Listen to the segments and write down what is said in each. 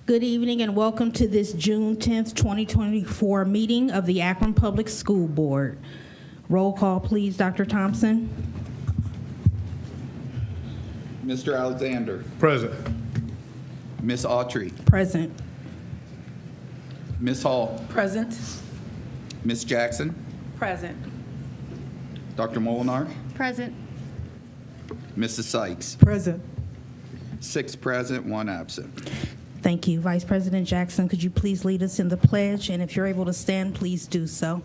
Good evening and welcome to this June 10th, 2024 meeting of the Akron Public School Board. Roll call, please, Dr. Thompson. Mr. Alexander. Present. Ms. Autry. Present. Ms. Hall. Present. Ms. Jackson. Present. Dr. Molinar. Present. Mrs. Sykes. Present. 6 present, 1 absent. Thank you. Vice President Jackson, could you please lead us in the pledge? And if you're able to stand, please do so.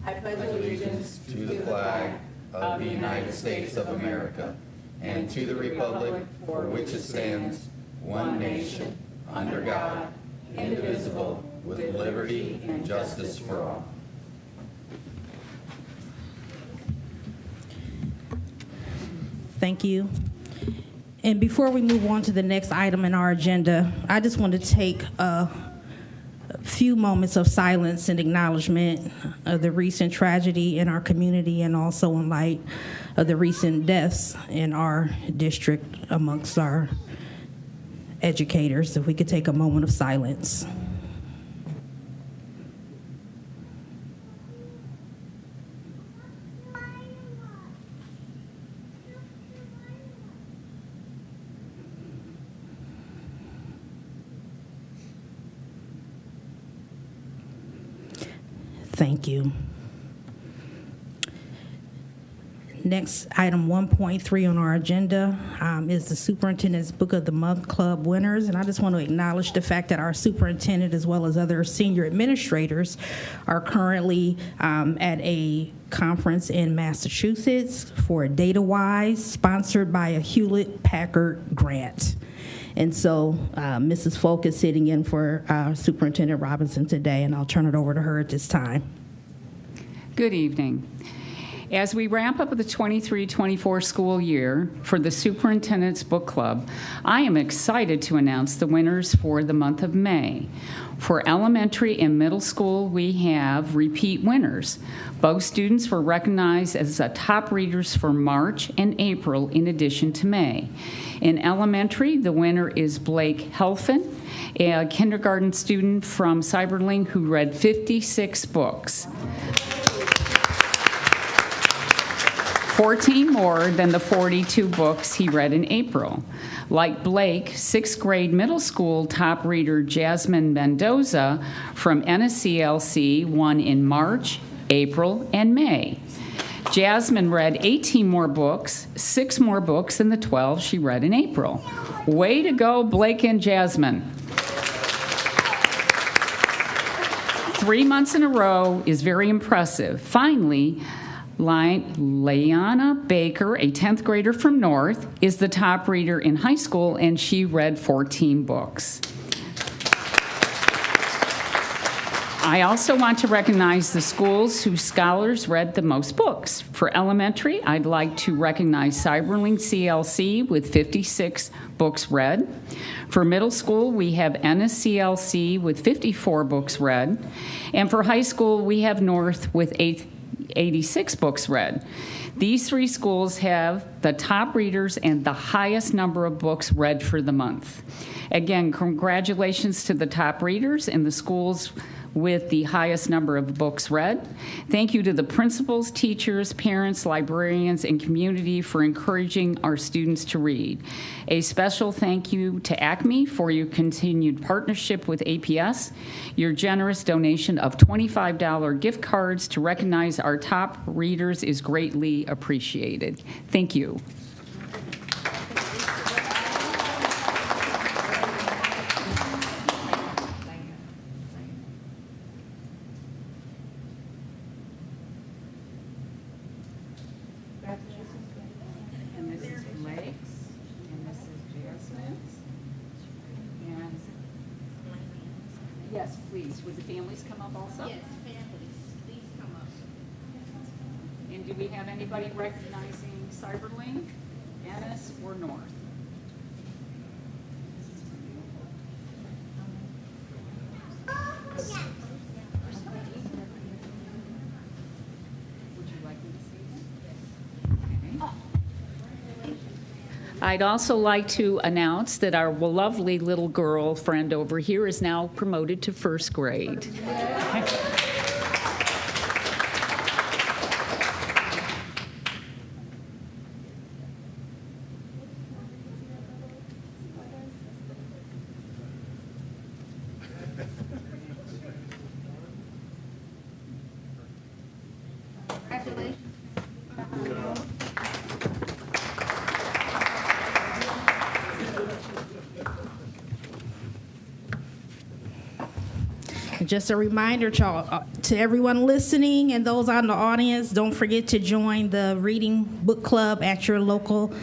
I pledge allegiance to the flag of the United States of America and to the republic for which it stands, one nation, under God, indivisible, with liberty and justice for all. Thank you. And before we move on to the next item in our agenda, I just want to take a few moments of silence and acknowledgement of the recent tragedy in our community and also in light of the recent deaths in our district amongst our educators. If we could take a moment of silence. Thank you. Next, item 1.3 on our agenda is the Superintendent's Book of the Month Club winners. And I just want to acknowledge the fact that our superintendent, as well as other senior administrators, are currently at a conference in Massachusetts for DataWise, sponsored by a Hewlett-Packard grant. And so Mrs. Folk is sitting in for Superintendent Robinson today, and I'll turn it over to her at this time. Good evening. As we wrap up the 23-24 school year for the Superintendent's Book Club, I am excited to announce the winners for the month of May. For elementary and middle school, we have repeat winners. Both students were recognized as the top readers for March and April in addition to May. In elementary, the winner is Blake Helfin, a kindergarten student from Cyberling who read 56 books. 14 more than the 42 books he read in April. Like Blake, 6th grade middle school top reader Jasmine Mendoza from NSCLC won in March, April, and May. Jasmine read 18 more books, 6 more books than the 12 she read in April. Way to go, Blake and Jasmine. 3 months in a row is very impressive. Finally, Leanna Baker, a 10th grader from North, is the top reader in high school, and she read 14 books. I also want to recognize the schools whose scholars read the most books. For elementary, I'd like to recognize Cyberling CLC with 56 books read. For middle school, we have NSCLC with 54 books read. And for high school, we have North with 86 books read. These 3 schools have the top readers and the highest number of books read for the month. Again, congratulations to the top readers and the schools with the highest number of books read. Thank you to the principals, teachers, parents, librarians, and community for encouraging our students to read. A special thank you to ACME for your continued partnership with APS. Your generous donation of $25 gift cards to recognize our top readers is greatly appreciated. Thank you. Yes, please. Would the families come up also? Yes, families, please come up. And do we have anybody recognizing Cyberling, Ennis, or North? Would you like me to see them? Okay. I'd also like to announce that our lovely little girl friend over here is now promoted to first grade. Congratulations. And just a reminder, y'all, to everyone listening and those out in the audience, don't forget to join the reading book club at your local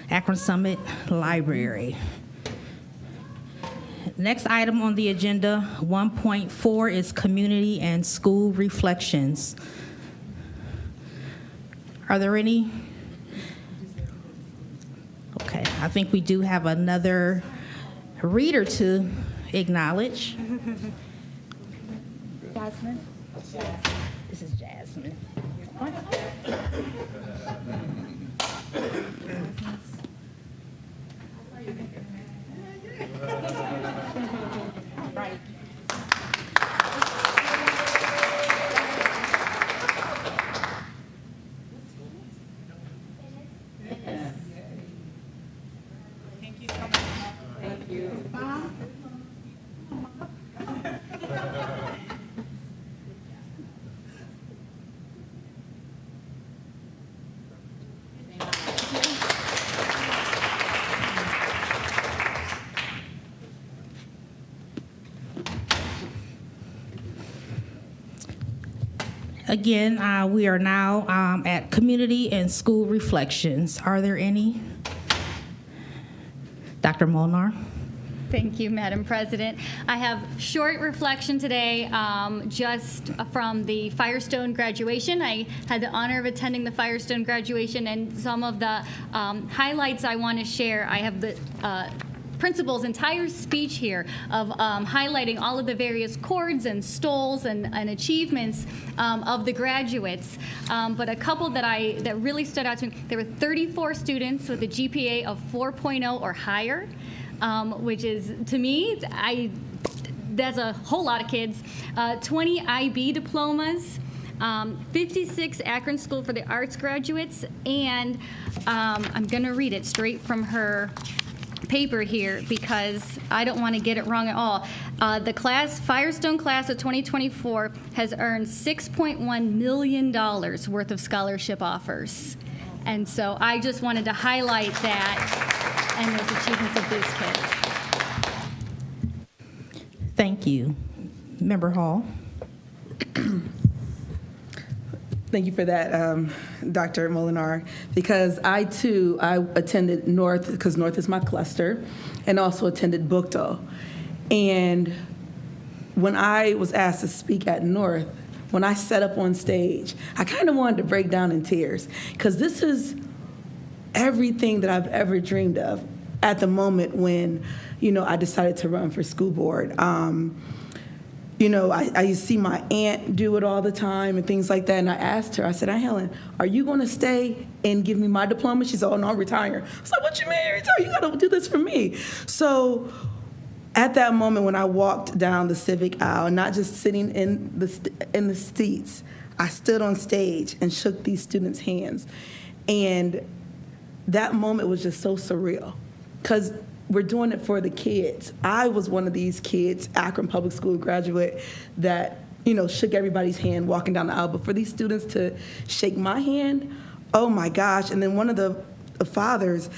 Akron Summit Library. Next item on the agenda, 1.4, is community and school reflections. Are there any? Okay, I think we do have another reader to acknowledge. Jasmine. This is Jasmine. Right. Thank you so much. Thank you. Again, we are now at community and school reflections. Are there any? Dr. Molnar? Thank you, Madam President. I have short reflection today just from the Firestone graduation. I had the honor of attending the Firestone graduation, and some of the highlights I want to share. I have the principal's entire speech here of highlighting all of the various chords and stoles and achievements of the graduates. But a couple that really stood out to me, there were 34 students with a GPA of 4.0 or higher, which is, to me, that's a whole lot of kids. 20 IB diplomas. 56 Akron School for the Arts graduates, and I'm going to read it straight from her paper here because I don't want to get it wrong at all. The Firestone class of 2024 has earned $6.1 million worth of scholarship offers. And so I just wanted to highlight that and those achievements of these kids. Thank you. Member Hall? Thank you for that, Dr. Molinar, because I attended North, because North is my cluster, and also attended Bookto. And when I was asked to speak at North, when I sat up on stage, I kind of wanted to break down in tears, because this is everything that I've ever dreamed of at the moment when, I decided to run for school board. I see my aunt do it all the time and things like that. And I asked her, I said, Aunt Helen, are you going to stay and give me my diploma? She said, oh, no, I'm retiring. I was like, what you mean you retire? You got to do this for me. So at that moment when I walked down the civic aisle, not just sitting in the seats, I stood on stage and shook these students' hands. And that moment was just so surreal because we're doing it for the kids. I was one of these kids, Akron Public School graduate, that, shook everybody's hand walking down the aisle. But for these students to shake my hand, oh my gosh. And then one of the fathers,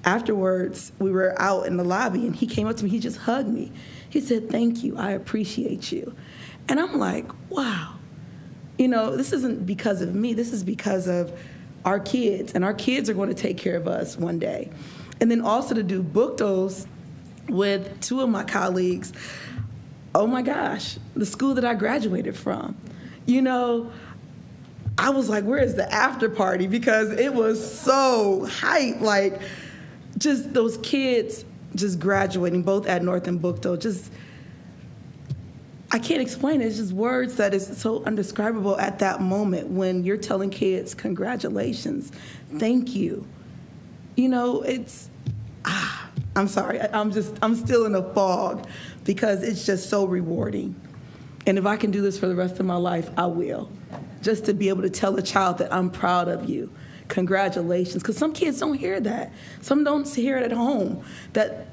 afterwards, we were out in the lobby, and he came up to me, he just hugged me. He said, thank you, I appreciate you. And I'm like, wow. This isn't because of me, this is because of our kids, and our kids are going to take care of us one day. And then also to do Booktos with two of my colleagues, oh my gosh, the school that I graduated from. I was like, where is the after party? Because it was so hype, like just those kids just graduating, both at North and Bookto, I can't explain it. It's just words that is so undescribable at that moment when you're telling kids, congratulations, thank you. I'm sorry. I'm still in a fog because it's just so rewarding. And if I can do this for the rest of my life, I will. Just to be able to tell a child that I'm proud of you. Congratulations. Because some kids don't hear that. Some don't hear it at home, that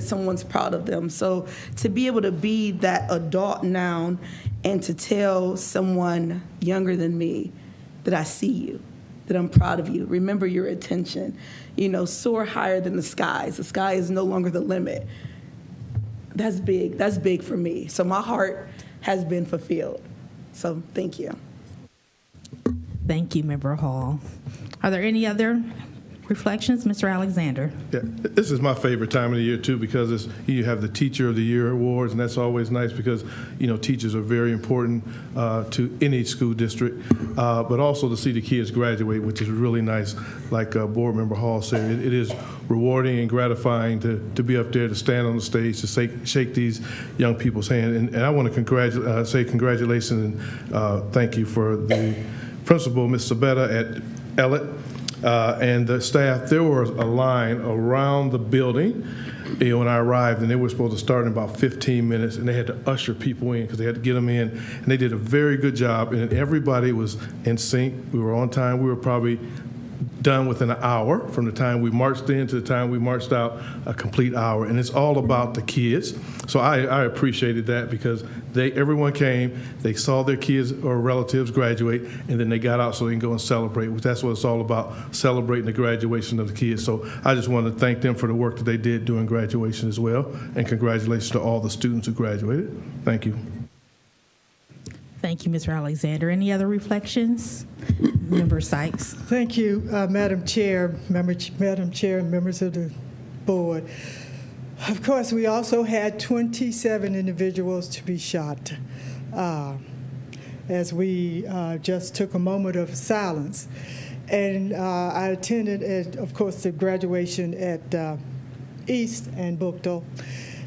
someone's proud of them. So to be able to be that adult now and to tell someone younger than me that I see you, that I'm proud of you, remember your attention, soar higher than the skies. The sky is no longer the limit. That's big. That's big for me. So my heart has been fulfilled. So thank you. Thank you, Member Hall. Are there any other reflections? Mr. Alexander. Yeah, this is my favorite time of the year too, because you have the Teacher of the Year awards, and that's always nice because teachers are very important to any school district, but also to see the kids graduate, which is really nice. Like Board Member Hall said, it is rewarding and gratifying to be up there, to stand on the stage, to shake these young people's hand. And I want to say congratulations and thank you for the principal, Ms. Sabetta at Ellett. And the staff. There was a line around the building when I arrived, and they were supposed to start in about 15 minutes, and they had to usher people in because they had to get them in, and they did a very good job, and everybody was in sync. We were on time. We were probably done within an hour from the time we marched in to the time we marched out, a complete hour. And it's all about the kids. So I appreciated that because everyone came, they saw their kids or relatives graduate, and then they got out so they can go and celebrate, which that's what it's all about, celebrating the graduation of the kids. So I just want to thank them for the work that they did during graduation as well, and congratulations to all the students who graduated. Thank you. Thank you, Mr. Alexander. Any other reflections? Member Sykes. Thank you, Madam Chair, Madam Chair, and members of the board. Of course, we also had 27 individuals to be shot as we just took a moment of silence. And I attended, of course, the graduation at East and Buchtel,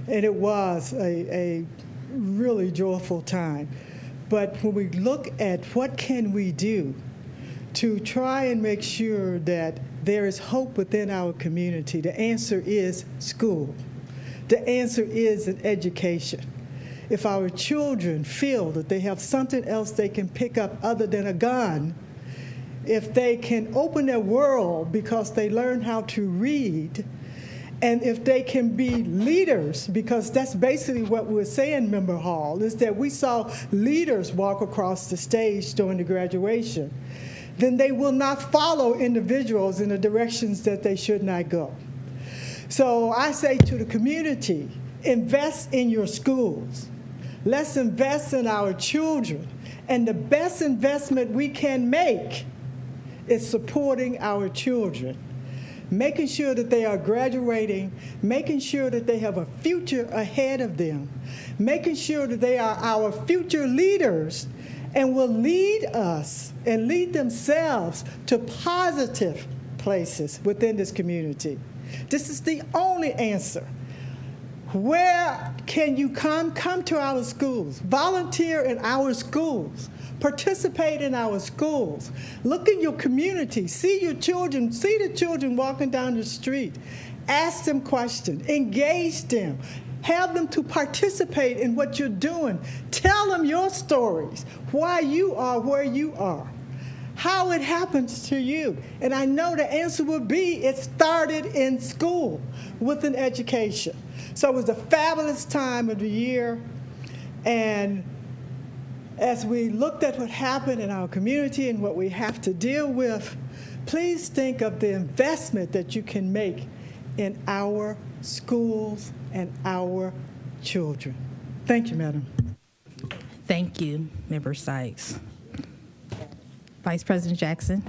and it was a really joyful time. But when we look at what can we do to try and make sure that there is hope within our community, the answer is school. The answer is an education. If our children feel that they have something else they can pick up other than a gun, if they can open their world because they learn how to read, and if they can be leaders, because that's basically what we're saying, Member Hall, is that we saw leaders walk across the stage during the graduation, then they will not follow individuals in the directions that they should not go. So I say to the community, invest in your schools. Let's invest in our children. And the best investment we can make is supporting our children. Making sure that they are graduating, making sure that they have a future ahead of them, making sure that they are our future leaders and will lead us and lead themselves to positive places within this community. This is the only answer. Where can you come? Come to our schools. Volunteer in our schools. Participate in our schools. Look in your community. See your children. See the children walking down the street. Ask them questions. Engage them. Have them to participate in what you're doing. Tell them your stories, why you are where you are, how it happens to you. And I know the answer will be it started in school with an education. So it was a fabulous time of the year. And as we looked at what happened in our community and what we have to deal with, please think of the investment that you can make in our schools and our children. Thank you, Madam. Thank you, Member Sykes. Vice President Jackson.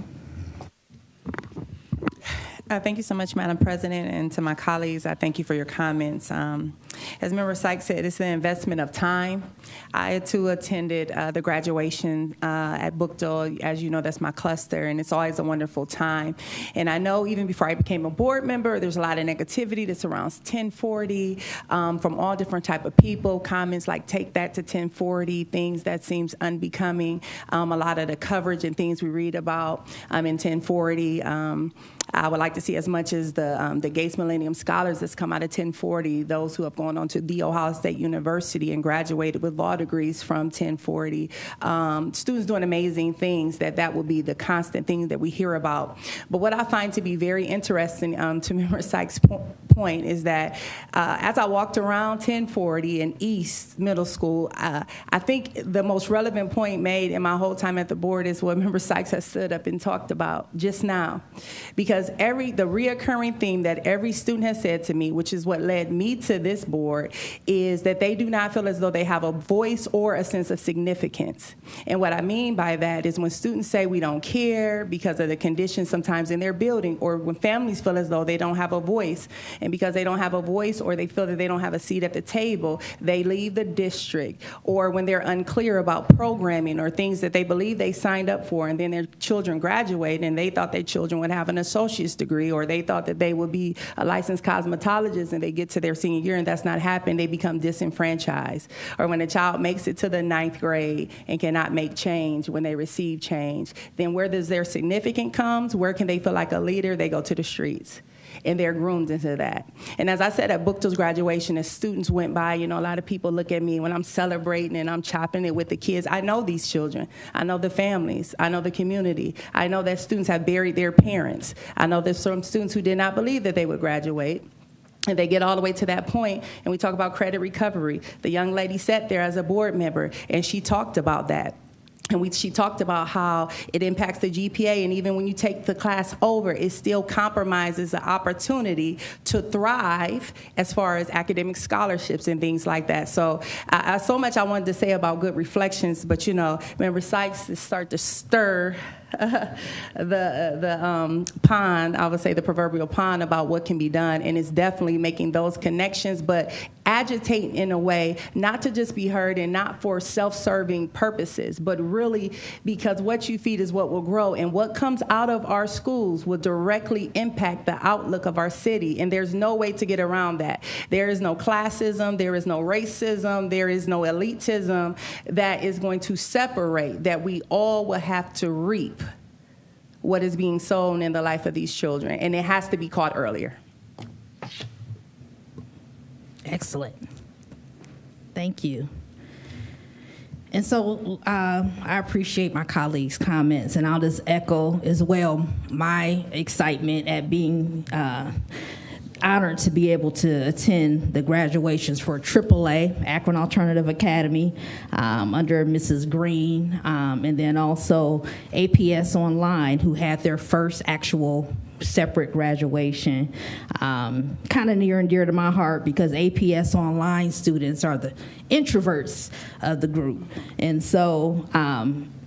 Thank you so much, Madam President, and to my colleagues, I thank you for your comments. As Member Sykes said, it's an investment of time. I, too, attended the graduation at Buchtel. As you know, that's my cluster, and it's always a wonderful time. And I know even before I became a board member, there's a lot of negativity that surrounds 1040 from all different type of people, comments like take that to 1040, things that seems unbecoming, a lot of the coverage and things we read about in 1040. I would like to see as much as the Gates Millennium Scholars that's come out of 1040, those who have gone on to The Ohio State University and graduated with law degrees from 1040. Students doing amazing things, that will be the constant thing that we hear about. But what I find to be very interesting, to Member Sykes' point, is that as I walked around 1040 and East Middle School, I think the most relevant point made in my whole time at the board is what Member Sykes has stood up and talked about just now. Because the reoccurring theme that every student has said to me, which is what led me to this board, is that they do not feel as though they have a voice or a sense of significance. And what I mean by that is when students say we don't care because of the conditions sometimes in their building, or when families feel as though they don't have a voice, and because they don't have a voice or they feel that they don't have a seat at the table, they leave the district. Or when they're unclear about programming or things that they believe they signed up for, and then their children graduate and they thought their children would have an associate's degree, or they thought that they would be a licensed cosmetologist, and they get to their senior year and that's not happening, they become disenfranchised. Or when a child makes it to the 9th grade and cannot make change when they receive change, then where does their significance comes? Where can they feel like a leader? They go to the streets. And they're groomed into that. And as I said at Bookdale's graduation, as students went by, a lot of people look at me when I'm celebrating and I'm chopping it with the kids. I know these children. I know the families. I know the community. I know that students have buried their parents. I know there's some students who did not believe that they would graduate. And they get all the way to that point, and we talk about credit recovery. The young lady sat there as a board member, and she talked about that. And she talked about how it impacts the GPA, and even when you take the class over, it still compromises the opportunity to thrive as far as academic scholarships and things like that. So so much I wanted to say about good reflections, but Member Sykes to start to stir the pond, I would say the proverbial pond, about what can be done, and it's definitely making those connections, but agitating in a way not to just be heard and not for self-serving purposes, but really because what you feed is what will grow, and what comes out of our schools will directly impact the outlook of our city, and there's no way to get around that. There is no classism, there is no racism, there is no elitism that is going to separate, that we all will have to reap what is being sown in the life of these children, and it has to be caught earlier. Excellent. Thank you. And so I appreciate my colleagues' comments, and I'll just echo as well my excitement at being honored to be able to attend the graduations for AAA, Akron Alternative Academy, under Mrs. Green, and then also APS Online, who had their first actual separate graduation. Kind of near and dear to my heart, because APS Online students are the introverts of the group. And so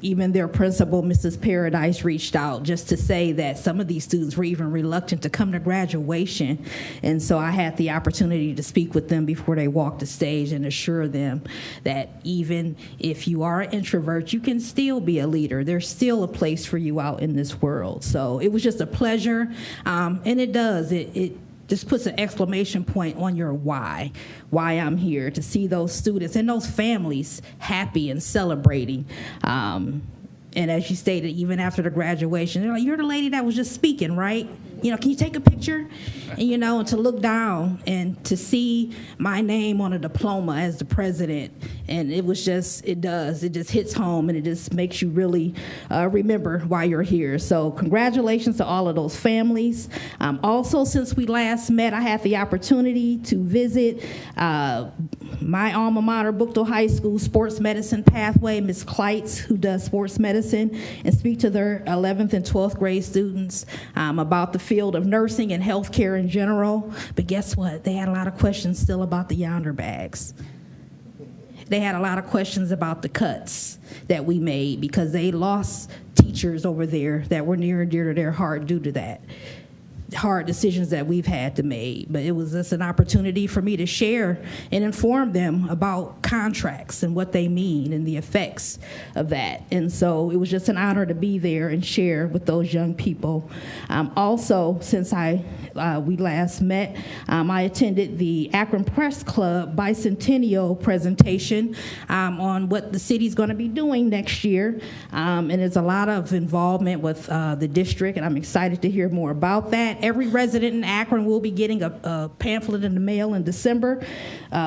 even their principal, Mrs. Paradise, reached out just to say that some of these students were even reluctant to come to graduation. And so I had the opportunity to speak with them before they walked the stage and assure them that even if you are an introvert, you can still be a leader. There's still a place for you out in this world. So it was just a pleasure. And it does. It just puts an exclamation point on your why I'm here, to see those students and those families happy and celebrating. And as you stated, even after the graduation, they're like, "You're the lady that was just speaking, right? Can you take a picture?" And, and to look down and to see my name on a diploma as the president. And it just hits home, and it just makes you really remember why you're here. So congratulations to all of those families. Also, since we last met, I had the opportunity to visit my alma mater, Bookdale High School sports medicine pathway, Ms. Kleitz, who does sports medicine, and speak to their 11th and 12th grade students about the field of nursing and healthcare in general. But guess what? They had a lot of questions still about the yonder bags. They had a lot of questions about the cuts that we made, because they lost teachers over there that were near and dear to their heart due to that. hard decisions that we've had to make, but it was just an opportunity for me to share and inform them about contracts and what they mean and the effects of that. And so it was just an honor to be there and share with those young people. Also, since we last met, I attended the Akron Press Club bicentennial presentation on what the city's going to be doing next year. And there's a lot of involvement with the district, and I'm excited to hear more about that. Every resident in Akron will be getting a pamphlet in the mail in December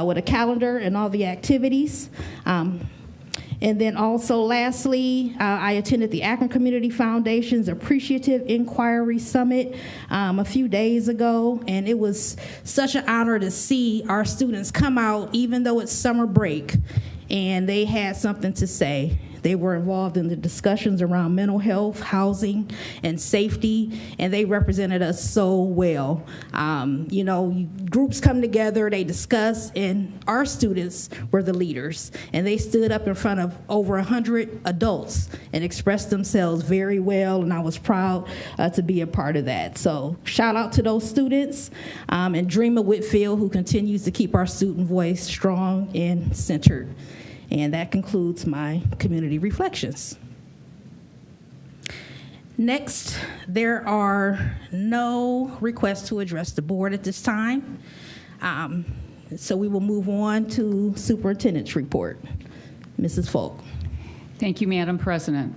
with a calendar and all the activities. And then also, lastly, I attended the Akron Community Foundation's Appreciative Inquiry Summit a few days ago, and it was such an honor to see our students come out, even though it's summer break, and they had something to say. They were involved in the discussions around mental health, housing, and safety, and they represented us so well. Groups come together, they discuss, and our students were the leaders, and they stood up in front of over 100 adults and expressed themselves very well, and I was proud to be a part of that. So shout out to those students, and Dreamer Whitfield, who continues to keep our student voice strong and centered. And that concludes my community reflections. Next, there are no requests to address the board at this time. So we will move on to Superintendent's report. Mrs. Folk. Thank you, Madam President.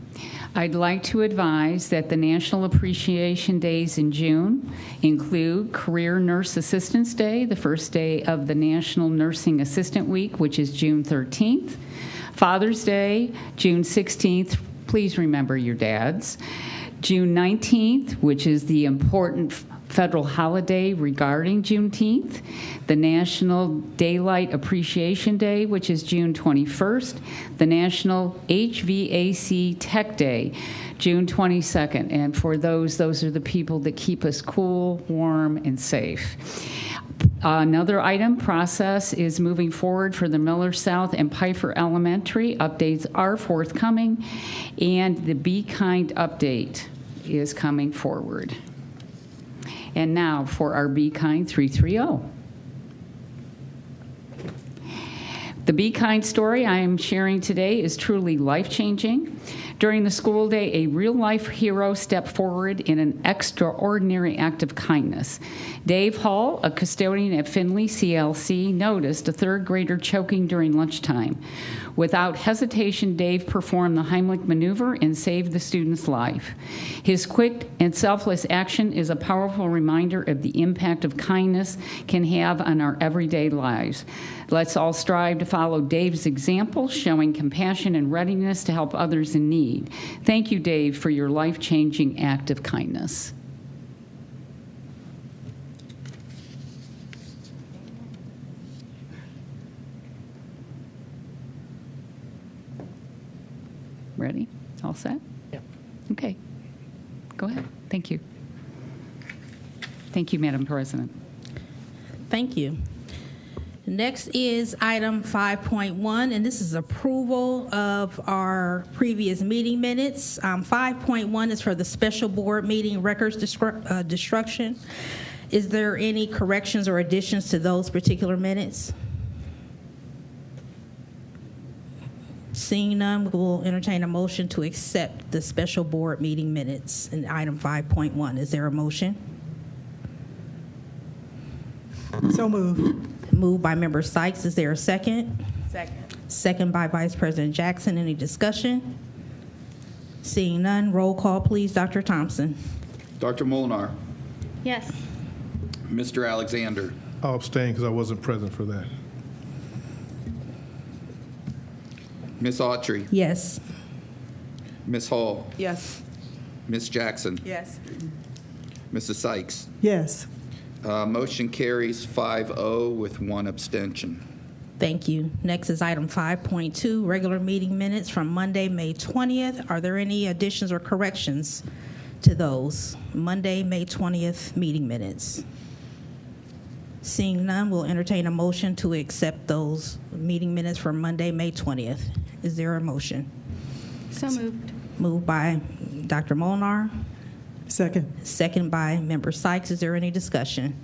I'd like to advise that the National Appreciation Days in June include Career Nurse Assistance Day, the first day of the National Nursing Assistant Week, which is June 13th. Father's Day, June 16th. Please remember your dads. June 19th, which is the important federal holiday regarding Juneteenth, the National Daylight Appreciation Day, which is June 21st, the National HVAC Tech Day, June 22nd. And for those are the people that keep us cool, warm, and safe. Another item process is moving forward for the Miller South and Pfeiffer Elementary. Updates are forthcoming, and the Be Kind update is coming forward. And now for our Be Kind 330. The Be Kind story I am sharing today is truly life-changing. During the school day, a real-life hero stepped forward in an extraordinary act of kindness. Dave Hall, a custodian at Findlay CLC, noticed a third grader choking during lunchtime. Without hesitation, Dave performed the Heimlich maneuver and saved the student's life. His quick and selfless action is a powerful reminder of the impact of kindness can have on our everyday lives. Let's all strive to follow Dave's example, showing compassion and readiness to help others in need. Thank you, Dave, for your life-changing act of kindness. Ready? All set? Yeah. Okay. Go ahead. Thank you. Thank you, Madam President. Thank you. Next is item 5.1, and this is approval of our previous meeting minutes. 5.1 is for the special board meeting records destruction. Is there any corrections or additions to those particular minutes? Seeing none, we will entertain a motion to accept the special board meeting minutes in item 5.1. Is there a motion? So moved. Moved by Member Sykes. Is there a second? Second. Second by Vice President Jackson. Any discussion? Seeing none, roll call, please. Dr. Thompson. Dr. Molnar. Yes. Mr. Alexander. I'll abstain because I wasn't present for that. Ms. Autry. Yes. Ms. Hall. Yes. Ms. Jackson. Yes. Mrs. Sykes. Yes. Motion carries 5-0 with one abstention. Thank you. Next is item 5.2, regular meeting minutes from Monday, May 20th. Are there any additions or corrections to those? Monday, May 20th meeting minutes. Seeing none, we'll entertain a motion to accept those meeting minutes for Monday, May 20th. Is there a motion? So moved. Moved by Dr. Molnar. Second. Second by Member Sykes. Is there any discussion?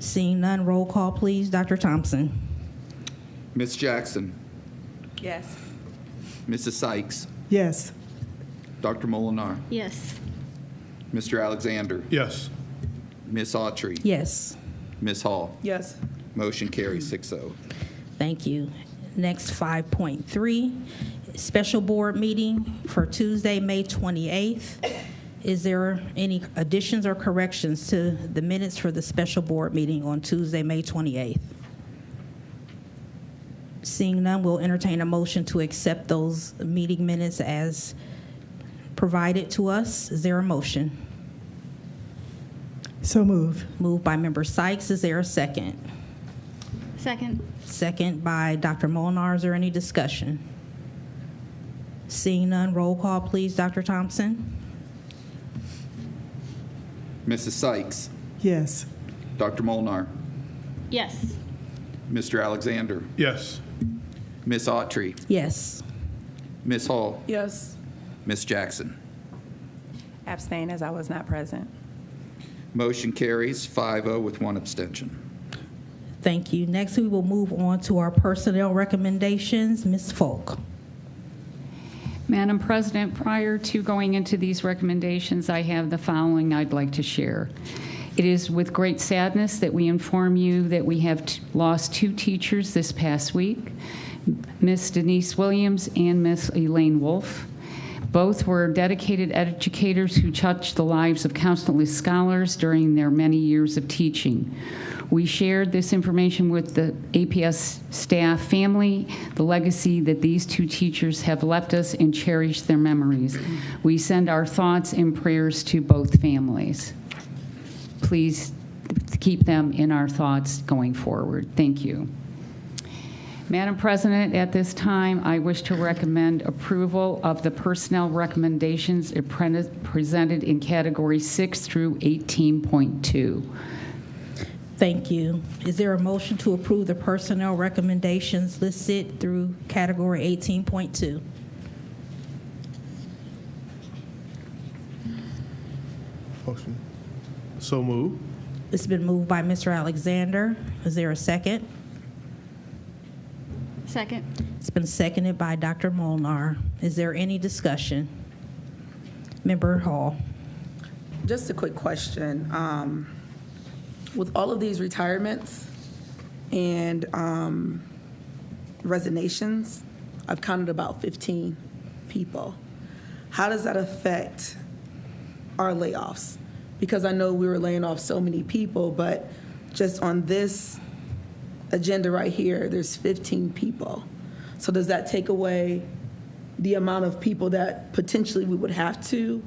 Seeing none, roll call, please. Dr. Thompson. Ms. Jackson, Yes. Mrs. Sykes, Yes. Dr. Molinar, Yes. Mr. Alexander, Yes. Ms. Autry, Yes. Ms. Hall. Yes. Motion carries 6-0. Thank you. Next, 5.3, special board meeting for Tuesday, May 28th. Is there any additions or corrections to the minutes for the special board meeting on Tuesday, May 28th? Seeing none, we'll entertain a motion to accept those meeting minutes as provided to us. Is there a motion? So moved. Moved by Member Sykes. Is there a second? Second. Second by Dr. Molnar. Is there any discussion? Seeing none, roll call, please. Dr. Thompson? Mrs. Sykes, Yes. Dr. Molnar, Yes. Mr. Alexander, Yes. Ms. Autry, Yes. Ms. Hall, Yes. Ms. Jackson. Abstain as I was not present. Motion carries 5-0 with 1 abstention. Thank you. Next, we will move on to our personnel recommendations. Ms. Folk. Madam President, prior to going into these recommendations, I have the following I'd like to share. It is with great sadness that we inform you that we have lost 2 teachers this past week, Miss Denise Williams and Miss Elaine Wolf. Both were dedicated educators who touched the lives of countless scholars during their many years of teaching. We shared this information with the APS staff family, the legacy that these 2 teachers have left us, and cherish their memories. We send our thoughts and prayers to both families. Please keep them in our thoughts going forward. Thank you. Madam President, at this time, I wish to recommend approval of the personnel recommendations presented in Category 6 through 18.2. Thank you. Is there a motion to approve the personnel recommendations listed through Category 18.2? Motion. So move. It's been moved by Mr. Alexander. Is there a second? Second. It's been seconded by Dr. Molnar. Is there any discussion? Member Hall. Just a quick question. With all of these retirements and resignations, I've counted about 15 people. How does that affect our layoffs? Because I know we were laying off so many people, but just on this agenda right here, there's 15 people. So does that take away the amount of people that potentially we would have to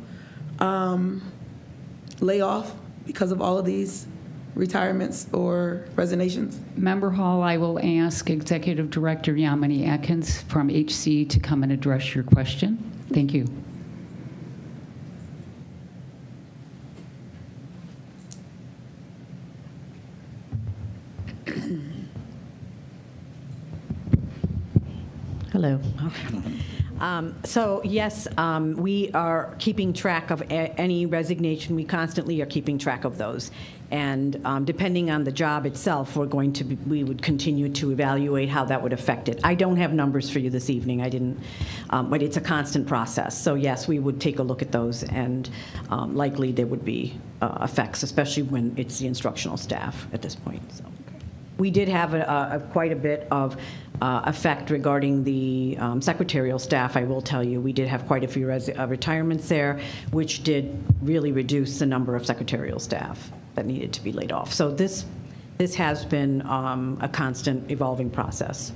lay off because of all of these retirements or resignations? Member Hall, I will ask Executive Director Yamini Atkins from HC to come and address your question. Thank you. Hello. So yes, we are keeping track of any resignation. We constantly are keeping track of those, and depending on the job itself, we would continue to evaluate how that would affect it. I don't have numbers for you this evening. I didn't, but it's a constant process. So yes, we would take a look at those, and likely there would be effects, especially when it's the instructional staff at this point. So. We did have quite a bit of effect regarding the secretarial staff. I will tell you, we did have quite a few retirements there, which did really reduce the number of secretarial staff that needed to be laid off. So this has been a constant evolving process.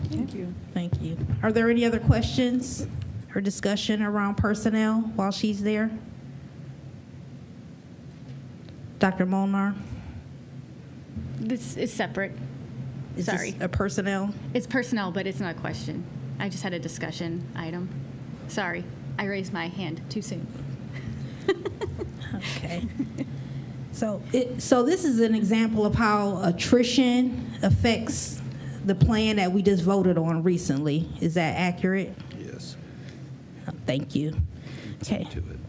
Thank you. Thank you. Are there any other questions or discussion around personnel while she's there? Dr. Molnar? This is separate. Is Sorry. this a personnel? It's personnel, but it's not a question. I just had a discussion item. Sorry, I raised my hand too soon. Okay. So this is an example of how attrition affects the plan that we just voted on recently. Is that accurate? Yes. Thank you. Okay. To it.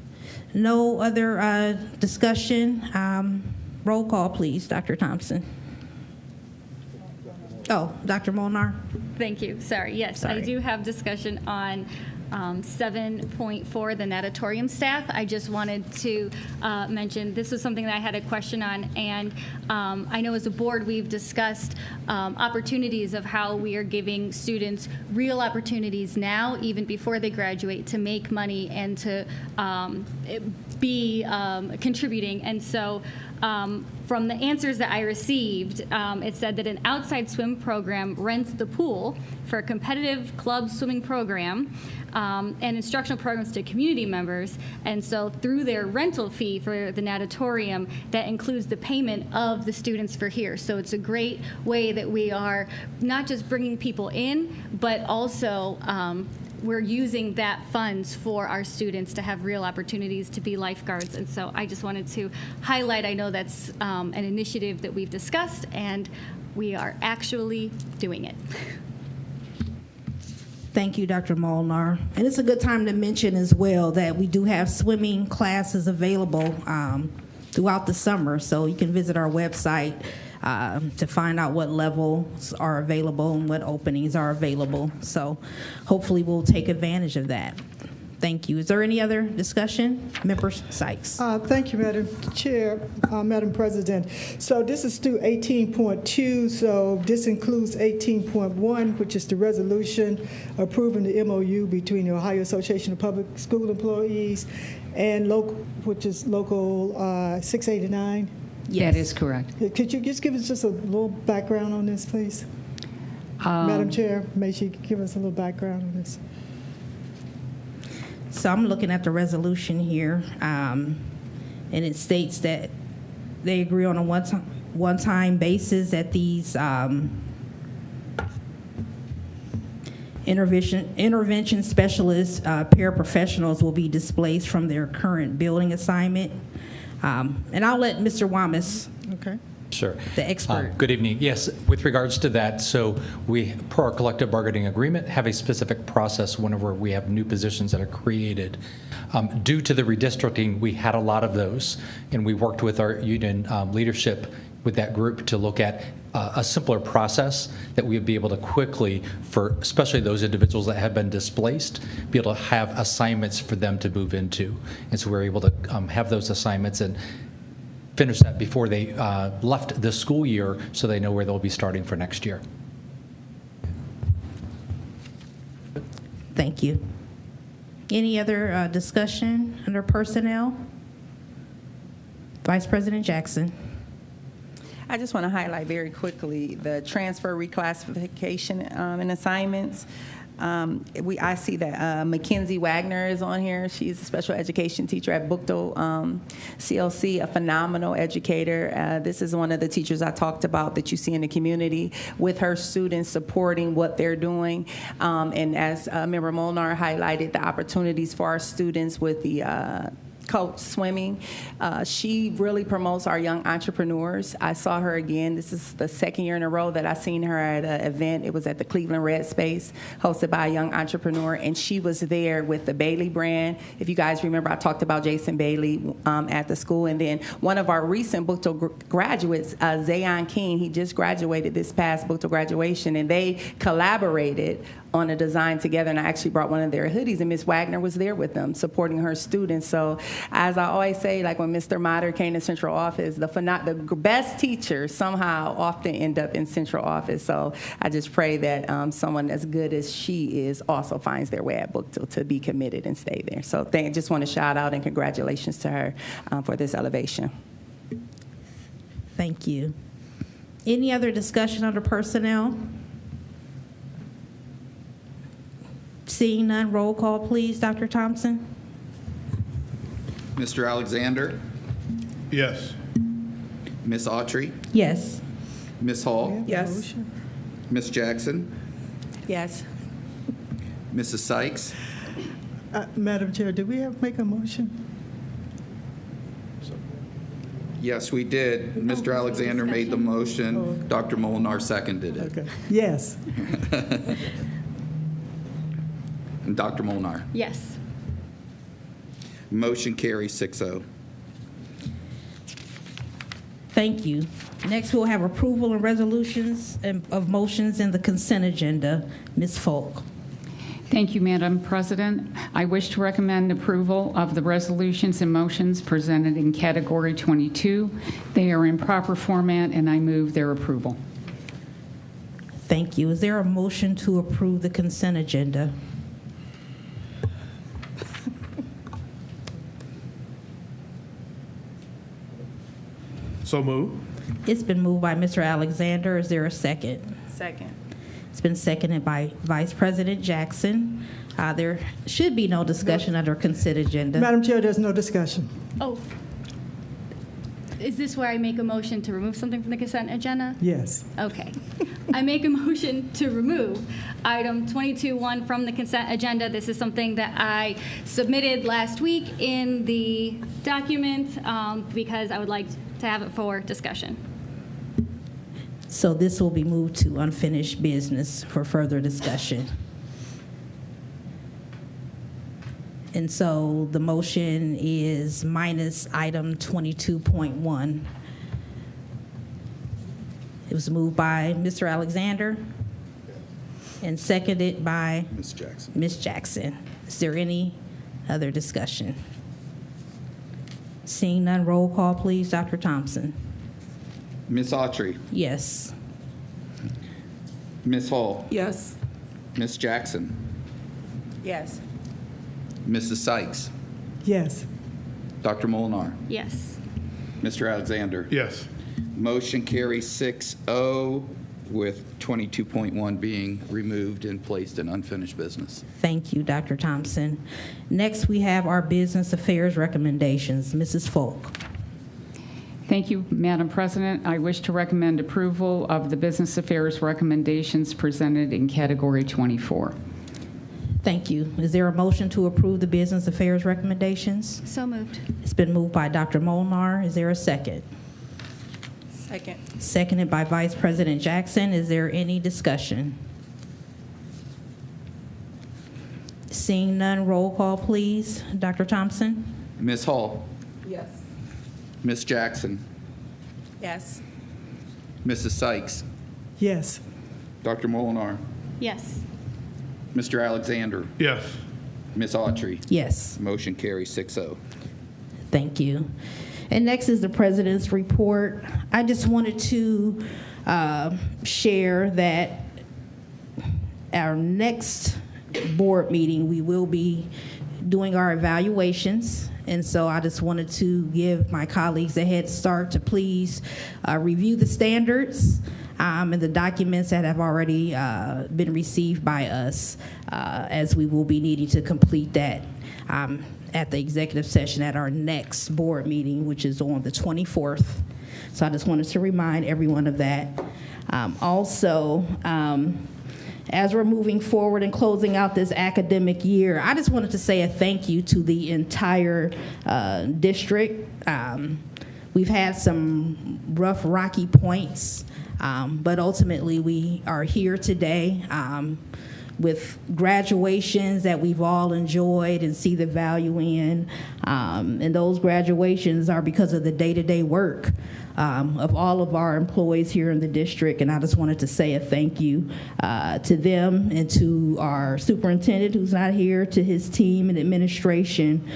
No other discussion. Roll call, please, Dr. Thompson. Oh, Dr. Molnar? Thank you. Sorry. Yes, Sorry. I do have discussion on 7.4, the natatorium staff. I just wanted to mention this was something that I had a question on, and I know as a board we've discussed opportunities of how we are giving students real opportunities now, even before they graduate, to make money and to be contributing. And so from the answers that I received, it said that an outside swim program rents the pool for a competitive club swimming program and instructional programs to community members. And so through their rental fee for the natatorium, that includes the payment of the students for here. So it's a great way that we are not just bringing people in, but also we're using that funds for our students to have real opportunities to be lifeguards. And so I just wanted to highlight, I know that's an initiative that we've discussed, and we are actually doing it. Thank you, Dr. Molnar. And it's a good time to mention as well that we do have swimming classes available throughout the summer. So you can visit our website to find out what levels are available and what openings are available. So hopefully we'll take advantage of that. Thank you. Is there any other discussion? Member Sykes. Thank you, Madam Chair, Madam President. So this is through 18.2, so this includes 18.1, which is the resolution approving the MOU between the Ohio Association of Public School Employees and local, which is local 689. Yes. That is correct. Could you just give us just a little background on this, please? Madam Chair, may she give us a little background on this? So I'm looking at the resolution here, and it states that they agree on a one-time basis that these intervention specialists, paraprofessionals will be displaced from their current building assignment. And I'll let Mr. Wamis, Sure. the expert. Good evening. Yes, with regards to that, so we, per our collective bargaining agreement, have a specific process whenever we have new positions that are created. Due to the redistricting, we had a lot of those, and we worked with our union leadership with that group to look at a simpler process that we would be able to quickly, for especially those individuals that have been displaced, be able to have assignments for them to move into. And so we're able to have those assignments and finish that before they left the school year, so they know where they'll be starting for next year. Thank you. Any other discussion under personnel? Vice President Jackson. I just want to highlight very quickly the transfer, reclassification, and assignments. I see that Mackenzie Wagner is on here. She's a special education teacher at Buchtel CLC, a phenomenal educator. This is one of the teachers I talked about that you see in the community with her students supporting what they're doing. And as Member Molnar highlighted, the opportunities for our students with the coach swimming. She really promotes our young entrepreneurs. I saw her again. This is the second year in a row that I've seen her at an event. It was at the Cleveland Red Space, hosted by a young entrepreneur, and she was there with the Bailey brand. If you guys remember, I talked about Jason Bailey at the school, and then one of our recent Buchtel graduates, Zayon King, he just graduated this past Buchtel graduation, and they collaborated on a design together, and I actually brought one of their hoodies, and Miss Wagner was there with them, supporting her students. So as I always say, like when Mr. Motter came to central office, the best teachers somehow often end up in central office. So I just pray that someone as good as she is also finds their way at Buchtel to be committed and stay there. So just want to shout out and congratulations to her for this elevation. Thank you. Any other discussion under personnel? Seeing none, roll call, please, Dr. Thompson. Mr. Alexander? Yes. Ms. Autry? Yes. Ms. Hall? Yes. Ms. Jackson? Yes. Mrs. Sykes? Madam Chair, did we make a motion? Yes, we did. Mr. Alexander made the motion. Dr. Molnar seconded it. Okay. Yes. And Dr. Molnar? Yes. Motion carries 6-0. Thank you. Next, we'll have approval and resolutions of motions in the consent agenda. Ms. Falk. Thank you, Madam President. I wish to recommend approval of the resolutions and motions presented in Category 22. They are in proper format, and I move their approval. Thank you. Is there a motion to approve the consent agenda? So move. It's been moved by Mr. Alexander. Is there a second? Second. It's been seconded by Vice President Jackson. There should be no discussion under consent agenda. Madam Chair, there's no discussion. Oh, is this where I make a motion to remove something from the consent agenda? Yes. Okay. I make a motion to remove item 22.1 from the consent agenda. This is something that I submitted last week in the document because I would like to have it for discussion. So this will be moved to unfinished business for further discussion. And so the motion is minus item 22.1. It was moved by Mr. Alexander and seconded by Ms. Jackson. Ms. Jackson. Is there any other discussion? Seeing none, roll call, please. Dr. Thompson. Ms. Autry. Yes. Ms. Hall. Yes. Ms. Jackson. Yes. Mrs. Sykes. Yes. Dr. Molnar. Yes. Mr. Alexander. Yes. Motion carries 6-0 with 22.1 being removed and placed in unfinished business. Thank you, Dr. Thompson. Next, we have our business affairs recommendations. Mrs. Falk. Thank you, Madam President. I wish to recommend approval of the business affairs recommendations presented in Category 24. Thank you. Is there a motion to approve the business affairs recommendations? So moved. It's been moved by Dr. Molnar. Is there a second? Second. Seconded by Vice President Jackson. Is there any discussion? Seeing none, roll call, please. Dr. Thompson? Ms. Hall. Yes. Ms. Jackson. Yes. Mrs. Sykes. Yes. Dr. Molnar. Yes. Mr. Alexander. Yes. Ms. Autry. Yes. Motion carries 6-0. Thank you. And next is the President's report. I just wanted to share that our next board meeting, we will be doing our evaluations. And so I just wanted to give my colleagues a head start to please review the standards and the documents that have already been received by us, as we will be needing to complete that at the executive session at our next board meeting, which is on the 24th. So I just wanted to remind everyone of that. Also, as we're moving forward and closing out this academic year, I just wanted to say a thank you to the entire district. We've had some rough, rocky points, but ultimately we are here today with graduations that we've all enjoyed and see the value in. And those graduations are because of the day-to-day work of all of our employees here in the district. And I just wanted to say a thank you to them and to our superintendent who's not here, to his team and administration.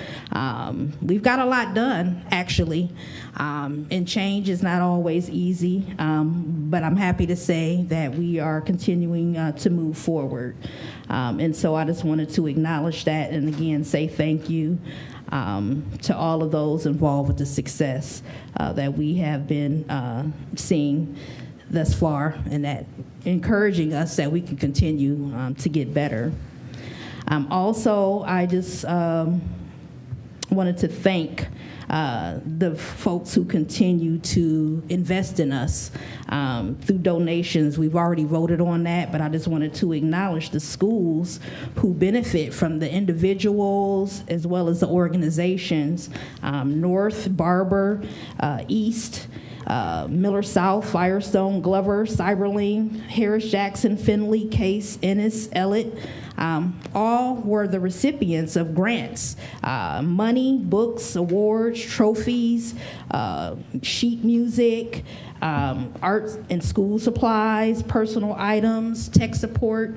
We've got a lot done, actually. And change is not always easy, but I'm happy to say that we are continuing to move forward. And so I just wanted to acknowledge that and again say thank you to all of those involved with the success that we have been seeing thus far, and that encouraging us that we can continue to get better. Also, I just wanted to thank the folks who continue to invest in us through donations. We've already voted on that, but I just wanted to acknowledge the schools who benefit from the individuals as well as the organizations. North, Barber, East, Miller South, Firestone, Glover, Cyberling, Harris Jackson, Findlay, Case, Ennis, Ellett, All were the recipients of grants, money, books, awards, trophies, sheet music, art and school supplies, personal items, tech support.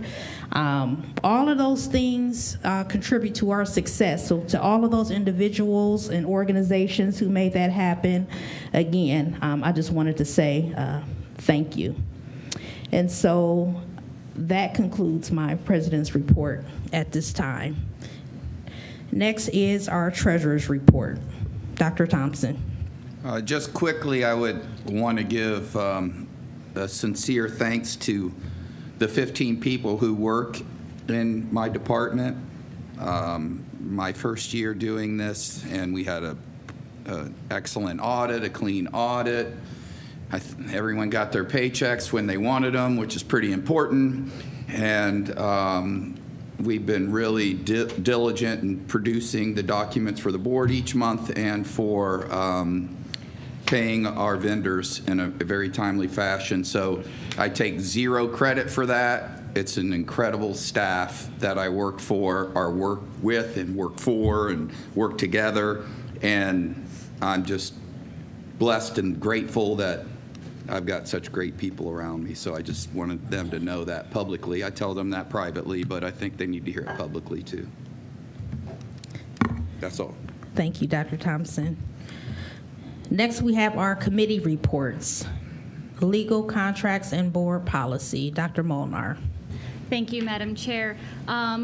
All of those things contribute to our success. So to all of those individuals and organizations who made that happen, again, I just wanted to say thank you. And so that concludes my president's report at this time. Next is our treasurer's report. Dr. Thompson. Just quickly, I would want to give a sincere thanks to the 15 people who work in my department. My first year doing this, and we had an excellent audit, a clean audit. Everyone got their paychecks when they wanted them, which is pretty important. And we've been really diligent in producing the documents for the board each month and for paying our vendors in a very timely fashion. So I take zero credit for that. It's an incredible staff that I work for, or work with and work for and work together. And I'm just blessed and grateful that I've got such great people around me. So I just wanted them to know that publicly. I tell them that privately, but I think they need to hear it publicly too. That's all. Thank you, Dr. Thompson. Next, we have our committee reports. Legal, contracts, and board policy. Dr. Molnar. Thank you, Madam Chair.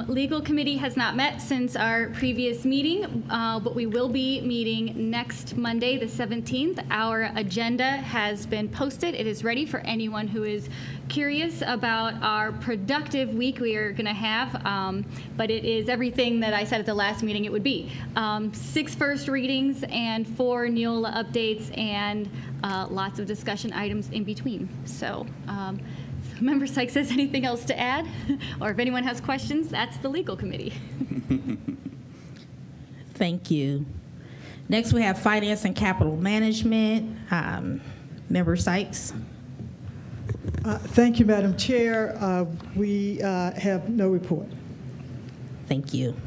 Legal Committee has not met since our previous meeting, but we will be meeting next Monday, the 17th. Our agenda has been posted. It is ready for anyone who is curious about our productive week we are going to have, but it is everything that I said at the last meeting it would be. 6 first readings and 4 Neola updates and lots of discussion items in between. So. Member Sykes has anything else to add? Or if anyone has questions, that's the Legal Committee. Thank you. Next, we have Finance and Capital Management. Member Sykes. Thank you, Madam Chair. We have no report. Thank you.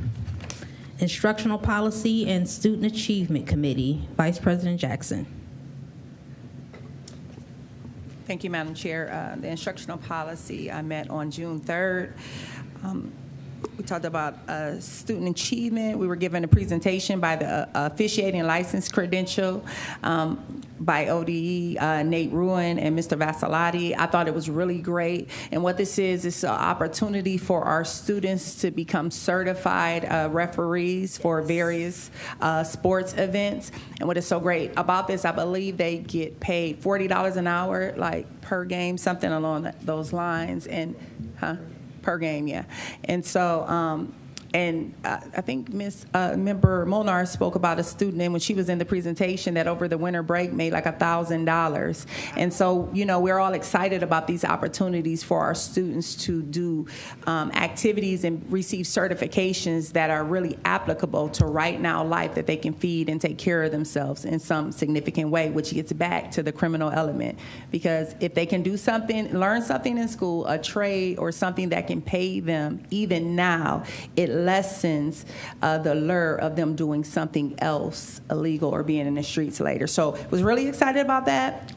Instructional Policy and Student Achievement Committee. Vice President Jackson. Thank you, Madam Chair. The instructional policy I met on June 3rd. We talked about student achievement. We were given a presentation by the officiating license credential by ODE, Nate Ruin and Mr. Vassalotti. I thought it was really great. And what this is an opportunity for our students to become certified referees for various sports events. And what is so great about this, I believe they get paid $40 an hour, like per game, something along those lines. And, per game, yeah. And so, I think Member Molnar spoke about a student, and when she was in the presentation, that over the winter break made like $1,000. And so, we're all excited about these opportunities for our students to do activities and receive certifications that are really applicable to right now life, that they can feed and take care of themselves in some significant way, which gets back to the criminal element. Because if they can do something, learn something in school, a trade or something that can pay them even now, it lessens the lure of them doing something else illegal or being in the streets later. So was really excited about that.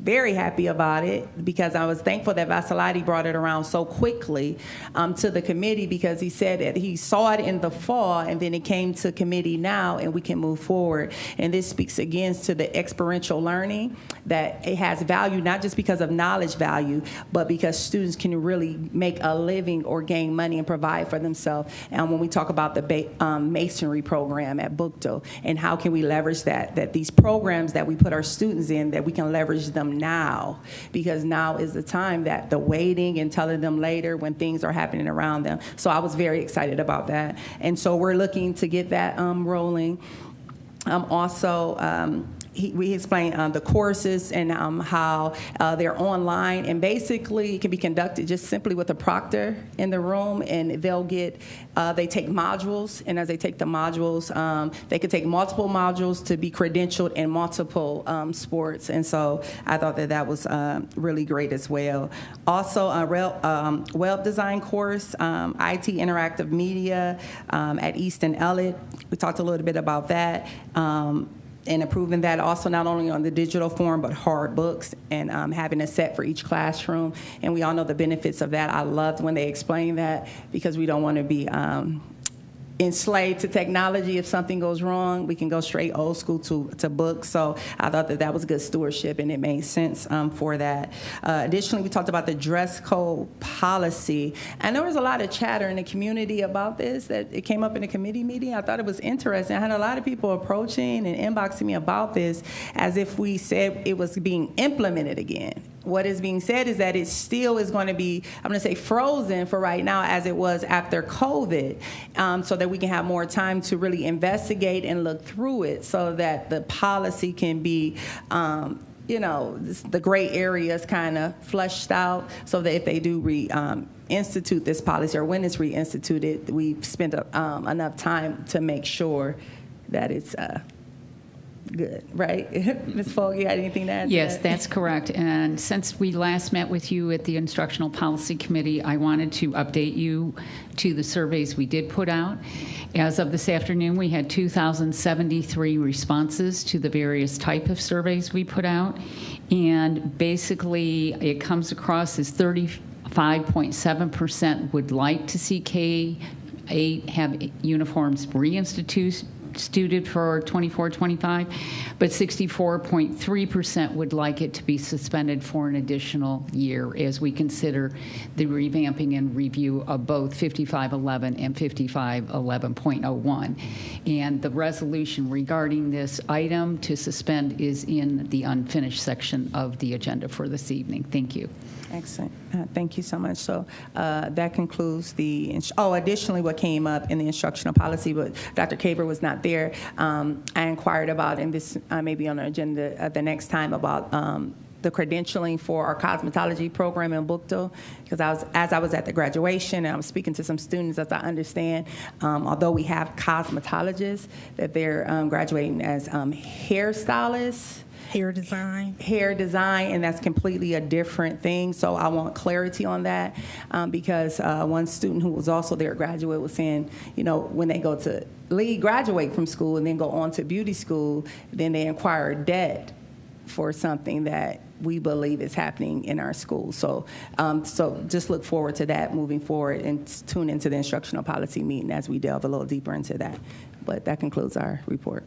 Very happy about it because I was thankful that Vassalotti brought it around so quickly to the committee, because he said that he saw it in the fall and then it came to committee now and we can move forward. And this speaks again to the experiential learning, that it has value not just because of knowledge value, but because students can really make a living or gain money and provide for themselves. And when we talk about the masonry program at Bookto and how can we leverage that these programs that we put our students in, that we can leverage them now, because now is the time that the waiting and telling them later when things are happening around them. So I was very excited about that. And so we're looking to get that rolling. Also, we explained the courses and how they're online, and basically it can be conducted just simply with a proctor in the room, and they'll get, they take modules, and as they take the modules, they could take multiple modules to be credentialed in multiple sports, and so I thought that was really great as well. Also, a web design course, IT interactive media at East and Elliott. We talked a little bit about that. And improving that also not only on the digital form, but hard books, and having a set for each classroom. And we all know the benefits of that. I loved when they explained that, because we don't want to be enslaved to technology. If something goes wrong, we can go straight old school to books. So I thought that was good stewardship, and it made sense for that. Additionally, we talked about the dress code policy, and there was a lot of chatter in the community about this, that it came up in a committee meeting. I thought it was interesting. I had a lot of people approaching and inboxing me about this as if we said it was being implemented again. What is being said is that it still is going to be, I'm going to say, frozen for right now, as it was after COVID, so that we can have more time to really investigate and look through it, so that the policy can be, the gray areas kind of fleshed out, so that if they do institute this policy, or when it's reinstituted, we've spent enough time to make sure that it's good, right? Ms. Fogg, you got anything to add? Yes, to that? that's correct. And since we last met with you at the Instructional Policy Committee, I wanted to update you to the surveys we did put out. As of this afternoon, we had 2,073 responses to the various type of surveys we put out. And basically, it comes across as 35.7% would like to see K-8 have uniforms reinstituted for 24-25, but 64.3% would like it to be suspended for an additional year, as we consider the revamping and review of both 5511 and 5511.01. And the resolution regarding this item to suspend is in the unfinished section of the agenda for this evening. Thank you. Excellent. Thank you so much. So that concludes the, additionally what came up in the instructional policy, but Dr. Kaver was not there. I inquired about, and this may be on the agenda the next time, about the credentialing for our cosmetology program in Bookto, because as I was at the graduation, and I was speaking to some students, as I understand, although we have cosmetologists, that they're graduating as hairstylists, Hair design, and that's completely a different thing. So I want clarity on that, because one student who was also there, graduate, was saying, when they go to graduate from school and then go on to beauty school, then they acquire debt for something that we believe is happening in our school. So just look forward to that moving forward, and tune into the instructional policy meeting as we delve a little deeper into that. But that concludes our report.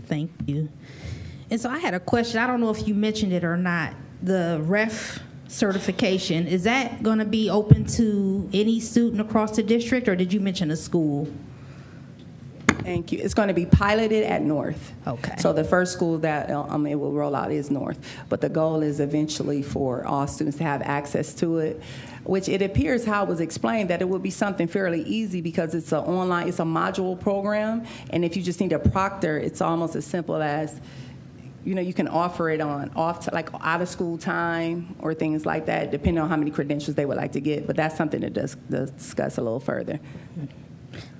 Thank you. And so I had a question. I don't know if you mentioned it or not. The ref certification, is that going to be open to any student across the district, or did you mention a school? Thank you. It's going to be piloted at North. Okay. So the first school that it will roll out is North. But the goal is eventually for all students to have access to it, which it appears how it was explained that it would be something fairly easy, because it's a module program. And if you just need a proctor, it's almost as simple as, you can offer it like out of school time or things like that, depending on how many credentials they would like to get. But that's something to discuss a little further.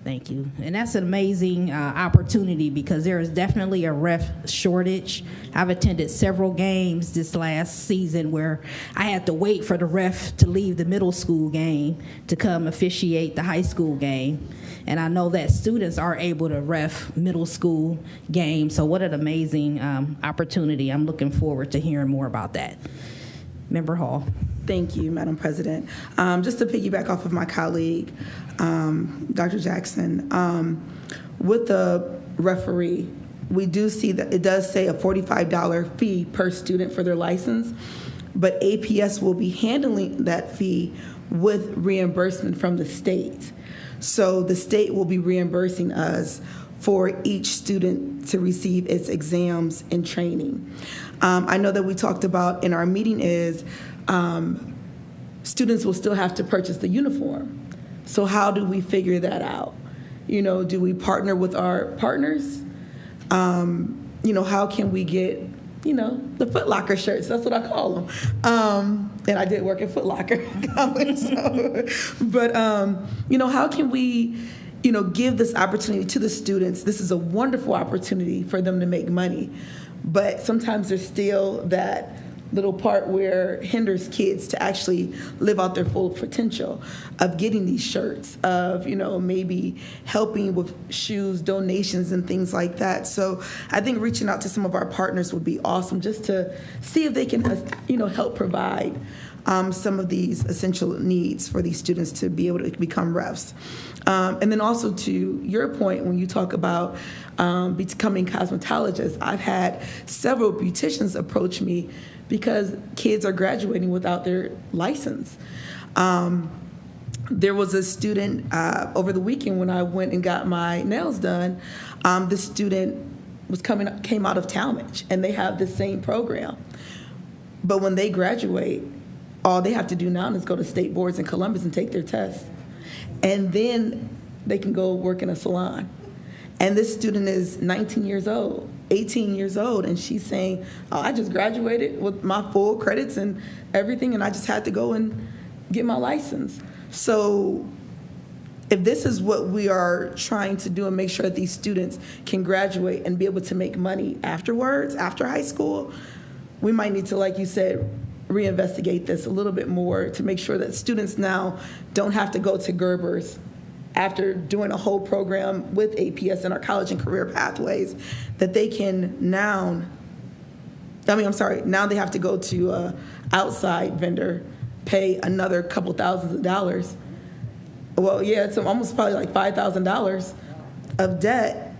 Thank you. And that's an amazing opportunity, because there is definitely a ref shortage. I've attended several games this last season where I had to wait for the ref to leave the middle school game to come officiate the high school game. And I know that students are able to ref middle school games. So what an amazing opportunity. I'm looking forward to hearing more about that. Member Hall. Thank you, Madam President. Just to piggyback off of my colleague, Dr. Jackson, with the referee, we do see that it does say a $45 fee per student for their license, but APS will be handling that fee with reimbursement from the state. So the state will be reimbursing us for each student to receive its exams and training. I know that we talked about in our meeting is students will still have to purchase the uniform. So how do we figure that out? Do we partner with our partners? how can we get, the Foot Locker shirts? That's what I call them. And I did work at Foot Locker college. But, how can we, give this opportunity to the students? This is a wonderful opportunity for them to make money. But sometimes there's still that little part where hinders kids to actually live out their full potential of getting these shirts, of maybe helping with shoes, donations, and things like that. So I think reaching out to some of our partners would be awesome, just to see if they can help provide some of these essential needs for these students to be able to become refs. And then also to your point, when you talk about becoming cosmetologists, I've had several beauticians approach me because kids are graduating without their license. There was a student over the weekend when I went and got my nails done. The student came out of Talmadge, and they have the same program. But when they graduate, all they have to do now is go to state boards in Columbus and take their test. And then they can go work in a salon. And this student is 19 years old, 18 years old, and she's saying, I just graduated with my full credits and everything, and I just had to go and get my license. So if this is what we are trying to do and make sure that these students can graduate and be able to make money afterwards, after high school, we might need to, like you said, reinvestigate this a little bit more to make sure that students now don't have to go to Gerber's after doing a whole program with APS in our college and career pathways, that they can now they have to go to an outside vendor, pay another couple thousands of dollars. Well, yeah, it's almost probably like $5,000 of debt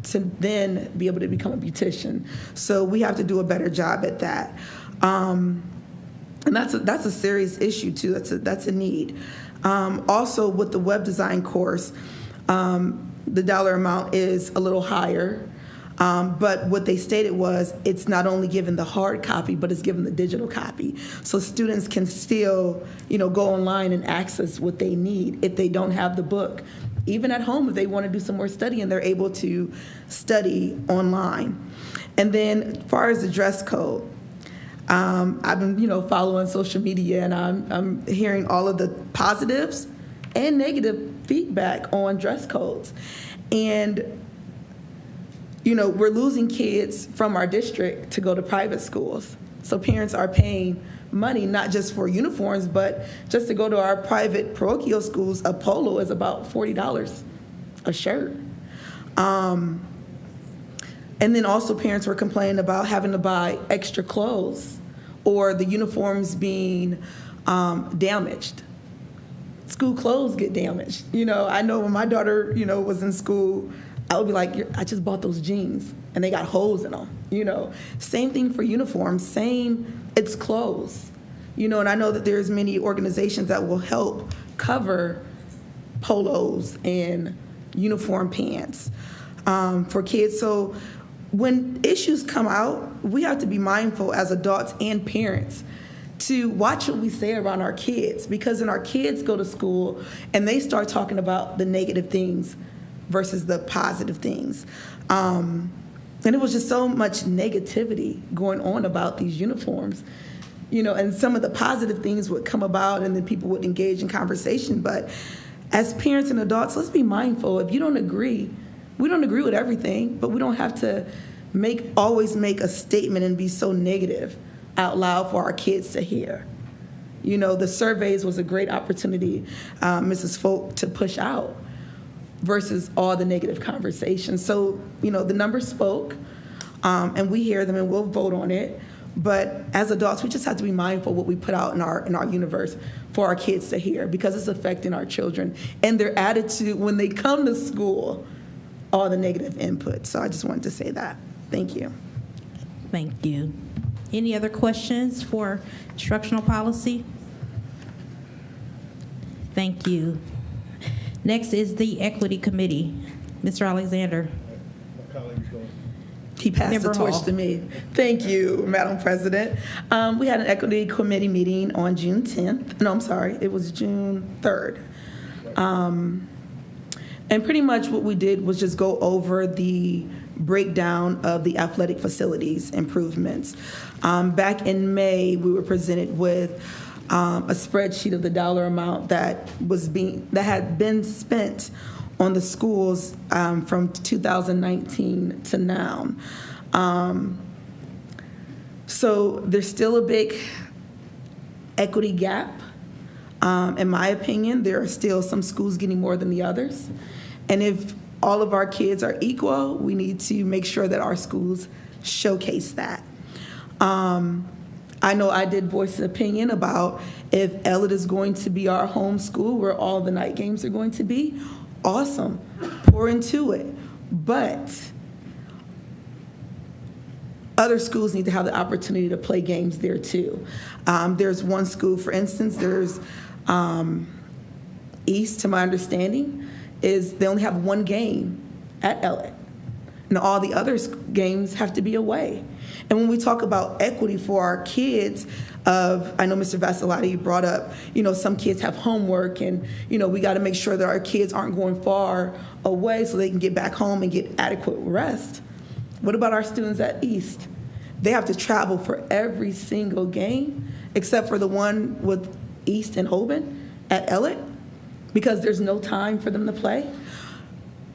to then be able to become a beautician. So we have to do a better job at that. And that's a serious issue too. That's a need. Also, with the web design course, the dollar amount is a little higher. But what they stated was it's not only given the hard copy, but it's given the digital copy. So students can still, go online and access what they need if they don't have the book. Even at home, if they want to do some more studying, they're able to study online. And then as far as the dress code, I've been, following social media, and I'm hearing all of the positives and negative feedback on dress codes. And, we're losing kids from our district to go to private schools. So parents are paying money, not just for uniforms, but just to go to our private parochial schools. A polo is about $40 a shirt. And then also parents were complaining about having to buy extra clothes or the uniforms being damaged. School clothes get damaged. I know when my daughter, was in school, I would be like, I just bought those jeans and they got holes in them. Same thing for uniforms, it's clothes. And I know that there's many organizations that will help cover polos and uniform pants for kids. So when issues come out, we have to be mindful as adults and parents to watch what we say around our kids, because when our kids go to school and they start talking about the negative things versus the positive things. And it was just so much negativity going on about these uniforms, and some of the positive things would come about and then people would engage in conversation. But as parents and adults, let's be mindful. If you don't agree, we don't agree with everything, but we don't have to always make a statement and be so negative out loud for our kids to hear. The surveys was a great opportunity, Mrs. Folk, to push out versus all the negative conversations. So, the numbers spoke, and we hear them and we'll vote on it. But as adults, we just have to be mindful what we put out in our universe for our kids to hear, because it's affecting our children and their attitude when they come to school, all the negative input. So I just wanted to say that. Thank you. Thank you. Any other questions for instructional policy? Thank you. Next is the Equity Committee. Mr. Alexander. He passed the torch to me. Thank you, Madam President. We had an Equity Committee meeting on June 10th. No, I'm sorry. It was June 3rd. And pretty much what we did was just go over the breakdown of the athletic facilities improvements. Back in May, we were presented with a spreadsheet of the dollar amount that had been spent on the schools from 2019 to now. So there's still a big equity gap. In my opinion, there are still some schools getting more than the others. And if all of our kids are equal, we need to make sure that our schools showcase that. I know I did voice an opinion about if Elliott is going to be our home school where all the night games are going to be, awesome, pour into it. But other schools need to have the opportunity to play games there too. There's one school, for instance, there's East, to my understanding, is they only have one game at Elliott. And all the other games have to be away. And when we talk about equity for our kids, I know Mr. Vassalotti brought up, some kids have homework and, we got to make sure that our kids aren't going far away so they can get back home and get adequate rest. What about our students at East? They have to travel for every single game except for the one with East and Hoban at Elliott because there's no time for them to play.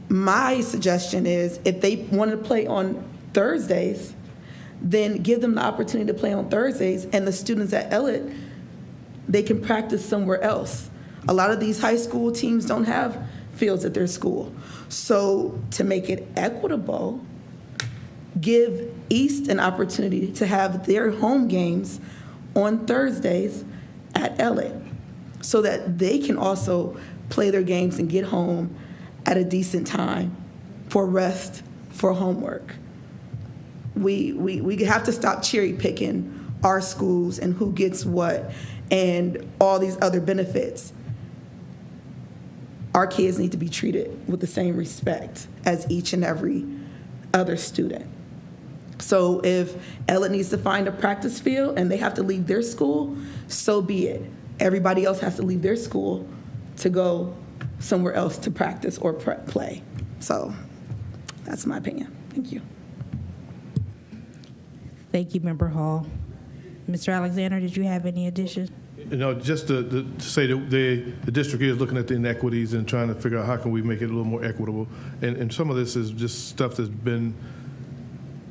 My suggestion is if they want to play on Thursdays, then give them the opportunity to play on Thursdays, and the students at Elliott, they can practice somewhere else. A lot of these high school teams don't have fields at their school. So to make it equitable, give East an opportunity to have their home games on Thursdays at Elliott so that they can also play their games and get home at a decent time for rest, for homework. We have to stop cherry picking our schools and who gets what and all these other benefits. Our kids need to be treated with the same respect as each and every other student. So if Elliott needs to find a practice field and they have to leave their school, so be it. Everybody else has to leave their school to go somewhere else to practice or play. So that's my opinion. Thank you. Thank you, Member Hall. Mr. Alexander, did you have any additions? Just to say that the district is looking at the inequities and trying to figure out how can we make it a little more equitable. And some of this is just stuff that's been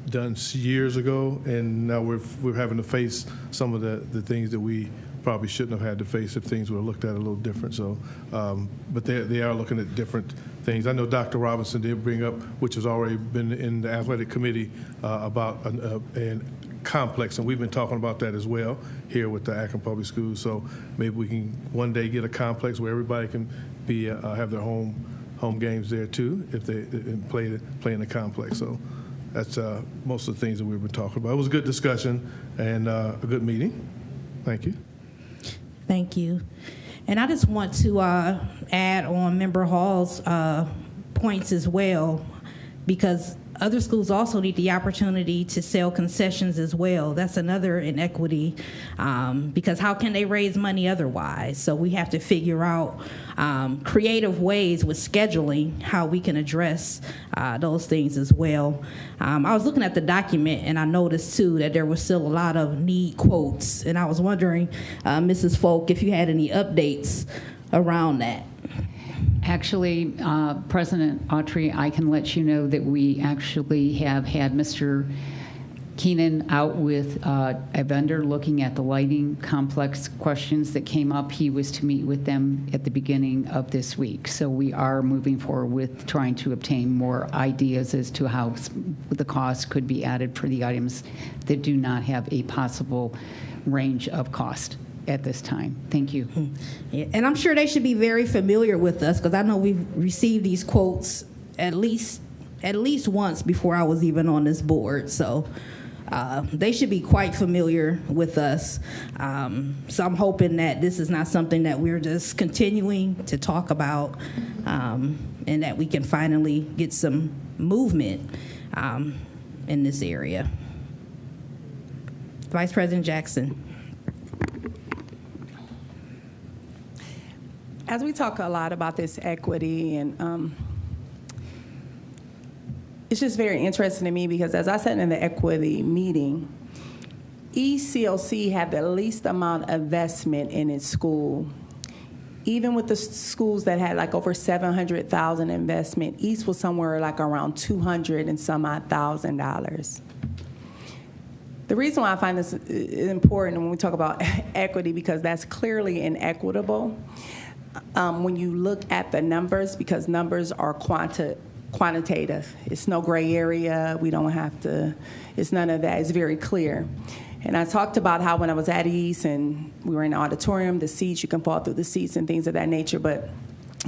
done years ago, and now we're having to face some of the things that we probably shouldn't have had to face if things were looked at a little different. So, but they are looking at different things. I know Dr. Robinson did bring up, which has already been in the athletic committee, about a complex, and we've been talking about that as well here with the Akron Public Schools. So maybe we can one day get a complex where everybody can be have their home games there too if they play in the complex. So that's most of the things that we've been talking about. It was a good discussion and a good meeting. Thank you. Thank you. And I just want to add on Member Hall's points as well, because other schools also need the opportunity to sell concessions as well. That's another inequity, because how can they raise money otherwise? So we have to figure out creative ways with scheduling how we can address those things as well. I was looking at the document and I noticed too that there was still a lot of need quotes, and I was wondering, Mrs. Folk, if you had any updates around that. Actually, President Autry, I can let you know that we actually have had Mr. Keenan out with a vendor looking at the lighting complex questions that came up. He was to meet with them at the beginning of this week. So we are moving forward with trying to obtain more ideas as to how the cost could be added for the items that do not have a possible range of cost at this time. Thank you. Yeah, and I'm sure they should be very familiar with us, because I know we've received these quotes at least once before I was even on this board. So they should be quite familiar with us. So I'm hoping that this is not something that we're just continuing to talk about, and that we can finally get some movement in this area. Vice President Jackson. As we talk a lot about this equity and it's just very interesting to me because as I said in the equity meeting, ECLC had the least amount of investment in its school. Even with the schools that had like over $700,000 investment, East was somewhere like around $200 and some odd $1,000. The reason why I find this important when we talk about equity, because that's clearly inequitable. When you look at the numbers, because numbers are quantitative. It's no gray area. We don't have to, it's none of that. It's very clear. And I talked about how when I was at East and we were in the auditorium, the seats, you can fall through the seats and things of that nature. But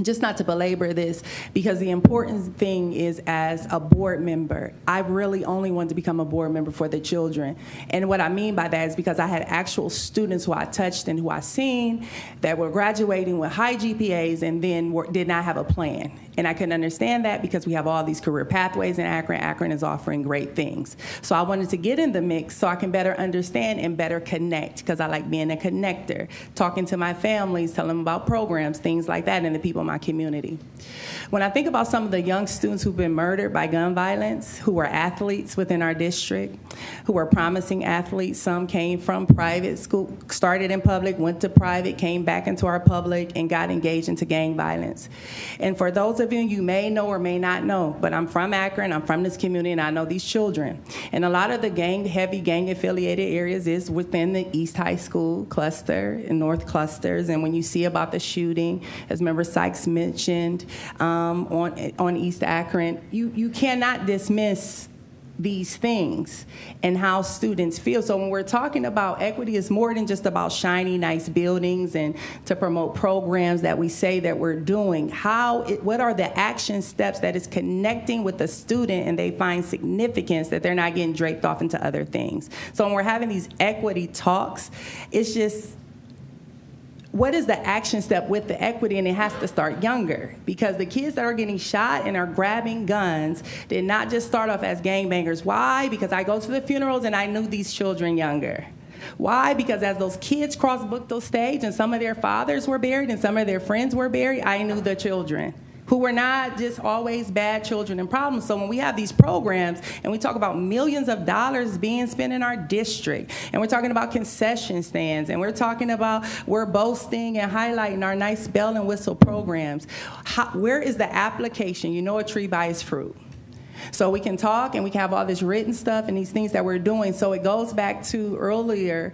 just not to belabor this, because the important thing is as a board member, I really only wanted to become a board member for the children. And what I mean by that is because I had actual students who I touched and who I seen that were graduating with high GPAs and then did not have a plan. And I can understand that because we have all these career pathways in Akron. Akron is offering great things. So I wanted to get in the mix so I can better understand and better connect, because I like being a connector, talking to my families, telling them about programs, things like that, and the people in my community. When I think about some of the young students who've been murdered by gun violence, who were athletes within our district, who were promising athletes, some came from private school, started in public, went to private, came back into our public, and got engaged into gang violence. And for those of you may know or may not know, but I'm from Akron, I'm from this community, and I know these children. And a lot of the heavy gang-affiliated areas is within the East High School cluster and North clusters. And when you see about the shooting, as Member Sykes mentioned, on East Akron, you cannot dismiss these things and how students feel. So when we're talking about equity, it's more than just about shiny, nice buildings and to promote programs that we say that we're doing. What are the action steps that is connecting with the student and they find significance, that they're not getting draped off into other things. So when we're having these equity talks, it's just, what is the action step with the equity? And it has to start younger, because the kids that are getting shot and are grabbing guns did not just start off as gangbangers. Why? Because I go to the funerals and I knew these children younger. Why? Because as those kids crossed Bookdale stage and some of their fathers were buried and some of their friends were buried, I knew the children who were not just always bad children and problems. So when we have these programs and we talk about millions of dollars being spent in our district, and we're talking about concession stands, and we're talking about we're boasting and highlighting our nice bell and whistle programs, where is the application? You know a tree by its fruit. So we can talk and we can have all this written stuff and these things that we're doing. So it goes back to earlier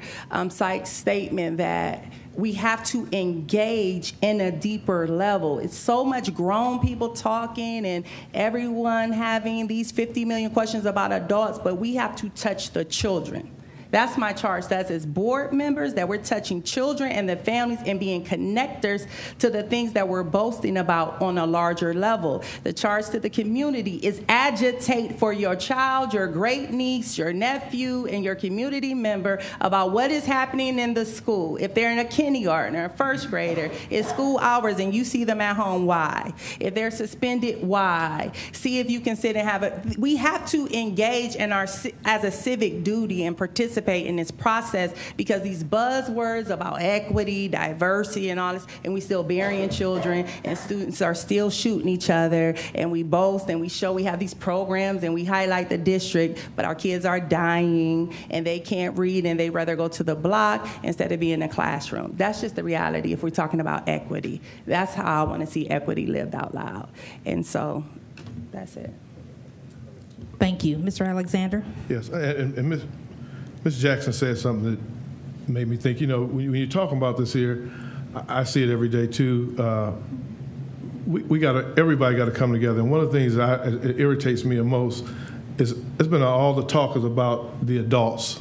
Sykes' statement that we have to engage in a deeper level. It's so much grown people talking and everyone having these 50 million questions about adults, but we have to touch the children. That's my charge. That's as board members, that we're touching children and the families and being connectors to the things that we're boasting about on a larger level. The charge to the community is agitate for your child, your great niece, your nephew, and your community member about what is happening in the school. If they're in a kindergarten or a first grader, it's school hours and you see them at home, why? If they're suspended, why? See if you can sit and have we have to engage in as a civic duty and participate in this process, because these buzzwords about equity, diversity, and all this, and we still burying children, and students are still shooting each other, and we boast and we show we have these programs and we highlight the district, but our kids are dying and they can't read and they'd rather go to the block instead of be in the classroom. That's just the reality if we're talking about equity. That's how I want to see equity lived out loud. And so that's it. Thank you. Mr. Alexander? Yes, and Ms. Jackson said something that made me think, when you're talking about this here, I see it every day too. Everybody got to come together. And one of the things that irritates me the most is it's been all the talk is about the adults.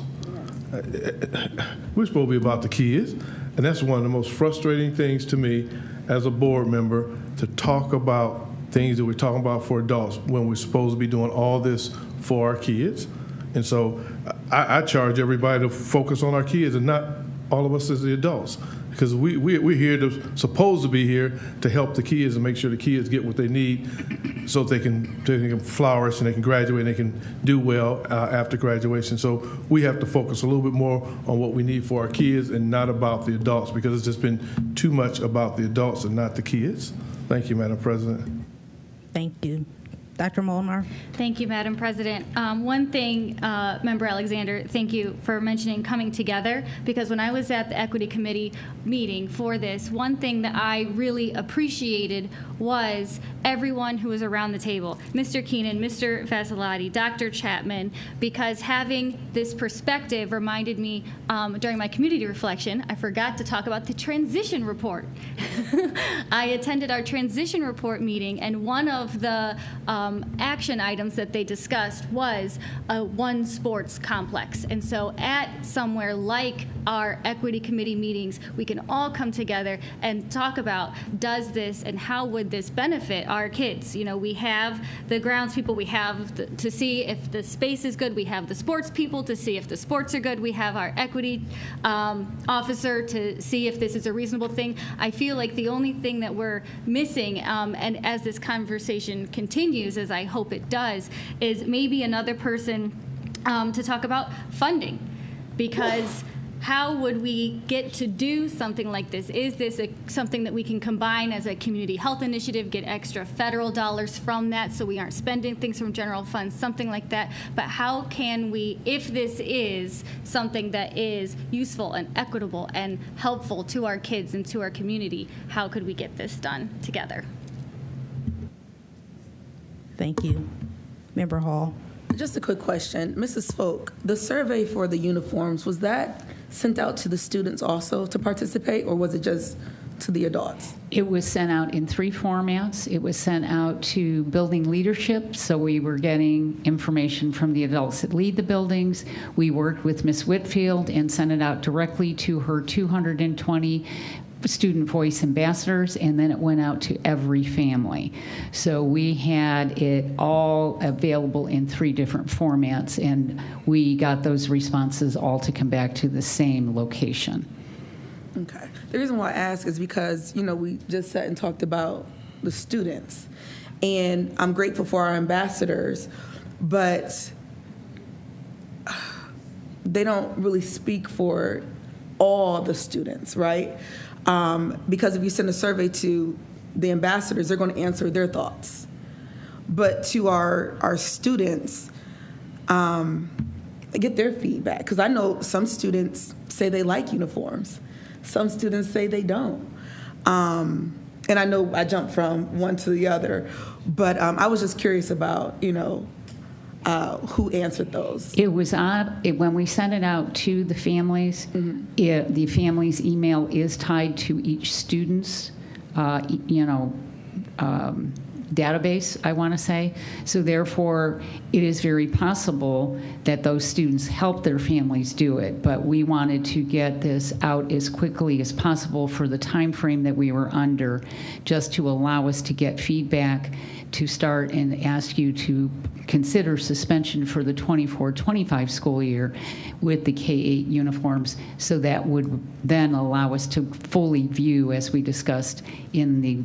We're supposed to be about the kids. And that's one of the most frustrating things to me as a board member, to talk about things that we're talking about for adults when we're supposed to be doing all this for our kids. And so I charge everybody to focus on our kids and not all of us as the adults, because we're here supposed to be here to help the kids and make sure the kids get what they need so they can flourish and they can graduate and they can do well after graduation. So we have to focus a little bit more on what we need for our kids and not about the adults, because it's just been too much about the adults and not the kids. Thank you, Madam President. Thank you. Dr. Molnar? Thank you, Madam President. One thing, Member Alexander, thank you for mentioning coming together, because when I was at the Equity Committee meeting for this, one thing that I really appreciated was everyone who was around the table, Mr. Keenan, Mr. Vasilati, Dr. Chapman, because having this perspective reminded me during my community reflection, I forgot to talk about the transition report. I attended our transition report meeting, and one of the action items that they discussed was one sports complex. And so at somewhere like our Equity Committee meetings, we can all come together and talk about, does this and how would this benefit our kids? You know, we have the grounds people, we have to see if the space is good, we have the sports people to see if the sports are good, we have our equity officer to see if this is a reasonable thing. I feel like the only thing that we're missing, and as this conversation continues, as I hope it does, is maybe another person to talk about funding, because how would we get to do something like this? Is this something that we can combine as a community health initiative, get extra federal dollars from that so we aren't spending things from general funds, something like that? But how can we, if this is something that is useful and equitable and helpful to our kids and to our community, how could we get this done together? Thank you. Member Hall. Just a quick question. Mrs. Folk, the survey for the uniforms, was that sent out to the students also to participate, or was it just to the adults? It was sent out in 3 formats. It was sent out to building leadership, so we were getting information from the adults that lead the buildings. We worked with Ms. Whitfield and sent it out directly to her 220 student voice ambassadors, and then it went out to every family. So we had it all available in 3 different formats, and we got those responses all to come back to the same location. Okay. The reason why I ask is because, you know, we just sat and talked about the students, and I'm grateful for our ambassadors, but they don't really speak for all the students, right? Because if you send a survey to the ambassadors, they're going to answer their thoughts. But to our students, get their feedback. Because I know some students say they like uniforms. Some students say they don't. And I know I jumped from one to the other. But I was just curious about, you know, who answered those. It was when we sent it out to the families, the family's email is tied to each student's, database, I want to say. So therefore, it is very possible that those students help their families do it. But we wanted to get this out as quickly as possible for the time frame that we were under, just to allow us to get feedback, to start and ask you to consider suspension for the 24-25 school year with the K-8 uniforms, so that would then allow us to fully view, as we discussed in the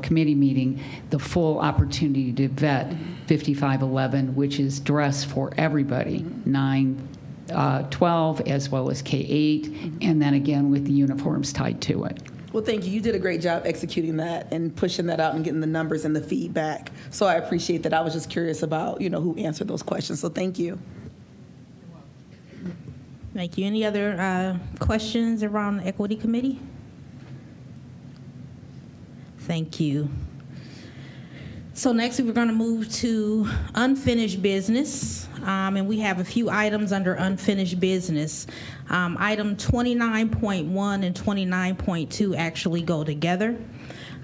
committee meeting, the full opportunity to vet 5511, which is dress for everybody, 9, 12, as well as K-8, and then again with the uniforms tied to it. Well, thank you. You did a great job executing that and pushing that out and getting the numbers and the feedback. So I appreciate that. I was just curious about, you know, who answered those questions. So thank you. Thank you. Any other questions around the Equity Committee? Thank you. So next we're going to move to unfinished business, and we have a few items under unfinished business. Item 29.1 and 29.2 actually go together.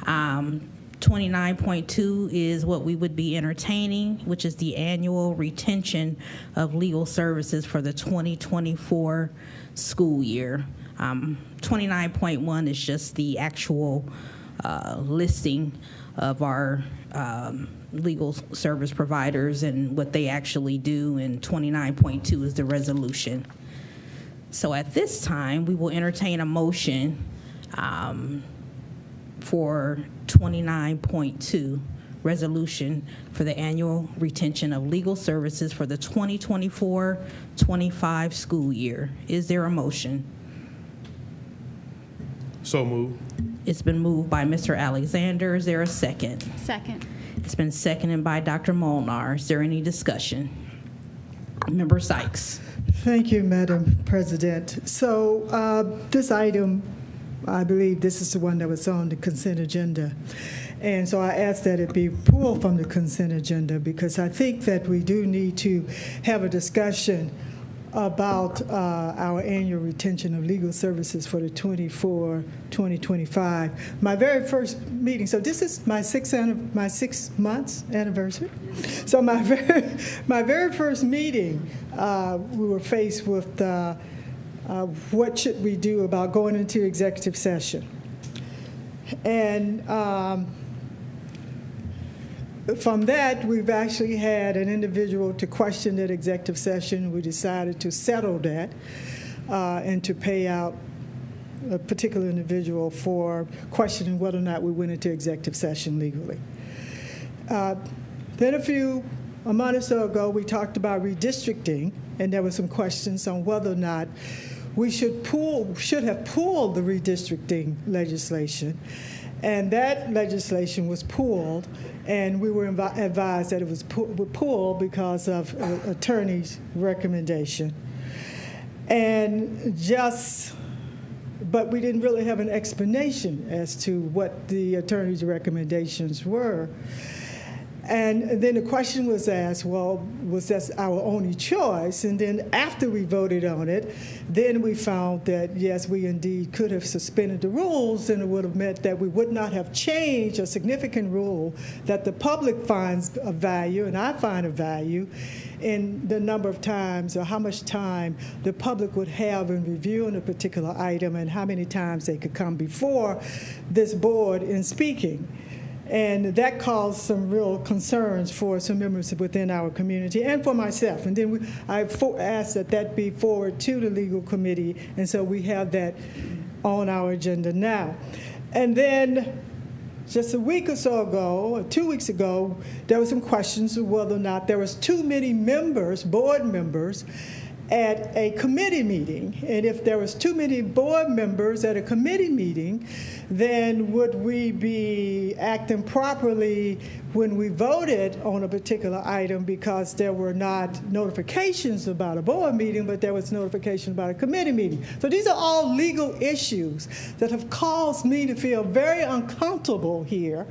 29.2 is what we would be entertaining, which is the annual retention of legal services for the 2024 school year. 29.1 is just the actual listing of our legal service providers and what they actually do, and 29.2 is the resolution. So at this time, we will entertain a motion for 29.2, resolution for the annual retention of legal services for the 2024-25 school year. Is there a motion? So moved. It's been moved by Mr. Alexander. Is there a second? Second. It's been seconded by Dr. Molnar. Is there any discussion? Member Sykes. Thank you, Madam President. So this item, I believe this is the one that was on the consent agenda. And so I ask that it be pulled from the consent agenda because I think that we do need to have a discussion about our annual retention of legal services for the 2024-2025. My very first meeting, so this is my 6 months anniversary. So my very first meeting, we were faced with what should we do about going into executive session. And from that, we've actually had an individual to question that executive session. We decided to settle that and to pay out a particular individual for questioning whether or not we went into executive session legally. Then a month or so ago, we talked about redistricting, and there were some questions on whether or not we should have pulled the redistricting legislation. And that legislation was pulled, and we were advised that it was pulled because of attorney's recommendation. But we didn't really have an explanation as to what the attorney's recommendations were. And then the question was asked, well, was that our only choice? And then after we voted on it, then we found that, yes, we indeed could have suspended the rules, and it would have meant that we would not have changed a significant rule that the public finds of value, and I find of value, in the number of times or how much time the public would have in reviewing a particular item and how many times they could come before this board in speaking. And that caused some real concerns for some members within our community and for myself. And then I asked that be forwarded to the legal committee, and so we have that on our agenda now. And then just a week or so ago, or 2 weeks ago, there were some questions of whether or not there was too many members, board members, at a committee meeting. And if there was too many board members at a committee meeting, then would we be acting properly when we voted on a particular item because there were not notifications about a board meeting, but there was notification about a committee meeting. So these are all legal issues that have caused me to feel very uncomfortable here,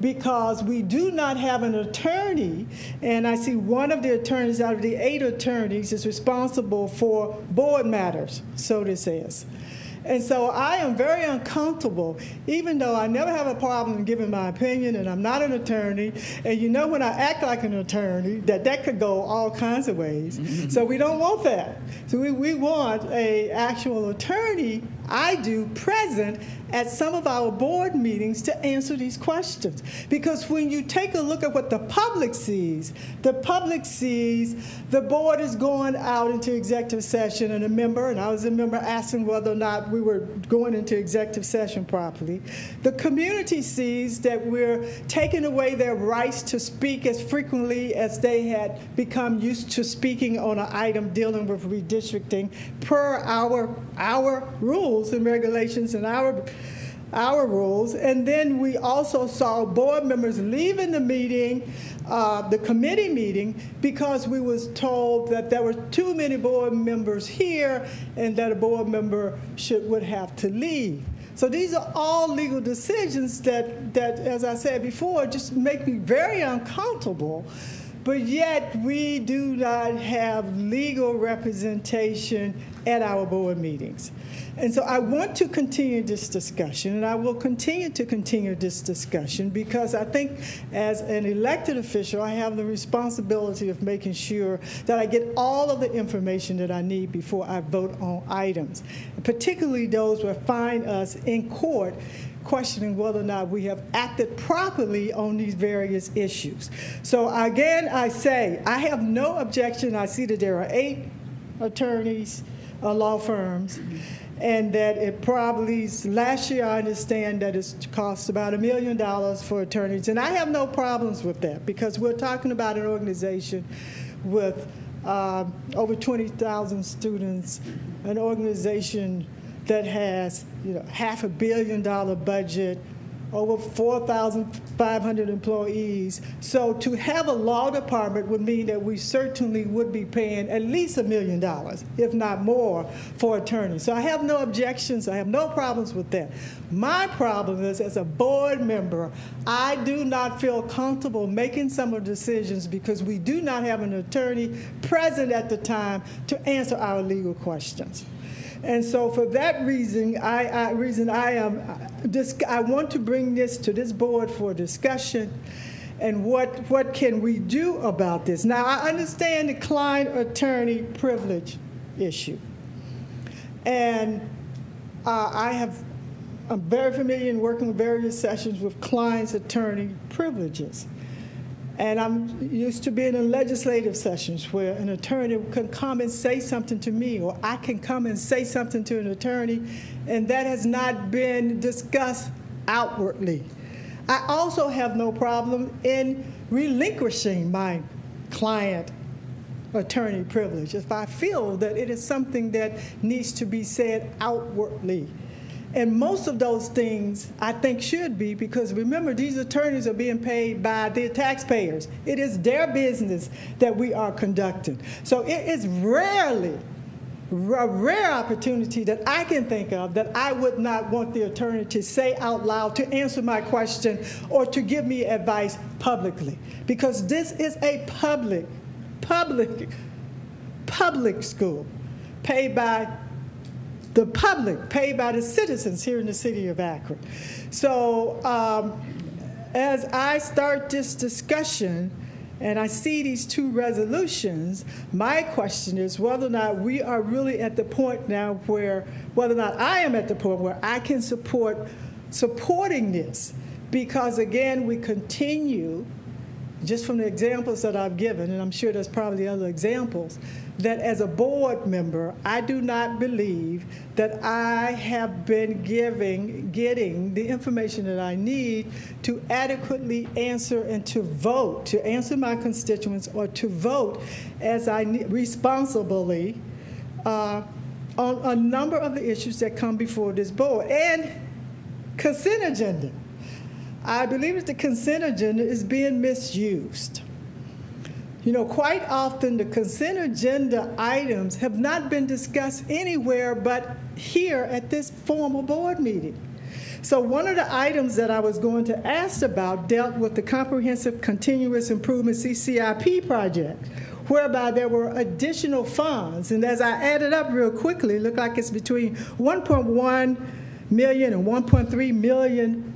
because we do not have an attorney, and I see one of the attorneys out of the 8 attorneys is responsible for board matters, so this says. And so I am very uncomfortable, even though I never have a problem giving my opinion, and I'm not an attorney, and you know when I act like an attorney, that could go all kinds of ways. Mm-hmm. So we don't want that. So we want an actual attorney, I do, present at some of our board meetings to answer these questions. Because when you take a look at what the public sees the board is going out into executive session, and I was a member asking whether or not we were going into executive session properly. The community sees that we're taking away their rights to speak as frequently as they had become used to speaking on an item dealing with redistricting per our rules and regulations and our rules. And then we also saw board members leaving the meeting, the committee meeting, because we was told that there were too many board members here and that a board member would have to leave. So these are all legal decisions that, as I said before, just make me very uncomfortable. But yet we do not have legal representation at our board meetings. And so I want to continue this discussion, and I will continue this discussion, because I think as an elected official, I have the responsibility of making sure that I get all of the information that I need before I vote on items, particularly those that find us in court questioning whether or not we have acted properly on these various issues. So again, I say, I have no objection. I see that there are 8 attorneys, law firms, and that it probably, last year I understand that it costs about $1 million for attorneys, and I have no problems with that, because we're talking about an organization with over 20,000 students, an organization that has $500 million budget, over 4,500 employees. So to have a law department would mean that we certainly would be paying at least $1 million, if not more, for attorneys. So I have no objections. I have no problems with that. My problem is, as a board member, I do not feel comfortable making some of the decisions because we do not have an attorney present at the time to answer our legal questions. And so for that reason, I want to bring this to this board for discussion and what can we do about this. Now, I understand the client-attorney privilege issue. And I'm very familiar in working with various sessions with clients' attorney privileges. And I'm used to being in legislative sessions where an attorney can come and say something to me, or I can come and say something to an attorney, and that has not been discussed outwardly. I also have no problem in relinquishing my client attorney privilege if I feel that it is something that needs to be said outwardly. And most of those things, I think, should be, because remember, these attorneys are being paid by the taxpayers. It is their business that we are conducting. So it is rarely, a rare opportunity that I can think of that I would not want the attorney to say out loud, to answer my question, or to give me advice publicly. Because this is a public school paid by the public, paid by the citizens here in the city of Akron. So as I start this discussion and I see these two resolutions, my question is whether or not we are really at the point now where, whether or not I am at the point where I can supporting this. Because again, we continue, just from the examples that I've given, and I'm sure there's probably other examples, that as a board member, I do not believe that I have been getting the information that I need to adequately answer and to vote, to answer my constituents or to vote as I responsibly on a number of the issues that come before this board. And consent agenda. I believe that the consent agenda is being misused. You know, quite often the consent agenda items have not been discussed anywhere but here at this formal board meeting. So one of the items that I was going to ask about dealt with the Comprehensive Continuous Improvement CCIP project, whereby there were additional funds. And as I added up real quickly, it looked like it's between 1.1 million and 1.3 million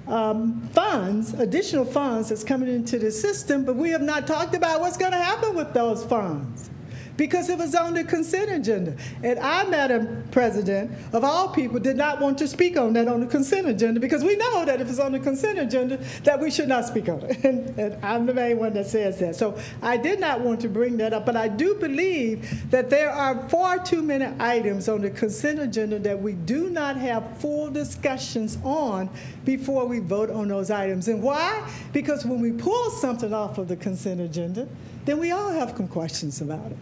funds, additional funds that's coming into the system, but we have not talked about what's going to happen with those funds because it was on the consent agenda. And I, Madam President, of all people, did not want to speak on that on the consent agenda because we know that if it's on the consent agenda that we should not speak on it. And I'm the main one that says that. So I did not want to bring that up, but I do believe that there are far too many items on the consent agenda that we do not have full discussions on before we vote on those items. And why? Because when we pull something off of the consent agenda, then we all have some questions about it.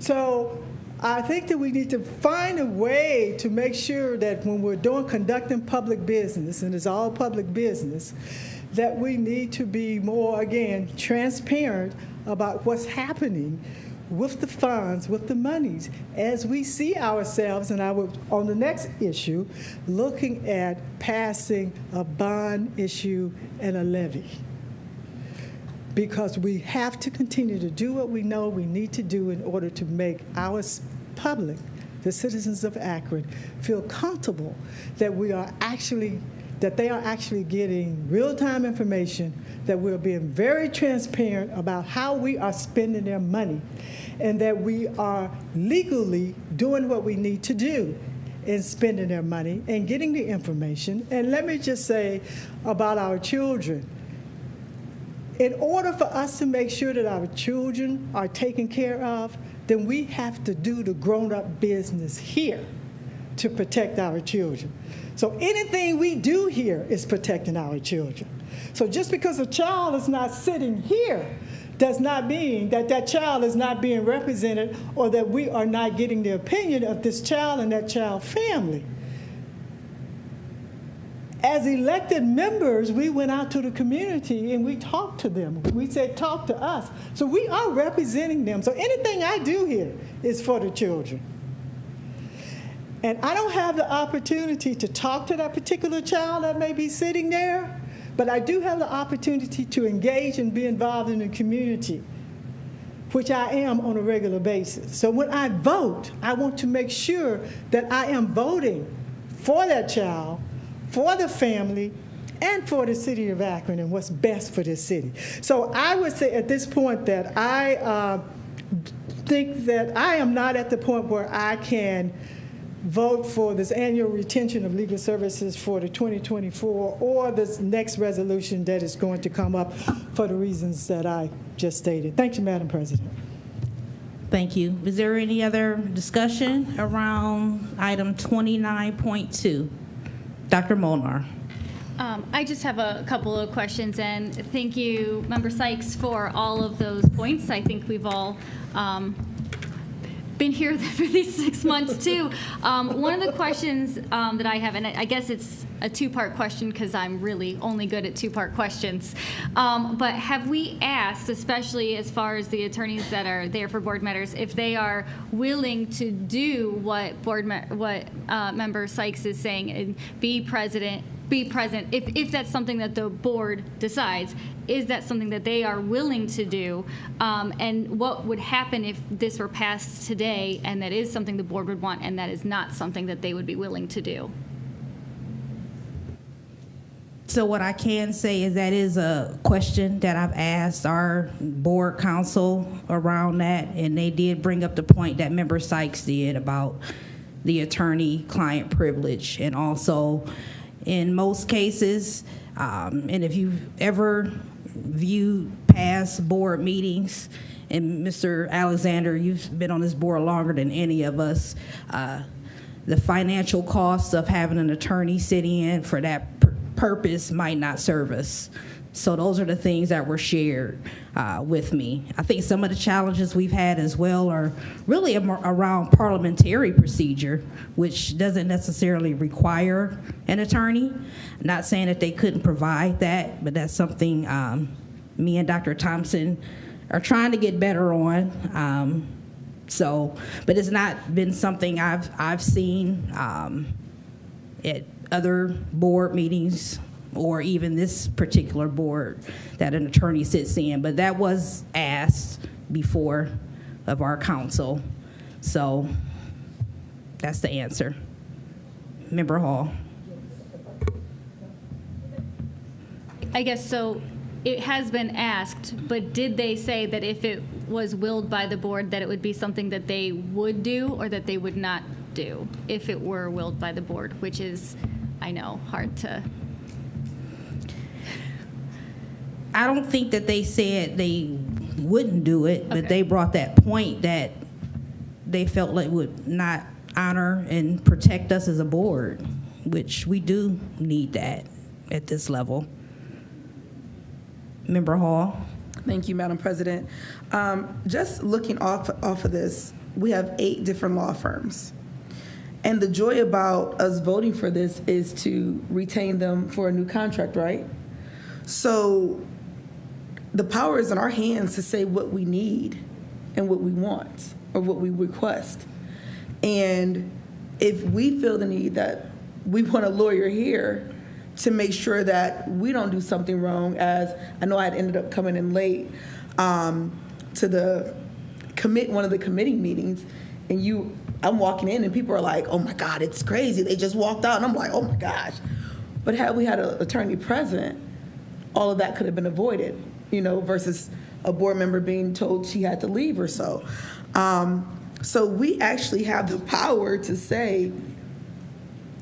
So I think that we need to find a way to make sure that when we're conducting public business, and it's all public business, that we need to be more, again, transparent about what's happening with the funds, with the monies, as we see ourselves, and I would, on the next issue, looking at passing a bond issue and a levy. Because we have to continue to do what we know we need to do in order to make our public, the citizens of Akron, feel comfortable that they are actually getting real-time information, that we're being very transparent about how we are spending their money, and that we are legally doing what we need to do in spending their money and getting the information. And let me just say about our children. In order for us to make sure that our children are taken care of, then we have to do the grown-up business here to protect our children. So anything we do here is protecting our children. So just because a child is not sitting here does not mean that that child is not being represented or that we are not getting the opinion of this child and that child family. as elected members, we went out to the community and we talked to them. We said, talk to us. So we are representing them. So anything I do here is for the children. And I don't have the opportunity to talk to that particular child that may be sitting there, but I do have the opportunity to engage and be involved in the community, which I am on a regular basis. So when I vote, I want to make sure that I am voting for that child, for the family, and for the city of Akron and what's best for this city. So I would say at this point that I think that I am not at the point where I can vote for this annual retention of legal services for the 2024 or this next resolution that is going to come up for the reasons that I just stated. Thank you, Madam President. Thank you. Is there any other discussion around item 29.2? Dr. Molnar. I just have a couple of questions, and thank you, Member Sykes, for all of those points. I think we've all been here for these 6 months too. One of the questions that I have, and I guess it's a two-part question because I'm really only good at two-part questions, but have we asked, especially as far as the attorneys that are there for board matters, if they are willing to do what Member Sykes is saying and be present, if that's something that the board decides? Is that something that they are willing to do? And what would happen if this were passed today and that is something the board would want and that is not something that they would be willing to do? So what I can say is that is a question that I've asked our board counsel around that, and they did bring up the point that Member Sykes did about the attorney-client privilege, and also in most cases, and if you've ever viewed past board meetings, and Mr. Alexander, you've been on this board longer than any of us, the financial costs of having an attorney sitting in for that purpose might not serve us. So those are the things that were shared with me. I think some of the challenges we've had as well are really around parliamentary procedure, which doesn't necessarily require an attorney. Not saying that they couldn't provide that, but that's something me and Dr. Thompson are trying to get better on. But it's not been something I've seen at other board meetings or even this particular board that an attorney sits in. But that was asked before of our council. So that's the answer. Member Hall. I guess so. It has been asked, but did they say that if it was willed by the board that it would be something that they would do or that they would not do if it were willed by the board, which is, I know, hard to... I don't think that they said they wouldn't do it, but they brought that point that they felt like would not honor and protect us as a board, which we do need that at this level. Member Hall. Thank you, Madam President. Just looking off of this, we have 8 different law firms. And the joy about us voting for this is to retain them for a new contract, right? So the power is in our hands to say what we need and what we want or what we request. And if we feel the need that we want a lawyer here to make sure that we don't do something wrong, as I know I had ended up coming in late to the one of the committee meetings, and I'm walking in and people are like, oh my God, it's crazy. They just walked out. And I'm like, oh my gosh. But had we had an attorney present, all of that could have been avoided, versus a board member being told she had to leave or so. So we actually have the power to say,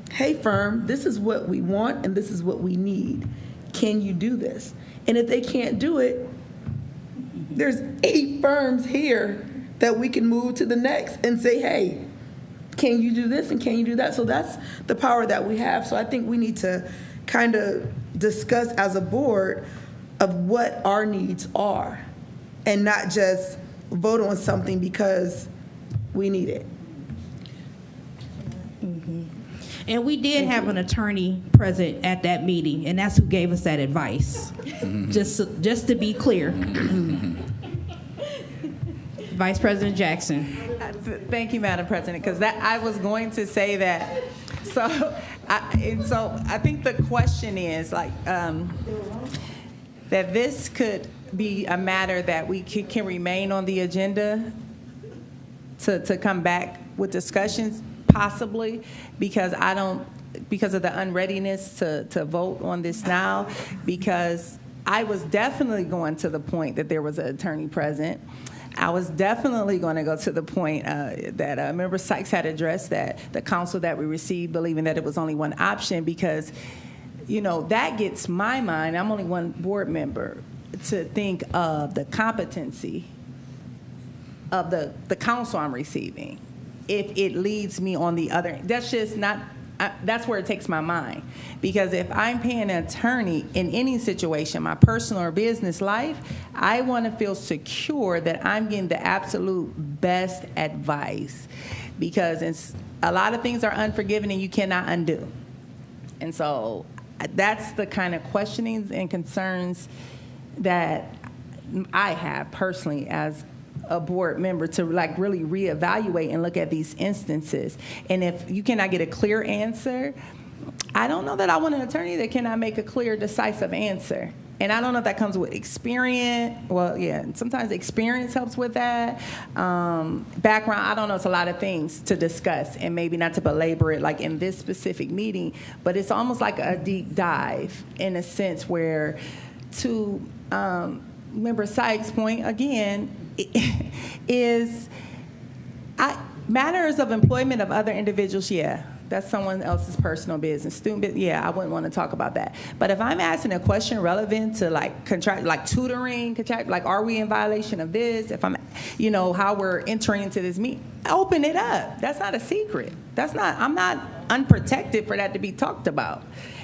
hey, firm, this is what we want and this is what we need. Can you do this? And if they can't do it, there's 8 firms here that we can move to the next and say, hey, can you do this and can you do that? So that's the power that we have. So I think we need to kind of discuss as a board of what our needs are and not just vote on something because we need it. Mm-hmm. And we did have an attorney present at that meeting, and that's who gave us that advice. Just to be clear. Vice President Jackson. Thank you, Madam President, because I was going to say that. So I think the question is like that this could be a matter that we can remain on the agenda to come back with discussions, possibly, because of the unreadiness to vote on this now, because I was definitely going to the point that there was an attorney present. I was definitely going to go to the point that Member Sykes had addressed, that the counsel that we received believing that it was only one option, because, that gets my mind, I'm only one board member, to think of the competency of the counsel I'm receiving. If it leads me on the other, that's just not, that's where it takes my mind. Because if I'm paying an attorney in any situation, my personal or business life, I want to feel secure that I'm getting the absolute best advice. Because a lot of things are unforgiven and you cannot undo. And so that's the kind of questionings and concerns that I have personally as a board member, to like really reevaluate and look at these instances. And if you cannot get a clear answer, I don't know that I want an attorney that cannot make a clear, decisive answer. And I don't know if that comes with experience. Well, yeah, sometimes experience helps with that. Background, I don't know. It's a lot of things to discuss, and maybe not to belabor it like in this specific meeting, but it's almost like a deep dive in a sense where, to Member Sykes' point again, is matters of employment of other individuals, yeah, that's someone else's personal business. Student, yeah, I wouldn't want to talk about that. But if I'm asking a question relevant to like contract, like tutoring, like are we in violation of this? If I'm, how we're entering into this meeting, open it up. That's not a secret. I'm not unprotected for that to be talked about.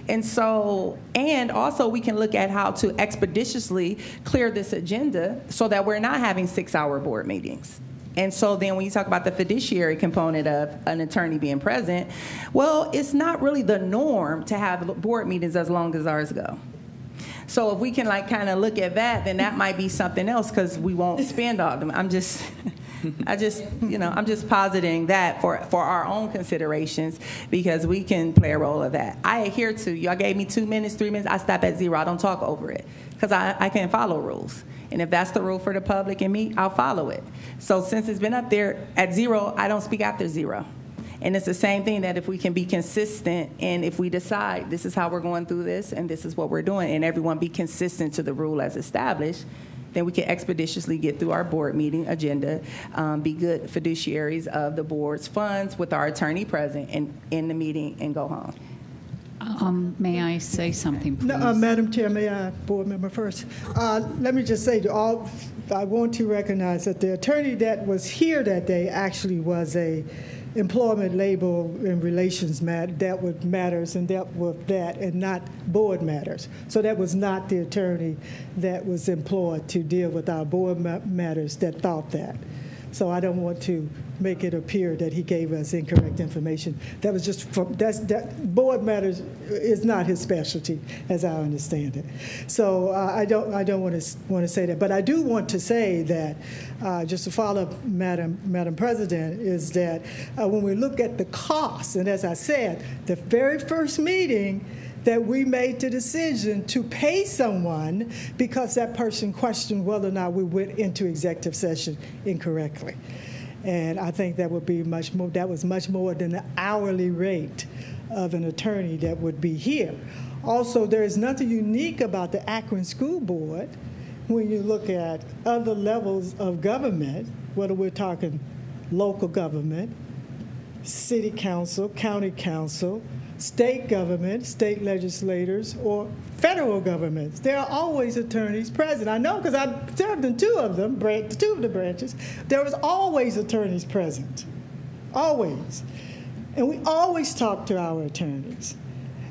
And so, and also we can look at how to expeditiously clear this agenda so that we're not having 6-hour board meetings. And so then when you talk about the fiduciary component of an attorney being present, well, it's not really the norm to have board meetings as long as ours go. So if we can like kind of look at that, then that might be something else, because we won't spend all of them. I'm just positing that for our own considerations, because we can play a role of that. I adhere to, y'all gave me 2 minutes, 3 minutes, I stop at 0. I don't talk over it, because I can't follow rules. And if that's the rule for the public and me, I'll follow it. So since it's been up there at 0, I don't speak after 0. And it's the same thing, that if we can be consistent, and if we decide this is how we're going through this and this is what we're doing, and everyone be consistent to the rule as established, then we can expeditiously get through our board meeting agenda, be good fiduciaries of the board's funds with our attorney present and in the meeting, and go home. May I say something, please? No, Madam Chair, may I, board member first? Let me just say to all, I want to recognize that the attorney that was here that day actually was a employment, labor, and relations that would matters, and dealt with that, and not board matters. So that was not the attorney that was employed to deal with our board matters that thought that. So I don't want to make it appear that he gave us incorrect information. That was just that board matters is not his specialty, as I understand it. So I don't want to say that, but I do want to say that just to follow up, Madam President, is that when we look at the costs, and as I said, the very first meeting that we made the decision to pay someone because that person questioned whether or not we went into executive session incorrectly. And I think that would be much more, that was much more than the hourly rate of an attorney that would be here. Also, there is nothing unique about the Akron School Board when you look at other levels of government, whether we're talking local government, city council, county council, state government, state legislators, or federal governments. There are always attorneys present. I know because I served in two of the branches. There was always attorneys present, always. And we always talked to our attorneys.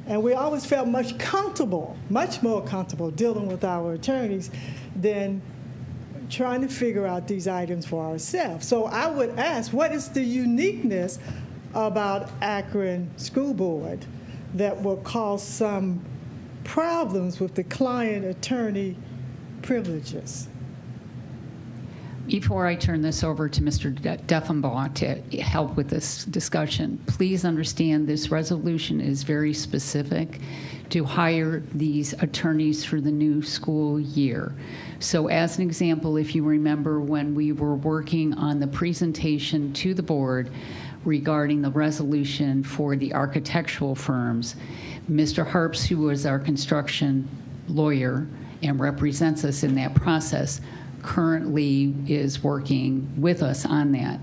And we always felt much more comfortable dealing with our attorneys than trying to figure out these items for ourselves. So I would ask, what is the uniqueness about Akron School Board that will cause some problems with the client-attorney privileges? Before I turn this over to Mr. Deffenbaugh to help with this discussion, please understand this resolution is very specific to hire these attorneys for the new school year. So as an example, if you remember when we were working on the presentation to the board regarding the resolution for the architectural firms, Mr. Harps, who was our construction lawyer and represents us in that process, currently is working with us on that.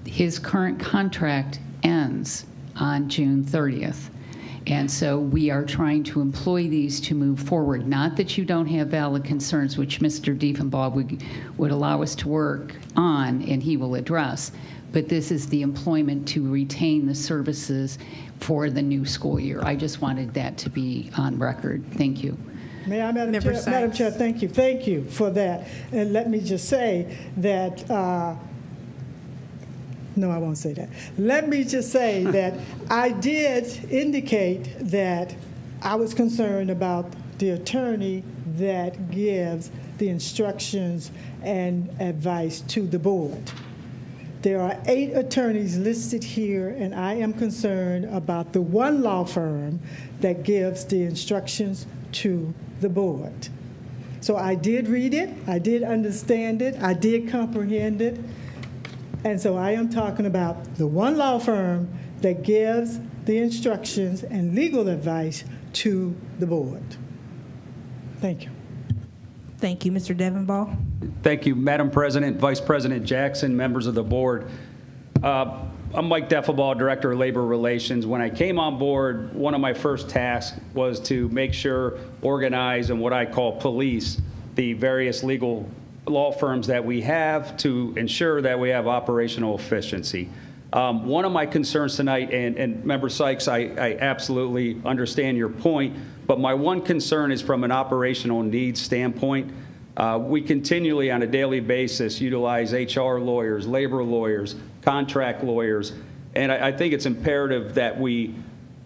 His current contract ends on June 30th. And so we are trying to employ these to move forward. Not that you don't have valid concerns, which Mr. Diefenbaugh would allow us to work on and he will address, but this is the employment to retain the services for the new school year. I just wanted that to be on record. Thank you. May I, Madam Chair? Madam Chair, thank you. Thank you for that. And let me just say that, no, I won't say that. Let me just say that I did indicate that I was concerned about the attorney that gives the instructions and advice to the board. There are 8 attorneys listed here, and I am concerned about the one law firm that gives the instructions to the board. So I did read it, I did understand it, I did comprehend it, and so I am talking about the one law firm that gives the instructions and legal advice to the board. Thank you. Thank you, Mr. Devenbaugh. Thank you, Madam President, Vice President Jackson, members of the board. I'm Mike Deffelbaugh, Director of Labor Relations. When I came on board, one of my first tasks was to make sure, organize, and what I call police the various legal law firms that we have to ensure that we have operational efficiency. One of my concerns tonight, and Member Sykes, I absolutely understand your point, but my one concern is from an operational needs standpoint. We continually, on a daily basis, utilize HR lawyers, labor lawyers, contract lawyers, and I think it's imperative that we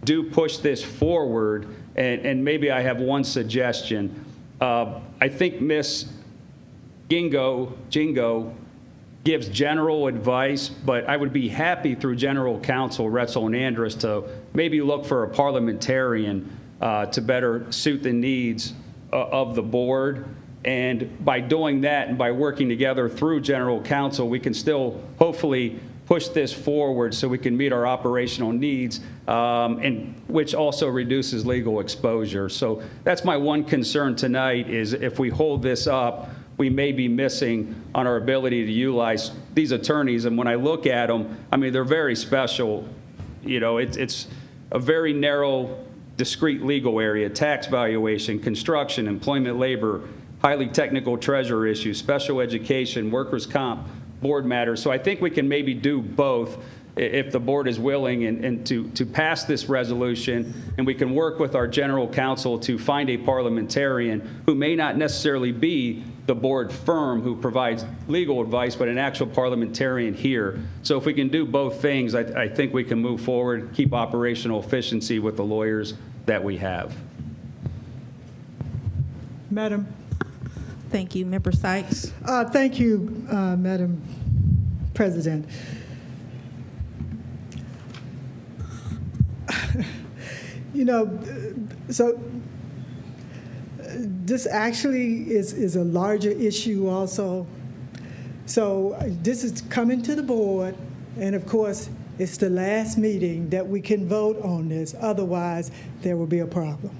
do push this forward, and maybe I have one suggestion. I think Ms. Jingo gives general advice, but I would be happy through General Counsel Retzel and Andrus to maybe look for a parliamentarian to better suit the needs of the board. And by doing that and by working together through General Counsel, we can still hopefully push this forward so we can meet our operational needs, and which also reduces legal exposure. So that's my one concern tonight, is if we hold this up, we may be missing on our ability to utilize these attorneys. And when I look at them, I mean, they're very special. You know, it's a very narrow, discrete legal area: tax valuation, construction, employment, labor, highly technical treasurer issues, special education, workers' comp, board matters. So I think we can maybe do both if the board is willing, and to pass this resolution, and we can work with our general counsel to find a parliamentarian who may not necessarily be the board firm who provides legal advice, but an actual parliamentarian here. So if we can do both things, I think we can move forward, keep operational efficiency with the lawyers that we have. Madam. Thank you. Member Sykes. Thank you, Madam President. You know, so this actually is a larger issue also. So this is coming to the board, and of course, it's the last meeting that we can vote on this. Otherwise, there will be a problem.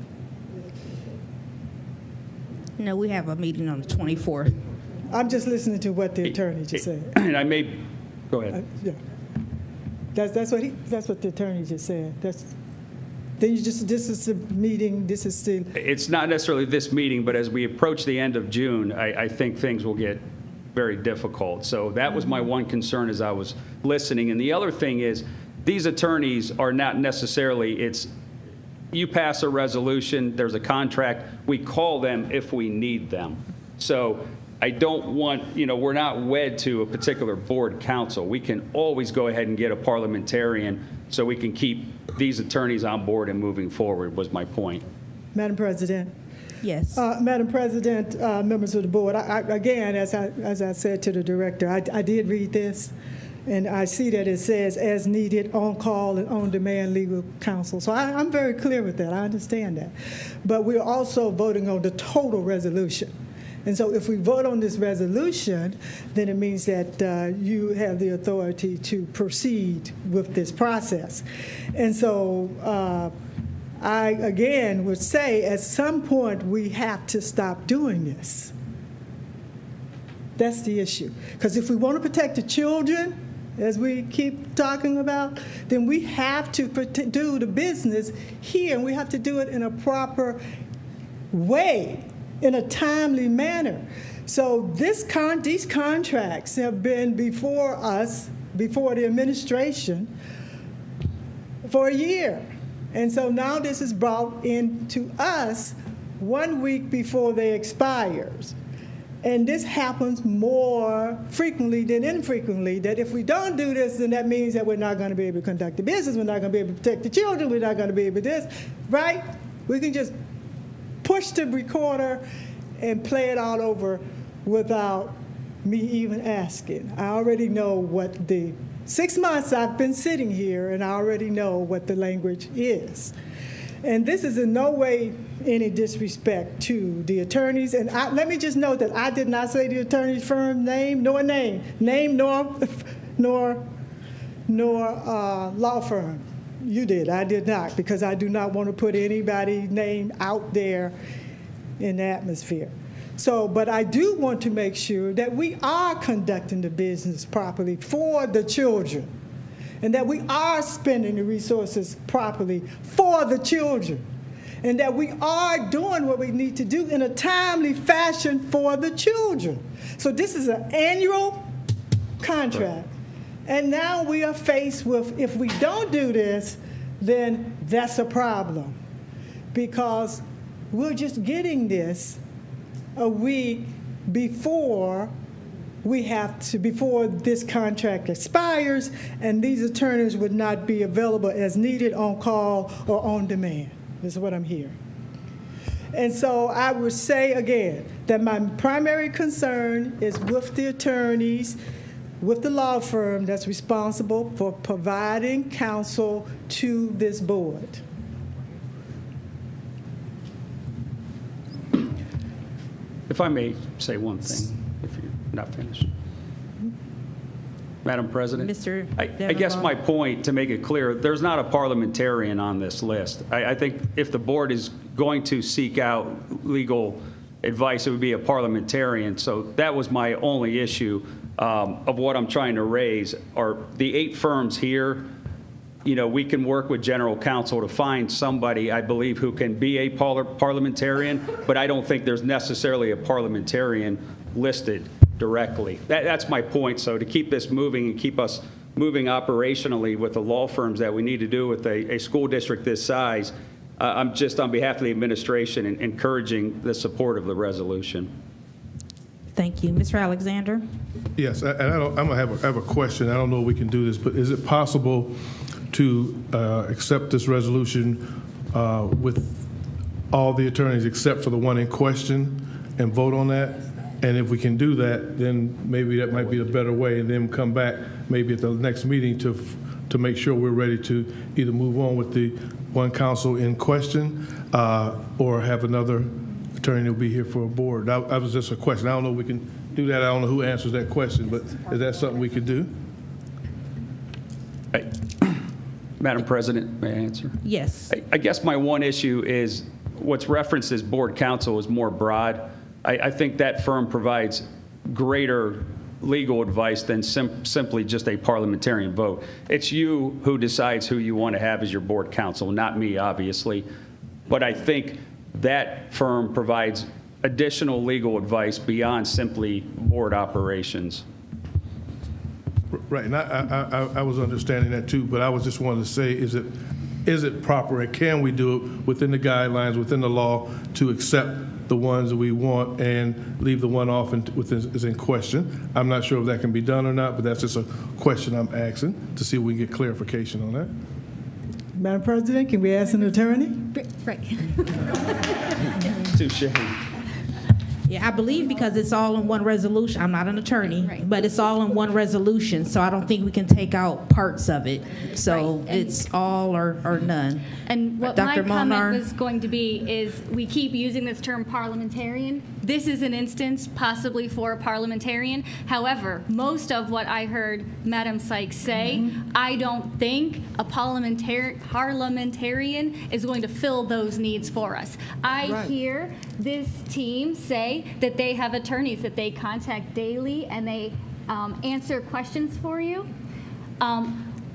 No, we have a meeting on the 24th. I'm just listening to what the attorney just said. And I may, go ahead. Yeah, that's what the attorney just said. Then you just, this is the meeting. This is the. It's not necessarily this meeting, but as we approach the end of June, I think things will get very difficult. So that was my one concern as I was listening. And the other thing is, these attorneys are not necessarily. It's you pass a resolution, there's a contract, we call them if we need them. So I don't want, we're not wed to a particular board council. We can always go ahead and get a parliamentarian so we can keep these attorneys on board and moving forward, was my point. Madam President. Yes. Madam President, members of the board, again, as I said to the director, I did read this, and I see that it says as needed, on call and on demand legal counsel. So I'm very clear with that. I understand that. But we're also voting on the total resolution. And so if we vote on this resolution, then it means that you have the authority to proceed with this process. And so I, again, would say at some point we have to stop doing this. That's the issue. Because if we want to protect the children, as we keep talking about, then we have to do the business here, and we have to do it in a proper way, in a timely manner. So these contracts have been before us, before the administration, for a year. And so now this is brought into us 1 week before they expires. And this happens more frequently than infrequently, that if we don't do this, then that means that we're not going to be able to conduct the business, we're not going to be able to protect the children, we're not going to be able to this, right? We can just push the recorder and play it all over without me even asking. I already know what the 6 months I've been sitting here, and I already know what the language is. And this is in no way any disrespect to the attorneys. And let me just note that I did not say the attorney's firm name nor law firm. You did. I did not, because I do not want to put anybody's name out there in the atmosphere. So, but I do want to make sure that we are conducting the business properly for the children, and that we are spending the resources properly for the children, and that we are doing what we need to do in a timely fashion for the children. So this is an annual contract. And now we are faced with, if we don't do this, then that's a problem, because we're just getting this a week before before this contract expires, and these attorneys would not be available as needed, on call, or on demand. This is what I'm hearing. And so I would say again that my primary concern is with the attorneys, with the law firm that's responsible for providing counsel to this board. If I may say one thing, if you're not finished. Madam President? I guess my point, to make it clear, there's not a parliamentarian on this list. I think if the board is going to seek out legal advice, it would be a parliamentarian. So that was my only issue of what I'm trying to raise. Are the 8 firms here, we can work with general counsel to find somebody, I believe, who can be a parliamentarian, but I don't think there's necessarily a parliamentarian listed directly. That's my point. So to keep this moving and keep us moving operationally with the law firms that we need to do with a school district this size, I'm just, on behalf of the administration, encouraging the support of the resolution. Thank you. Mr. Alexander? Yes, and I'm going to have a question. I don't know if we can do this, but is it possible to accept this resolution with all the attorneys except for the one in question and vote on that? And if we can do that, then maybe that might be a better way, and then come back maybe at the next meeting to make sure we're ready to either move on with the one counsel in question or have another attorney who'll be here for a board. That was just a question. I don't know if we can do that. I don't know who answers that question, but is that something we could do? Madam President, may I answer? Yes. I guess my one issue is what's referenced as board counsel is more broad. I think that firm provides greater legal advice than simply just a parliamentarian vote. It's you who decides who you want to have as your board counsel, not me, obviously. But I think that firm provides additional legal advice beyond simply board operations. Right, and I was understanding that too, but I was just wanting to say, is it proper, and can we do it within the guidelines, within the law, to accept the ones that we want and leave the one off is in question. I'm not sure if that can be done or not, but that's just a question I'm asking to see if we can get clarification on that. Madam President, can we ask an attorney? Right. Touche. Yeah, I believe because it's all in one resolution. I'm not an attorney, Right. but it's all in one resolution, so I don't think we can take out parts of it. So Right. And it's all or none. And what Dr. my comment Molnar? was going to be is we keep using this term parliamentarian. This is an instance possibly for a parliamentarian. However, most of what I heard Madam Sykes say, I don't think a parliamentarian is going to fill those needs for us. I hear this team say that they have attorneys that they contact daily and they answer questions for you.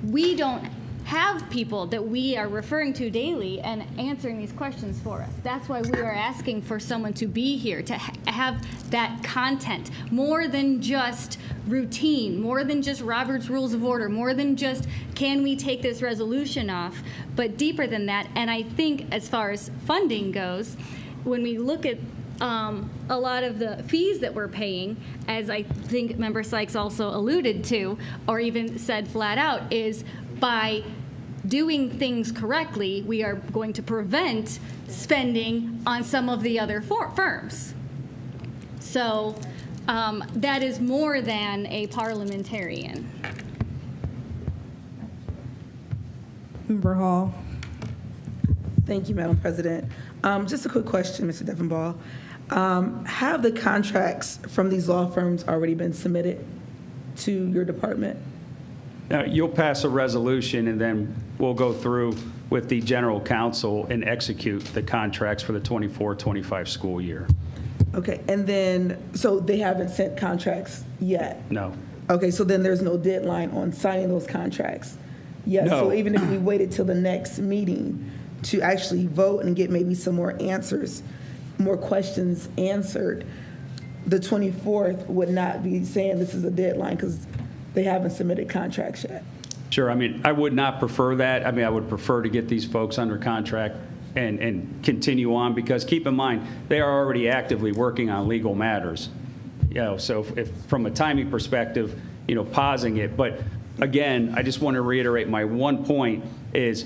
We don't have people that we are referring to daily and answering these questions for us. That's why we are asking for someone to be here, to have that content, more than just routine, more than just Robert's Rules of Order, more than just can we take this resolution off, but deeper than that. And I think as far as funding goes, when we look at a lot of the fees that we're paying, as I think Member Sykes also alluded to, or even said flat out, is by doing things correctly, we are going to prevent spending on some of the other firms. So that is more than a parliamentarian. Member Hall. Thank you, Madam President. Just a quick question, Mr. Devenbaugh. Have the contracts from these law firms already been submitted to your department? Now, you'll pass a resolution, and then we'll go through with the general counsel and execute the contracts for the 24-25 school year. Okay, and then, so they haven't sent contracts yet? No. Okay, so then there's no deadline on signing those contracts yet? No. So even if we waited till the next meeting to actually vote and get maybe some more answers, more questions answered, the 24th would not be saying this is a deadline because they haven't submitted contracts yet? Sure. I mean, I would not prefer that. I mean, I would prefer to get these folks under contract and continue on, because keep in mind, they are already actively working on legal matters. You know, so if from a timing perspective, you know, pausing it. But again, I just want to reiterate my one point is,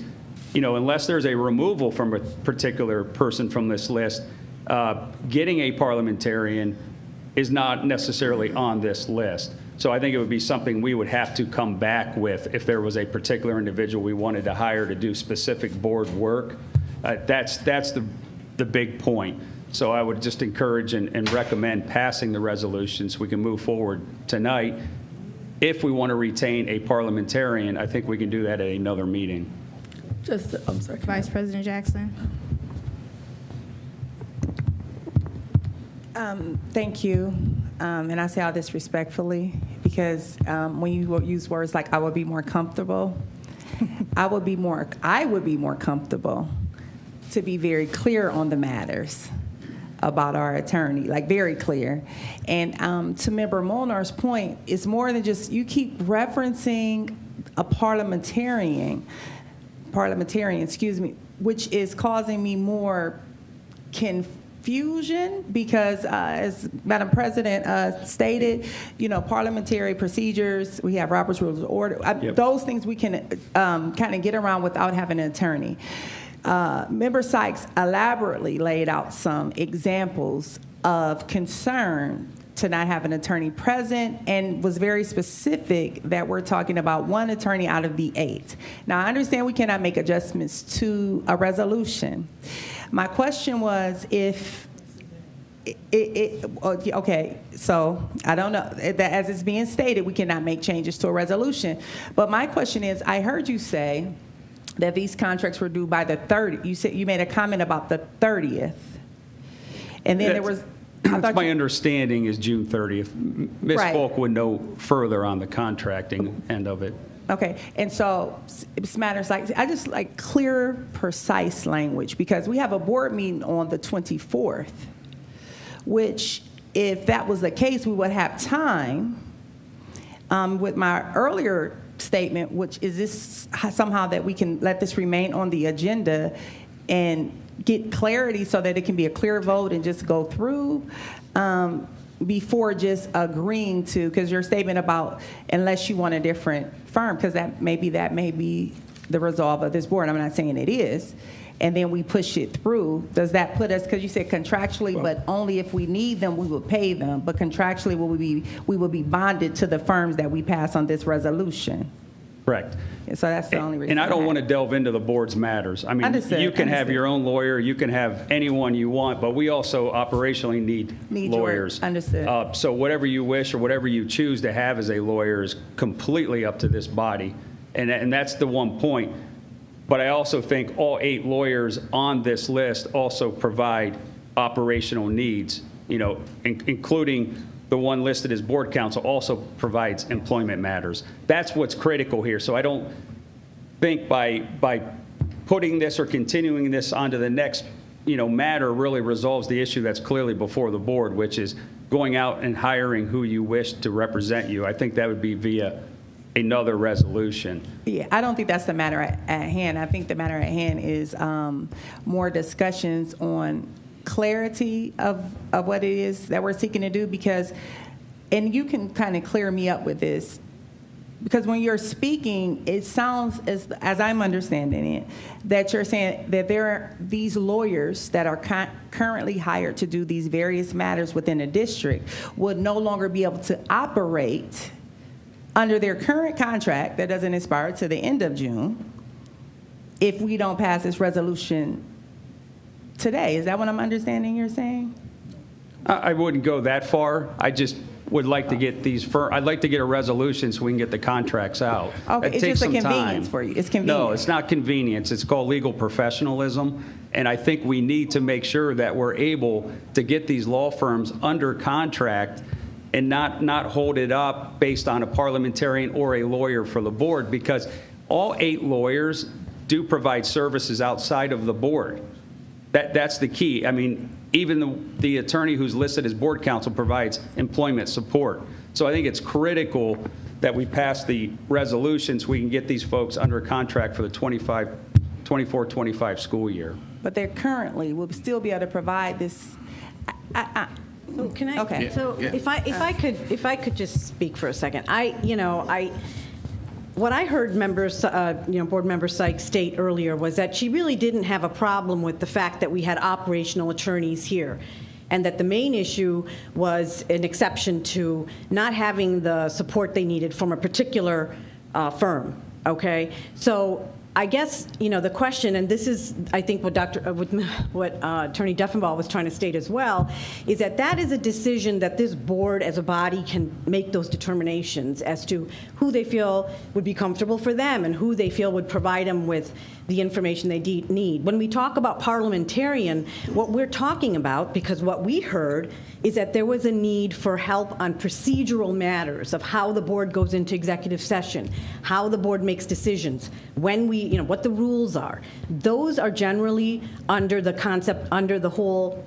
you know, unless there's a removal from a particular person from this list, getting a parliamentarian is not necessarily on this list. So I think it would be something we would have to come back with if there was a particular individual we wanted to hire to do specific board work. That's the big point. So I would just encourage and recommend passing the resolution so we can move forward tonight. If we want to retain a parliamentarian, I think we can do that at another meeting. I'm sorry. Vice President Jackson. Thank you. And I say all this respectfully because when you use words like I would be more comfortable, I would be more comfortable to be very clear on the matters about our attorney, like very clear. And to Member Molnar's point, it's more than just, you keep referencing a parliamentarian, which is causing me more confusion because, as Madam President stated, you know, parliamentary procedures, we have Robert's Rules of Order. Those things we can kind of get around without having an attorney. Member Sykes elaborately laid out some examples of concern to not have an attorney present and was very specific that we're talking about one attorney out of the 8. Now, I understand we cannot make adjustments to a resolution. My question was if okay, so I don't know. As it's being stated, we cannot make changes to a resolution. But my question is, I heard you say that these contracts were due by the 30th. You made a comment about the 30th. And then there was... That's my understanding is June 30th. Ms. Right. Folk would know further on the contracting end of it. Okay, and so it matters like, I just like clear, precise language because we have a board meeting on the 24th, which if that was the case, we would have time with my earlier statement, which is this somehow that we can let this remain on the agenda and get clarity so that it can be a clear vote and just go through before just agreeing to, because your statement about unless you want a different firm, because that may be the resolve of this board. I'm not saying it is. And then we push it through. Does that put us, because you said contractually, but only if we need them, we will pay them. But contractually, we will be bonded to the firms that we pass on this resolution. Correct. So that's the only reason. And I don't want to delve into the board's matters. I mean, Understood. you can have your own lawyer, you can have anyone you want, but we also operationally need lawyers. Understood. So whatever you wish or whatever you choose to have as a lawyer is completely up to this body. And that's the one point. But I also think all 8 lawyers on this list also provide operational needs, including the one listed as board counsel also provides employment matters. That's what's critical here. So I don't think by putting this or continuing this onto the next, matter really resolves the issue that's clearly before the board, which is going out and hiring who you wish to represent you. I think that would be via another resolution. Yeah, I don't think that's the matter at hand. I think the matter at hand is more discussions on clarity of what it is that we're seeking to do, because, and you can kind of clear me up with this, because when you're speaking, it sounds, as I'm understanding it, that you're saying that there are these lawyers that are currently hired to do these various matters within a district would no longer be able to operate under their current contract that doesn't expire to the end of June if we don't pass this resolution today. Is that what I'm understanding you're saying? I wouldn't go that far. I just would like to get I'd like to get a resolution so we can get the contracts out. Okay, It it's takes just a some convenience time. for you. It's convenient. No, it's not convenience. It's called legal professionalism. And I think we need to make sure that we're able to get these law firms under contract and not hold it up based on a parliamentarian or a lawyer for the board, because all 8 lawyers do provide services outside of the board. That's the key. I mean, even the attorney who's listed as board counsel provides employment support. So I think it's critical that we pass the resolution so we can get these folks under contract for the 24-25 school year. But they currently will still be able to provide this. Can I? Okay. So if I could just speak for a second, what I heard board member Sykes state earlier was that she really didn't have a problem with the fact that we had operational attorneys here, and that the main issue was an exception to not having the support they needed from a particular firm. Okay, so I guess, the question, and this is, I think, what Attorney Duffenbaugh was trying to state as well, is that is a decision that this board as a body can make those determinations as to who they feel would be comfortable for them and who they feel would provide them with the information they need. When we talk about parliamentarian, what we're talking about, because what we heard is that there was a need for help on procedural matters of how the board goes into executive session, how the board makes decisions, when what the rules are. Those are generally under the concept, under the whole,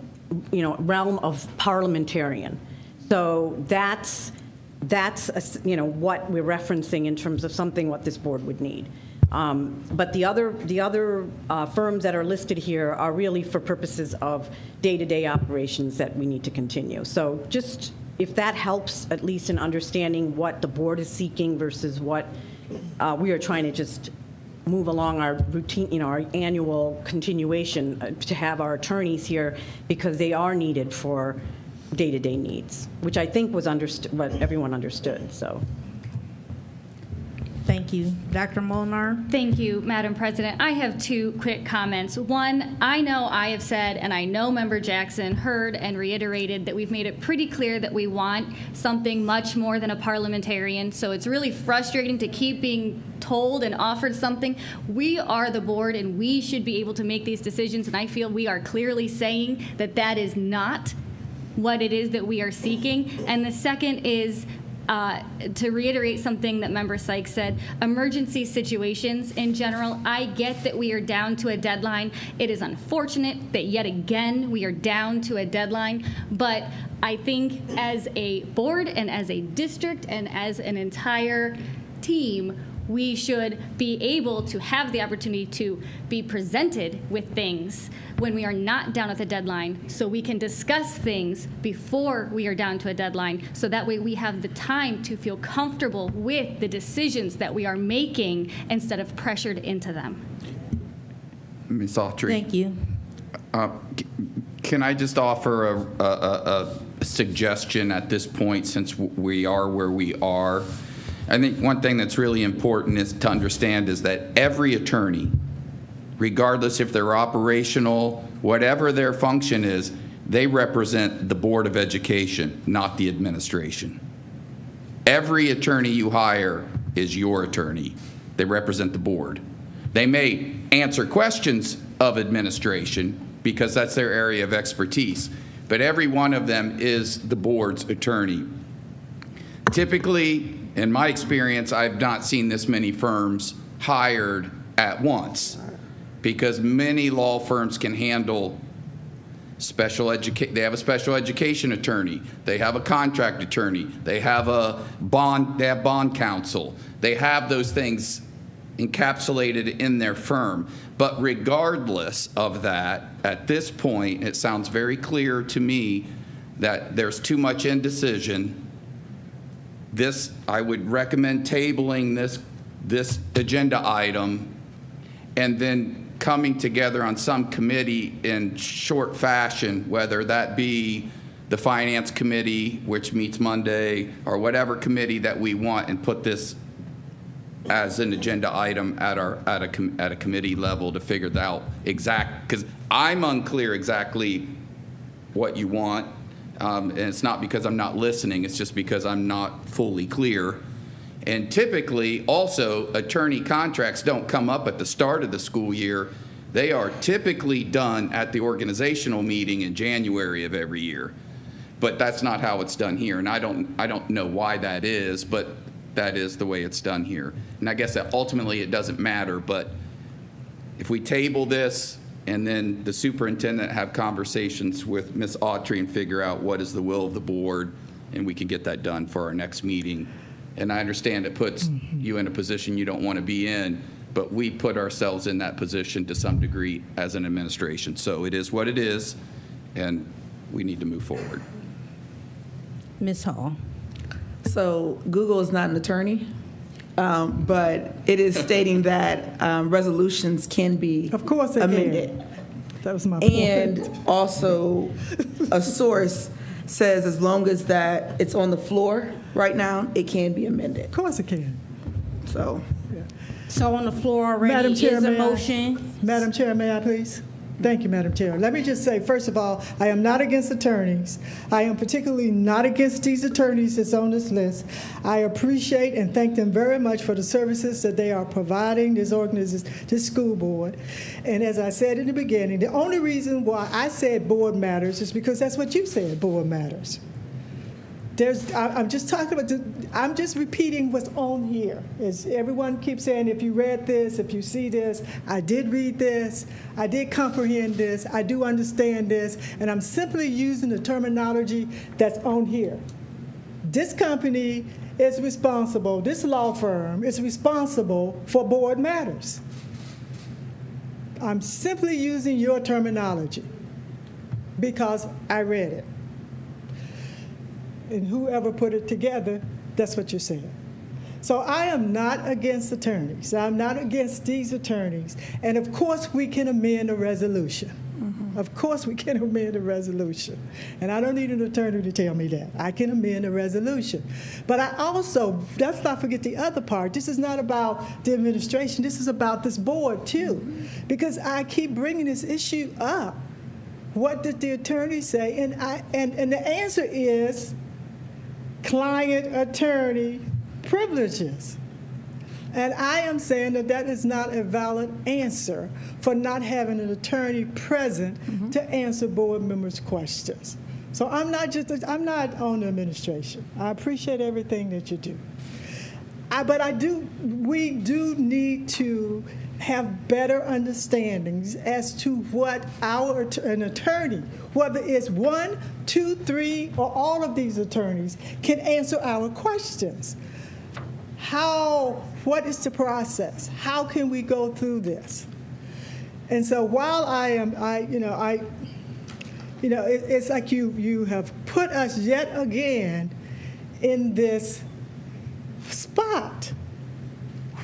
realm of parliamentarian. So that's what we're referencing in terms of what this board would need. But the other firms that are listed here are really for purposes of day-to-day operations that we need to continue. So just if that helps, at least in understanding what the board is seeking versus what we are trying to just move along our routine, our annual continuation to have our attorneys here, because they are needed for day-to-day needs, which I think was what everyone understood. So. Thank you. Dr. Molnar? Thank you, Madam President. I have 2 quick comments. One, I know I have said, and I know Member Jackson heard and reiterated, that we've made it pretty clear that we want something much more than a parliamentarian. So it's really frustrating to keep being told and offered something. We are the board, and we should be able to make these decisions, and I feel we are clearly saying that is not what it is that we are seeking. And the second is, to reiterate something that Member Sykes said, emergency situations in general, I get that we are down to a deadline. It is unfortunate that yet again we are down to a deadline, but I think as a board and as a district and as an entire team, we should be able to have the opportunity to be presented with things when we are not down at the deadline, so we can discuss things before we are down to a deadline, so that way we have the time to feel comfortable with the decisions that we are making instead of pressured into them. Ms. Autry. Thank you. Can I just offer a suggestion at this point, since we are where we are? I think one thing that's really important is to understand is that every attorney, regardless if they're operational, whatever their function is, they represent the Board of Education, not the administration. Every attorney you hire is your attorney. They represent the board. They may answer questions of administration because that's their area of expertise, but every one of them is the board's attorney. Typically, in my experience, I've not seen this many firms hired at once, because many law firms can handle they have a special education attorney, they have a contract attorney, they have bond counsel, they have those things encapsulated in their firm. But regardless of that, at this point, it sounds very clear to me that there's too much indecision. I would recommend tabling this agenda item and then coming together on some committee in short fashion, whether that be the Finance Committee, which meets Monday, or whatever committee that we want, and put this as an agenda item at a committee level to figure that out because I'm unclear exactly what you want. And it's not because I'm not listening, it's just because I'm not fully clear. And typically, also, attorney contracts don't come up at the start of the school year. They are typically done at the organizational meeting in January of every year. But that's not how it's done here, and I don't know why that is, but that is the way it's done here. And I guess that ultimately it doesn't matter, but if we table this and then the superintendent have conversations with Ms. Autry and figure out what is the will of the board, and we can get that done for our next meeting. And I understand it puts you in a position you don't want to be in, but we put ourselves in that position to some degree as an administration. So it is what it is, and we need to move forward. Ms. Hall. So Google is not an attorney, but it is stating that resolutions can be Of course it amended. can. That was my point. And also, a source says as long as that it's on the floor right now, it can be amended. Of course it can. So, So on the floor already Madam Chair, is a may I- motion. Madam Chair, may I please? Thank you, Madam Chair. Let me just say, first of all, I am not against attorneys. I am particularly not against these attorneys that's on this list. I appreciate and thank them very much for the services that they are providing this organization, this school board. And as I said in the beginning, the only reason why I said board matters is because that's what you said, board matters. I'm just talking about, I'm just repeating what's on here. As everyone keeps saying, if you read this, if you see this, I did read this, I did comprehend this, I do understand this, and I'm simply using the terminology that's on here. This company is responsible, this law firm is responsible for board matters. I'm simply using your terminology because I read it. And whoever put it together, that's what you're saying. So I am not against attorneys. I'm not against these attorneys. And of course we can amend a resolution. Of course we can amend a resolution. And I don't need an attorney to tell me that. I can amend a resolution. But I also, let's not forget the other part. This is not about the administration. This is about this board too. Because I keep bringing this issue up. What did the attorney say? And the answer is client-attorney privileges. And I am saying that that is not a valid answer for not having an attorney present to answer board members' questions. So I'm not on the administration. I appreciate everything that you do. We do need to have better understandings as to what an attorney, whether it's 1, 2, 3, or all of these attorneys, can answer our questions. How What is the process? How can we go through this? And so while it's like you have put us yet again in this spot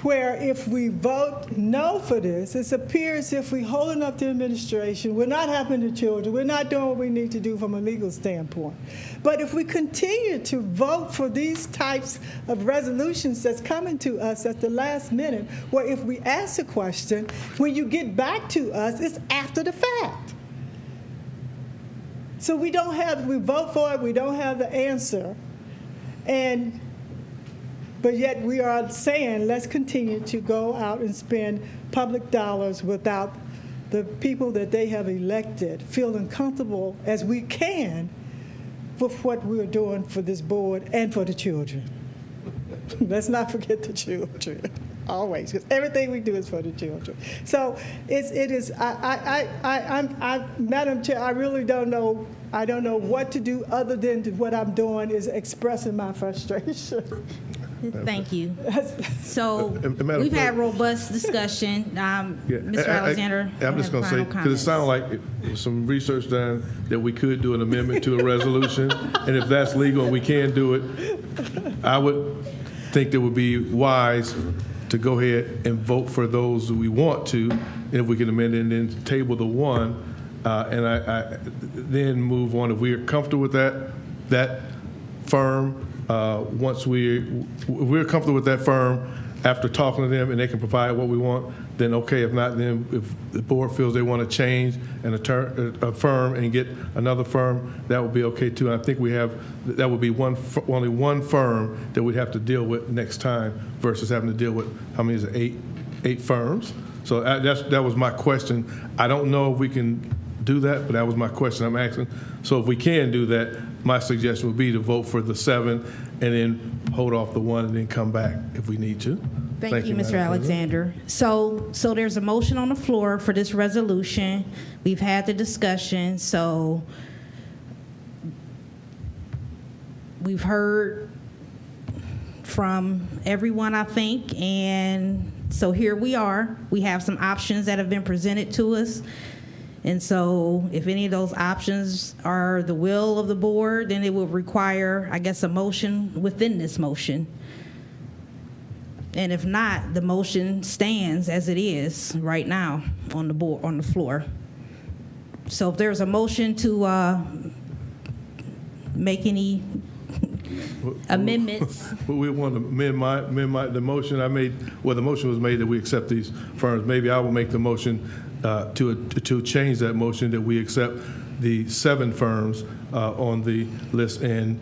where if we vote no for this, it appears if we're holding up the administration, we're not helping the children, we're not doing what we need to do from a legal standpoint. But if we continue to vote for these types of resolutions that's coming to us at the last minute, where if we ask a question, when you get back to us, it's after the fact. So we vote for it, we don't have the answer. But yet we are saying, let's continue to go out and spend public dollars without the people that they have elected feeling comfortable as we can with what we're doing for this board and for the children. Let's not forget the children, always, because everything we do is for the children. So it is. Madam Chair, I really don't know. I don't know what to do other than what I'm doing is expressing my frustration. Thank you. So Madam we've had President. robust discussion. Mr. Alexander, I'm just going to say, because it sounds like some research done that we could do an amendment to a resolution, and if that's legal and we can do it, I would think it would be wise to go ahead and vote for those that we want to, and if we can amend it and then table the one, and I then move on. If we are comfortable with that firm, once we're comfortable with that firm after talking to them and they can provide what we want, then okay. If not, then if the board feels they want to change a firm and get another firm, that would be okay too. And I think that would be only one firm that we'd have to deal with next time versus having to deal with, how many is it, eight firms? So that was my question. I don't know if we can do that, but that was my question I'm asking. So if we can do that, my suggestion would be to vote for the 7 and then hold off the 1 and then come back if we need to. Thank you, Mr. Alexander. So there's a motion on the floor for this resolution. We've had the discussion, so we've heard from everyone, I think, and so here we are. We have some options that have been presented to us. And so if any of those options are the will of the board, then it will require, I guess, a motion within this motion. And if not, the motion stands as it is right now on the board, on the floor. So if there's a motion to make any amendments. We want to amend the motion I made. Well, the motion was made that we accept these firms. Maybe I will make the motion to change that motion that we accept the 7 firms on the list and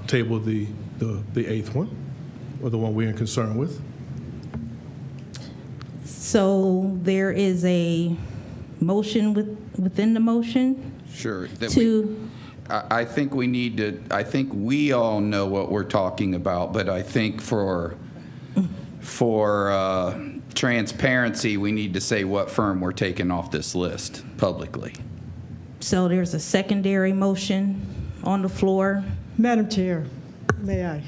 table the 8th one, or the one we're in concern with. So there is a motion within the motion? Sure. I think we need to, I think we all know what we're talking about, but I think for transparency, we need to say what firm we're taking off this list publicly. So there's a secondary motion on the floor. Madam Chair, may I?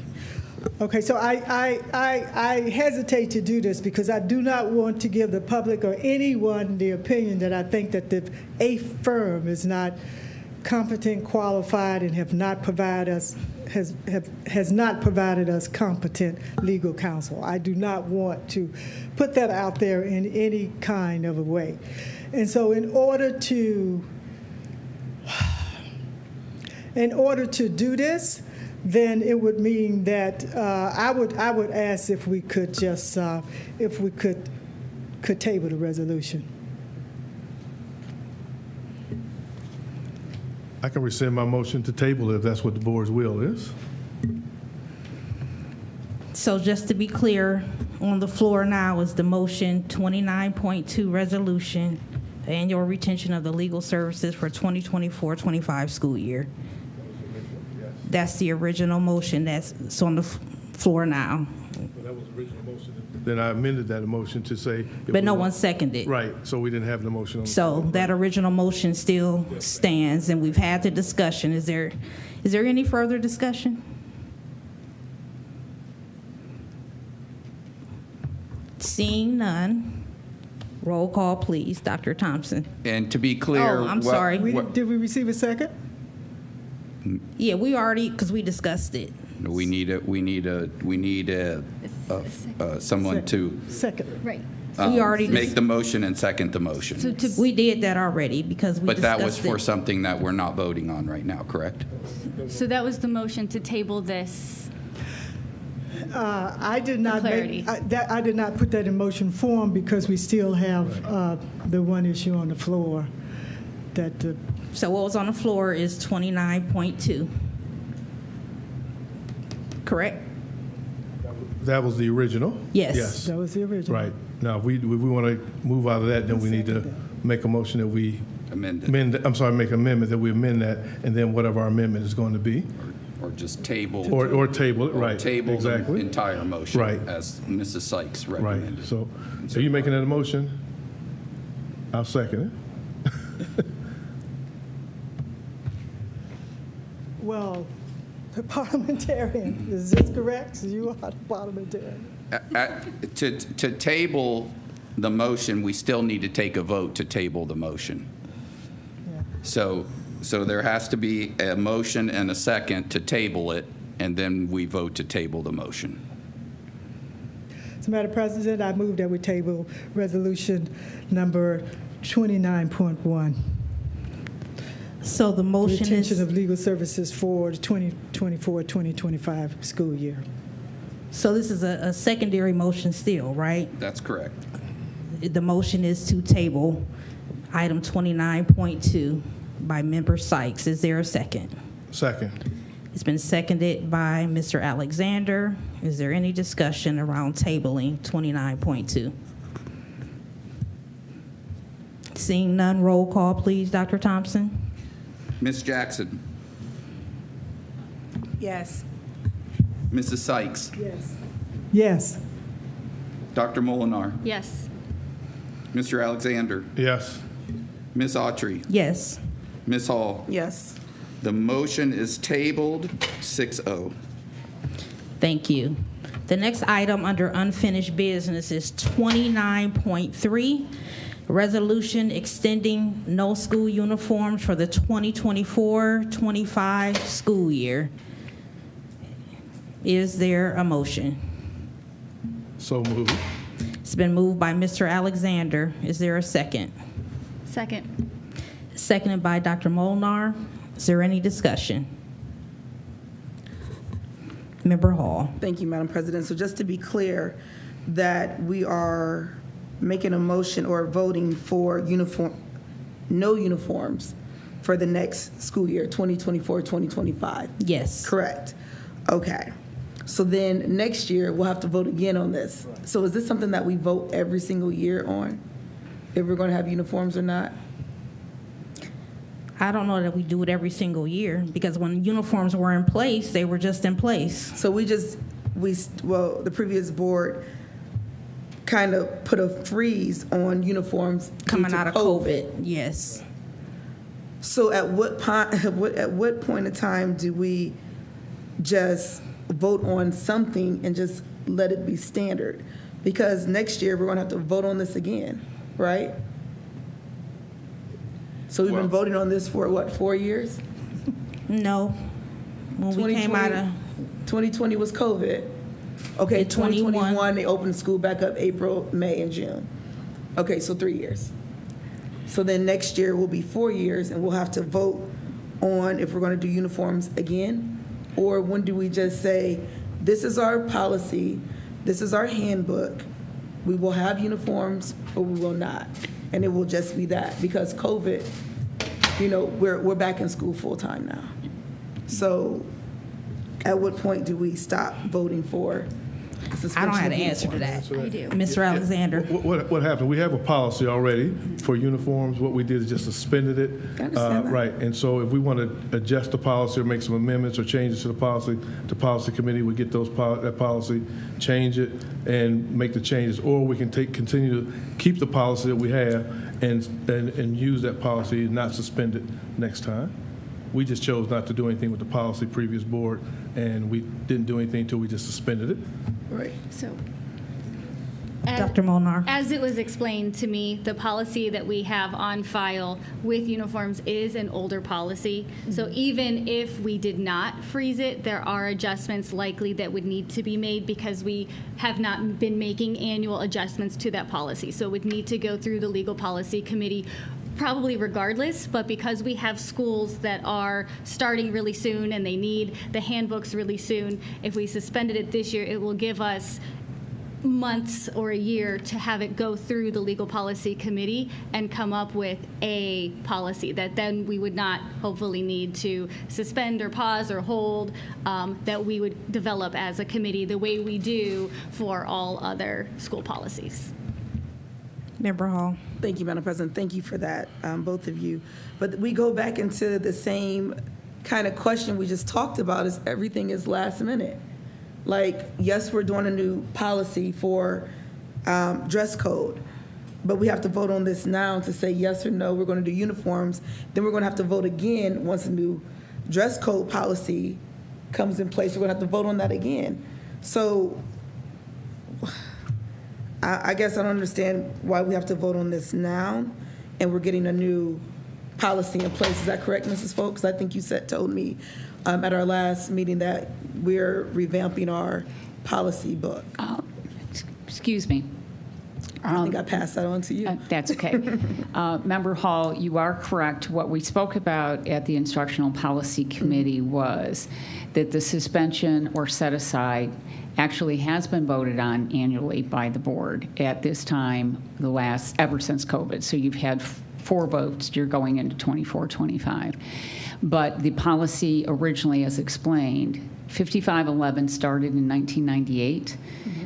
Okay, so I hesitate to do this because I do not want to give the public or anyone the opinion that I think that the 8th firm is not competent, qualified, and has not provided us competent legal counsel. I do not want to put that out there in any kind of a way. And so in order to do this, then it would mean that I would ask if we could just could table the resolution. I can rescind my motion to table if that's what the board's will is. So just to be clear, on the floor now is the motion 29.2 resolution, annual retention of the legal services for 2024-25 school year. That's the original motion that's on the floor now. That was the original motion. Then I amended that motion to say. But no one seconded. Right, so we didn't have the motion on the So floor. that original motion still stands, and we've had the discussion. Is there any further discussion? Seeing none, roll call, please. Dr. Thompson. And to be clear. Oh, I'm sorry. Did we receive a second? Yeah, we already, because we discussed it. We need someone to Second. Right. We already make the motion and second the motion. We did that already because we But discussed that was for it. something that we're not voting on right now, correct? So that was the motion to table this. I did not clarity. I did not put that in motion form because we still have the one issue on the floor that. So what was on the floor is 29.2. Correct? That was the original? Yes. Yes. That was the original. Right. Now, if we want to move out of that, then we need to make a motion that we Amend it. make an amendment that we amend that, and then whatever our amendment is going to be. Or just table. Or table it, or right. Table exactly. the entire motion. Right. As Mrs. Sykes Right. recommended. So, are you making that a motion? I'll second it. Well, the parliamentarian, is this correct? You are the parliamentarian. To table the motion, we still need to take a vote to table the motion. Yeah. So there has to be a motion and a second to table it, and then we vote to table the motion. So, Madam President, I move that we table resolution number 29.1. So the motion Retention is, of legal services for the 2024-2025 school year. so this is a secondary motion still, right? That's correct. The motion is to table item 29.2 by Member Sykes. Is there a second? Second. It's been seconded by Mr. Alexander. Is there any discussion around tabling 29.2? Seeing none, roll call, please, Dr. Thompson. Ms. Jackson, Yes. Mrs. Sykes, Yes. Yes. Dr. Molinar, Yes. Mr. Alexander, Yes. Ms. Autry, Yes. Ms. Hall. Yes. The motion is tabled 6-0. Thank you. The next item under unfinished business is 29.3, resolution extending no school uniforms for the 2024-25 school year. Is there a motion? So moved. It's been moved by Mr. Alexander. Is there a second? Second. Seconded by Dr. Molnar. Is there any discussion? Member Hall. Thank you, Madam President. So just to be clear, that we are making a motion or voting for no uniforms for the next school year, 2024-2025. Yes. Correct. Okay. So then next year, we'll have to vote again on this. So is this something that we vote every single year on, if we're going to have uniforms or not? I don't know that we do it every single year because when uniforms were in place, they were just in place. So the previous board kind of put a freeze on uniforms Coming due to out of COVID, yes. So at what point in time do we just vote on something and just let it be standard? Because next year we're going to have to vote on this again, right? So we've been voting on this for what, 4 years? No. When we came out of 2020 was COVID. Okay, 2021 they opened school back up April, May, and June. Okay, so 3 years. So then next year will be 4 years, and we'll have to vote on if we're going to do uniforms again, or when do we just say, this is our policy, this is our handbook, we will have uniforms or we will not, and it will just be that because COVID, we're back in school full time now. So at what point do we stop voting for the suspension? I don't have of an answer to uniforms? that. I do. Mr. Alexander. What happened? We have a policy already for uniforms. What we did is just suspended it. I understand that. Right. And so if we want to adjust the policy or make some amendments or changes to the policy committee would get that policy, change it, and make the changes. Or we can continue to keep the policy that we have and use that policy and not suspend it next time. We just chose not to do anything with the policy previous board, and we didn't do anything until we just suspended it. Right. So Dr. Molnar. As it was explained to me, the policy that we have on file with uniforms is an older policy. So even if we did not freeze it, there are adjustments likely that would need to be made because we have not been making annual adjustments to that policy. So it would need to go through the legal policy committee probably regardless, but because we have schools that are starting really soon and they need the handbooks really soon, if we suspended it this year, it will give us months or a year to have it go through the legal policy committee and come up with a policy that then we would not hopefully need to suspend or pause or hold, that we would develop as a committee the way we do for all other school policies. Member Hall. Thank you, Madam President. Thank you for that, both of you. But we go back into the same kind of question we just talked about, is everything is last minute. Like, yes, we're doing a new policy for dress code, but we have to vote on this now to say yes or no, we're going to do uniforms. Then we're going to have to vote again once a new dress code policy comes in place. We're going to have to vote on that again. So I guess I don't understand why we have to vote on this now and we're getting a new policy in place. Is that correct, Mrs. Folks? I think you told me at our last meeting that we're revamping our policy book. Excuse me. I think I passed that on to you. That's okay. Member Hall, you are correct. What we spoke about at the Instructional Policy Committee was that the suspension or set aside actually has been voted on annually by the board at this time, ever since COVID. So you've had 4 votes. You're going into 24-25. But the policy originally, as explained, 5511 started in 1998,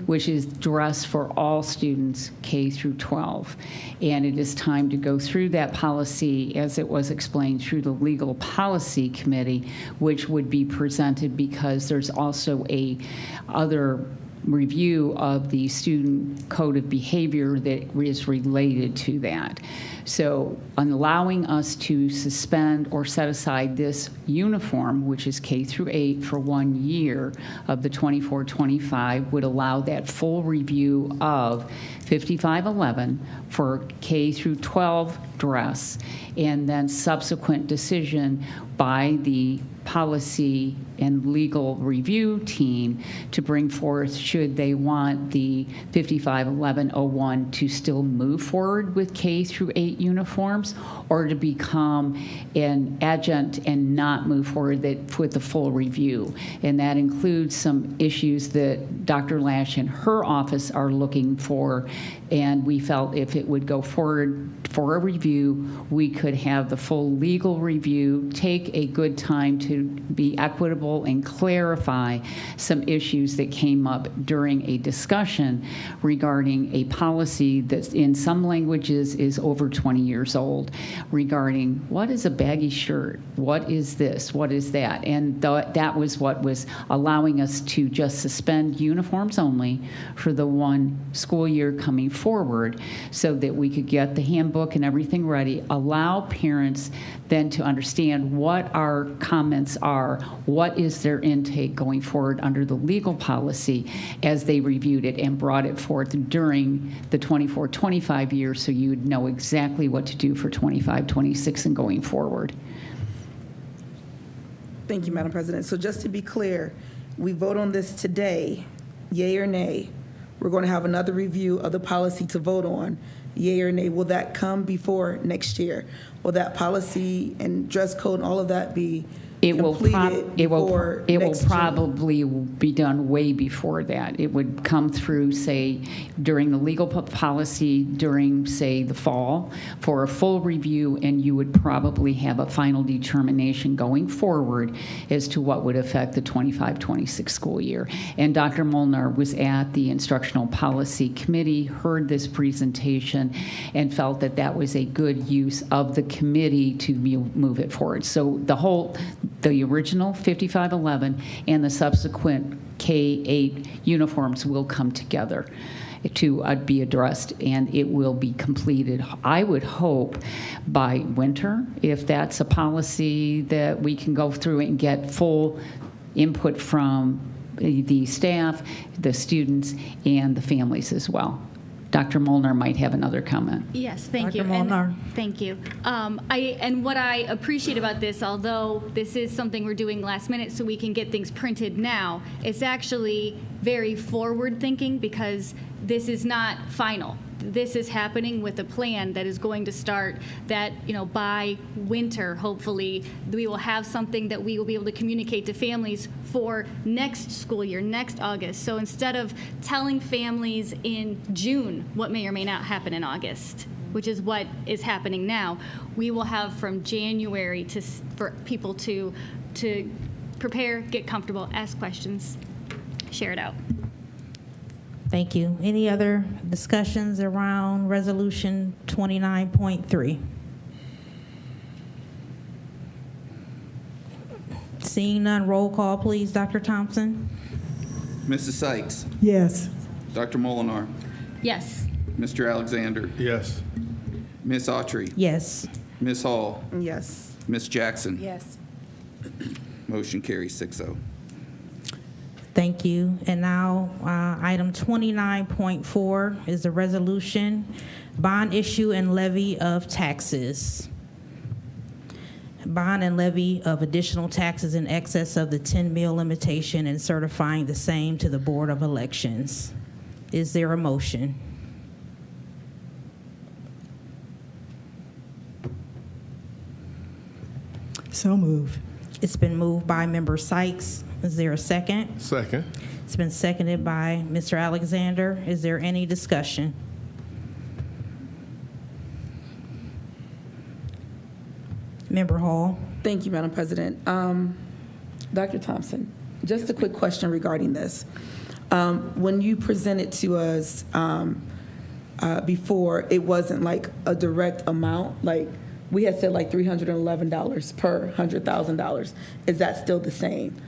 which is dress for all students K through 12. And it is time to go through that policy as it was explained through the Legal Policy Committee, which would be presented because there's also a other review of the student code of behavior that is related to that. So allowing us to suspend or set aside this uniform, which is K through 8 for 1 year of the 24-25, would allow that full review of 5511 for K through 12 dress, and then subsequent decision by the policy and legal review team to bring forth should they want the 551101 to still move forward with K through 8 uniforms or to become an adjunct and not move forward with the full review. And that includes some issues that Dr. Lash and her office are looking for, and we felt if it would go forward for a review, we could have the full legal review, take a good time to be equitable and clarify some issues that came up during a discussion regarding a policy that in some languages is over 20 years old, regarding what is a baggy shirt, what is this, what is that, and that was what was allowing us to just suspend uniforms only for the 1 school year coming forward so that we could get the handbook and everything ready, allow parents then to understand what our comments are, what is their intake going forward under the legal policy as they reviewed it and brought it forth during the 24-25 years so you would know exactly what to do for 25-26 and going forward. Thank you, Madam President. So just to be clear, we vote on this today, yay or nay. We're going to have another review of the policy to vote on, yay or nay. Will that come before next year? Will that policy and dress code and all of that be completed before next June? Probably be done way before that. It would come through, say, during the legal policy during, say, the fall for a full review, and you would probably have a final determination going forward as to what would affect the 25-26 school year. And Dr. Molnar was at the Instructional Policy Committee, heard this presentation, and felt that that was a good use of the committee to move it forward. So the original 5511 and the subsequent K-8 uniforms will come together to be addressed, and it will be completed, I would hope, by winter, if that's a policy that we can go through and get full input from the staff, the students, and the families as well. Dr. Molnar might have another comment. Yes, thank Dr. you. Molnar. And thank you. And what I appreciate about this, although this is something we're doing last minute so we can get things printed now, it's actually very forward thinking because this is not final. This is happening with a plan that is going to start that, by winter, hopefully, we will have something that we will be able to communicate to families for next school year, next August. So instead of telling families in June what may or may not happen in August, which is what is happening now, we will have from January for people to prepare, get comfortable, ask questions, share it out. Thank you. Any other discussions around Resolution 29.3? Seeing none, roll call, please, Dr. Thompson. Mrs. Sykes, Yes. Dr. Molinar, Yes. Mr. Alexander, Yes. Ms. Autry, Yes. Ms. Hall, Yes. Ms. Jackson. Yes. Motion carries 6-0. Thank you. And now, item 29.4 is the resolution, bond issue and levy of taxes. Bond and levy of additional taxes in excess of the 10 mil limitation and certifying the same to the Board of Elections. Is there a motion? So moved. It's been moved by Member Sykes. Is there a second? Second. It's been seconded by Mr. Alexander. Is there any discussion? Member Hall. Thank you, Madam President. Dr. Thompson, just a quick question regarding this. When you presented to us before, it wasn't like a direct amount. Like we had said, like $311 per $100,000. Is that still the same?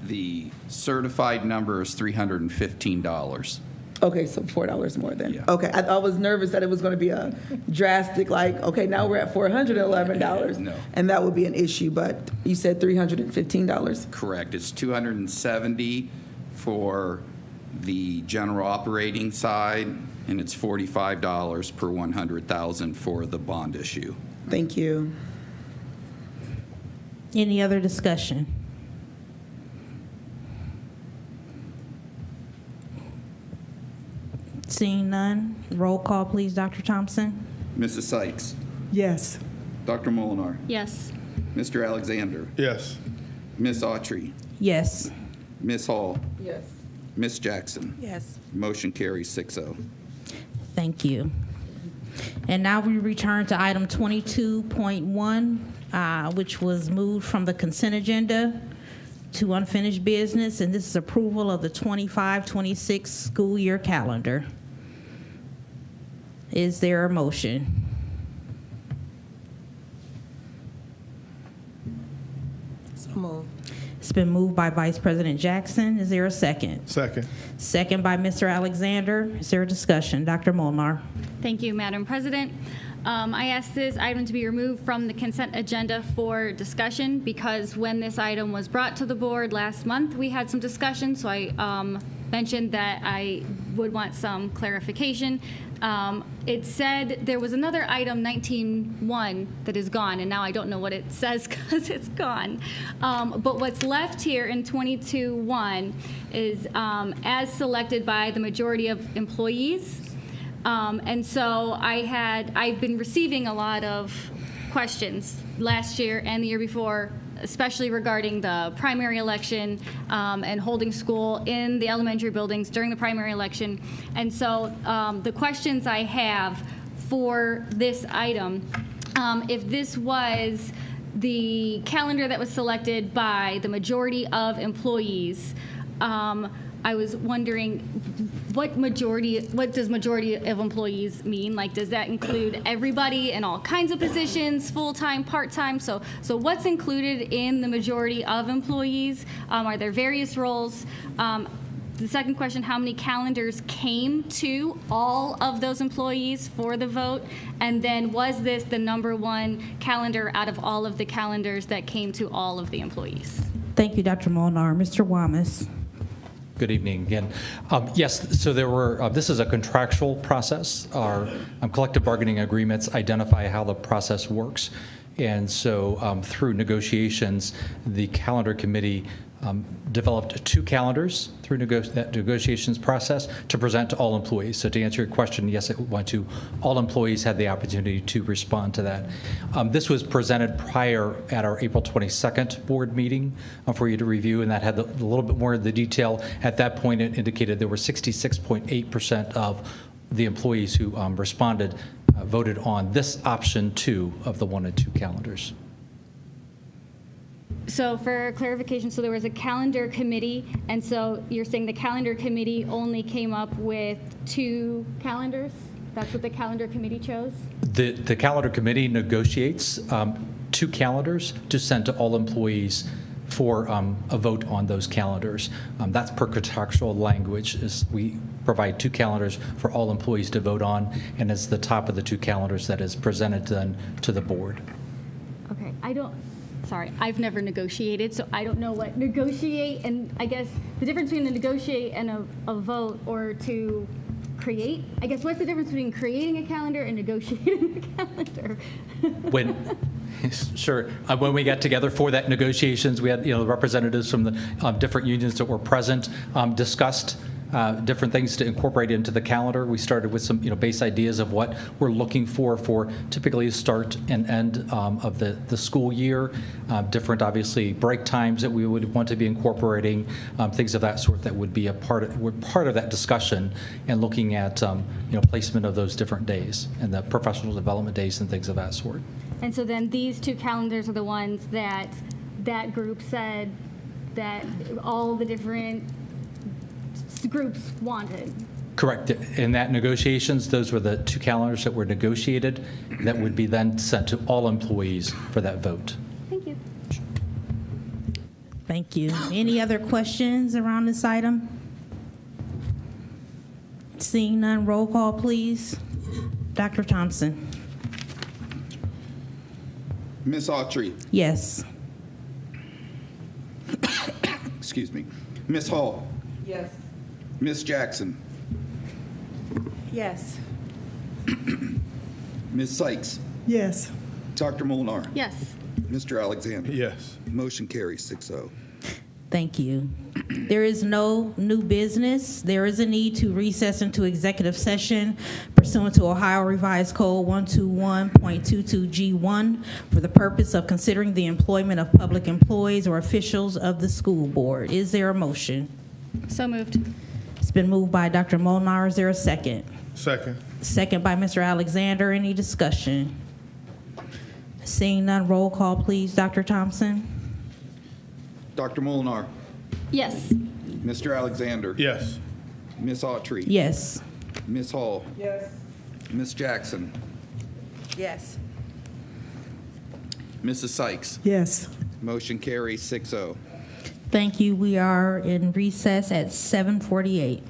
The certified number is $315. Okay, so $4 more then. Yeah. Okay, I was nervous that it was going to be a drastic, like, okay, now we're at $411. No. And that would be an issue, but you said $315? Correct. It's $270 for the general operating side, and it's $45 per $100,000 for the bond issue. Thank you. Any other discussion? Seeing none, roll call, please, Dr. Thompson. Mrs. Sykes, Yes. Dr. Molinar, Yes. Mr. Alexander, Yes. Ms. Autry, Yes. Ms. Hall, Yes. Ms. Jackson. Yes. Motion carries 6-0. Thank you. And now we return to item 22.1, which was moved from the consent agenda to unfinished business, and this is approval of the 25-26 school year calendar. Is there a motion? So moved. It's been moved by Vice President Jackson. Is there a second? Second. Second by Mr. Alexander. Is there a discussion? Dr. Molnar. Thank you, Madam President. I asked this item to be removed from the consent agenda for discussion because when this item was brought to the board last month, we had some discussion, so I mentioned that I would want some clarification. It said there was another item, 19.1, that is gone, and now I don't know what it says because it's gone. But what's left here in 22.1 is as selected by the majority of employees. And so I've been receiving a lot of questions last year and the year before, especially regarding the primary election and holding school in the elementary buildings during the primary election. And so the questions I have for this item, if this was the calendar that was selected by the majority of employees, I was wondering what does majority of employees mean? Like, does that include everybody in all kinds of positions, full-time, part-time? So what's included in the majority of employees? Are there various roles? The second question, how many calendars came to all of those employees for the vote? And then was this the number one calendar out of all of the calendars that came to all of the employees? Thank you, Dr. Molnar. Mr. Wamas. Good evening again. Yes, so there were, this is a contractual process. Our collective bargaining agreements identify how the process works. And so through negotiations, the calendar committee developed 2 calendars through that negotiations process to present to all employees. So to answer your question, yes, it went to all employees, had the opportunity to respond to that. This was presented prior at our April 22nd board meeting for you to review, and that had a little bit more of the detail. At that point, it indicated there were 66.8% of the employees who responded voted on this option 2 of the 1 and 2 calendars. So for clarification, so there was a calendar committee, and so you're saying the calendar committee only came up with 2 calendars? That's what the calendar committee chose? The calendar committee negotiates 2 calendars to send to all employees for a vote on those calendars. That's per contractual language. Is we provide 2 calendars for all employees to vote on, and it's the top of the 2 calendars that is presented then to the board. Okay, sorry, I've never negotiated, so I don't know what negotiate, and I guess the difference between a negotiate and a vote, or to create, I guess what's the difference between creating a calendar and negotiating a calendar? Sure. When we got together for that negotiations, we had representatives from the different unions that were present, discussed different things to incorporate into the calendar. We started with some base ideas of what we're looking for typically start and end of the school year, different obviously break times that we would want to be incorporating, things of that sort that would be part of that discussion, and looking at placement of those different days and the professional development days and things of that sort. And so then these 2 calendars are the ones that group said that all the different groups wanted. Correct. In that negotiations, those were the 2 calendars that were negotiated that would be then sent to all employees for that vote. Thank you. Thank you. Any other questions around this item? Seeing none, roll call, please. Dr. Thompson. Ms. Autry. Yes. Excuse me. Ms. Hall. Yes. Ms. Jackson. Yes. Ms. Sykes. Yes. Dr. Molnar. Yes. Mr. Alexander. Yes. Motion carries 6-0. Thank you. There is no new business. There is a need to recess into executive session pursuant to Ohio Revised Code 121.22G1 for the purpose of considering the employment of public employees or officials of the school board. Is there a motion? So moved. It's been moved by Dr. Molnar. Is there a second? Second. Second by Mr. Alexander. Any discussion? Seeing none, roll call, please. Dr. Thompson? Dr. Molnar. Yes. Mr. Alexander. Yes. Ms. Autry. Yes. Ms. Hall. Yes. Ms. Jackson. Yes. Mrs. Sykes. Yes. Motion carries 6-0. Thank you. We are in recess at 7:48.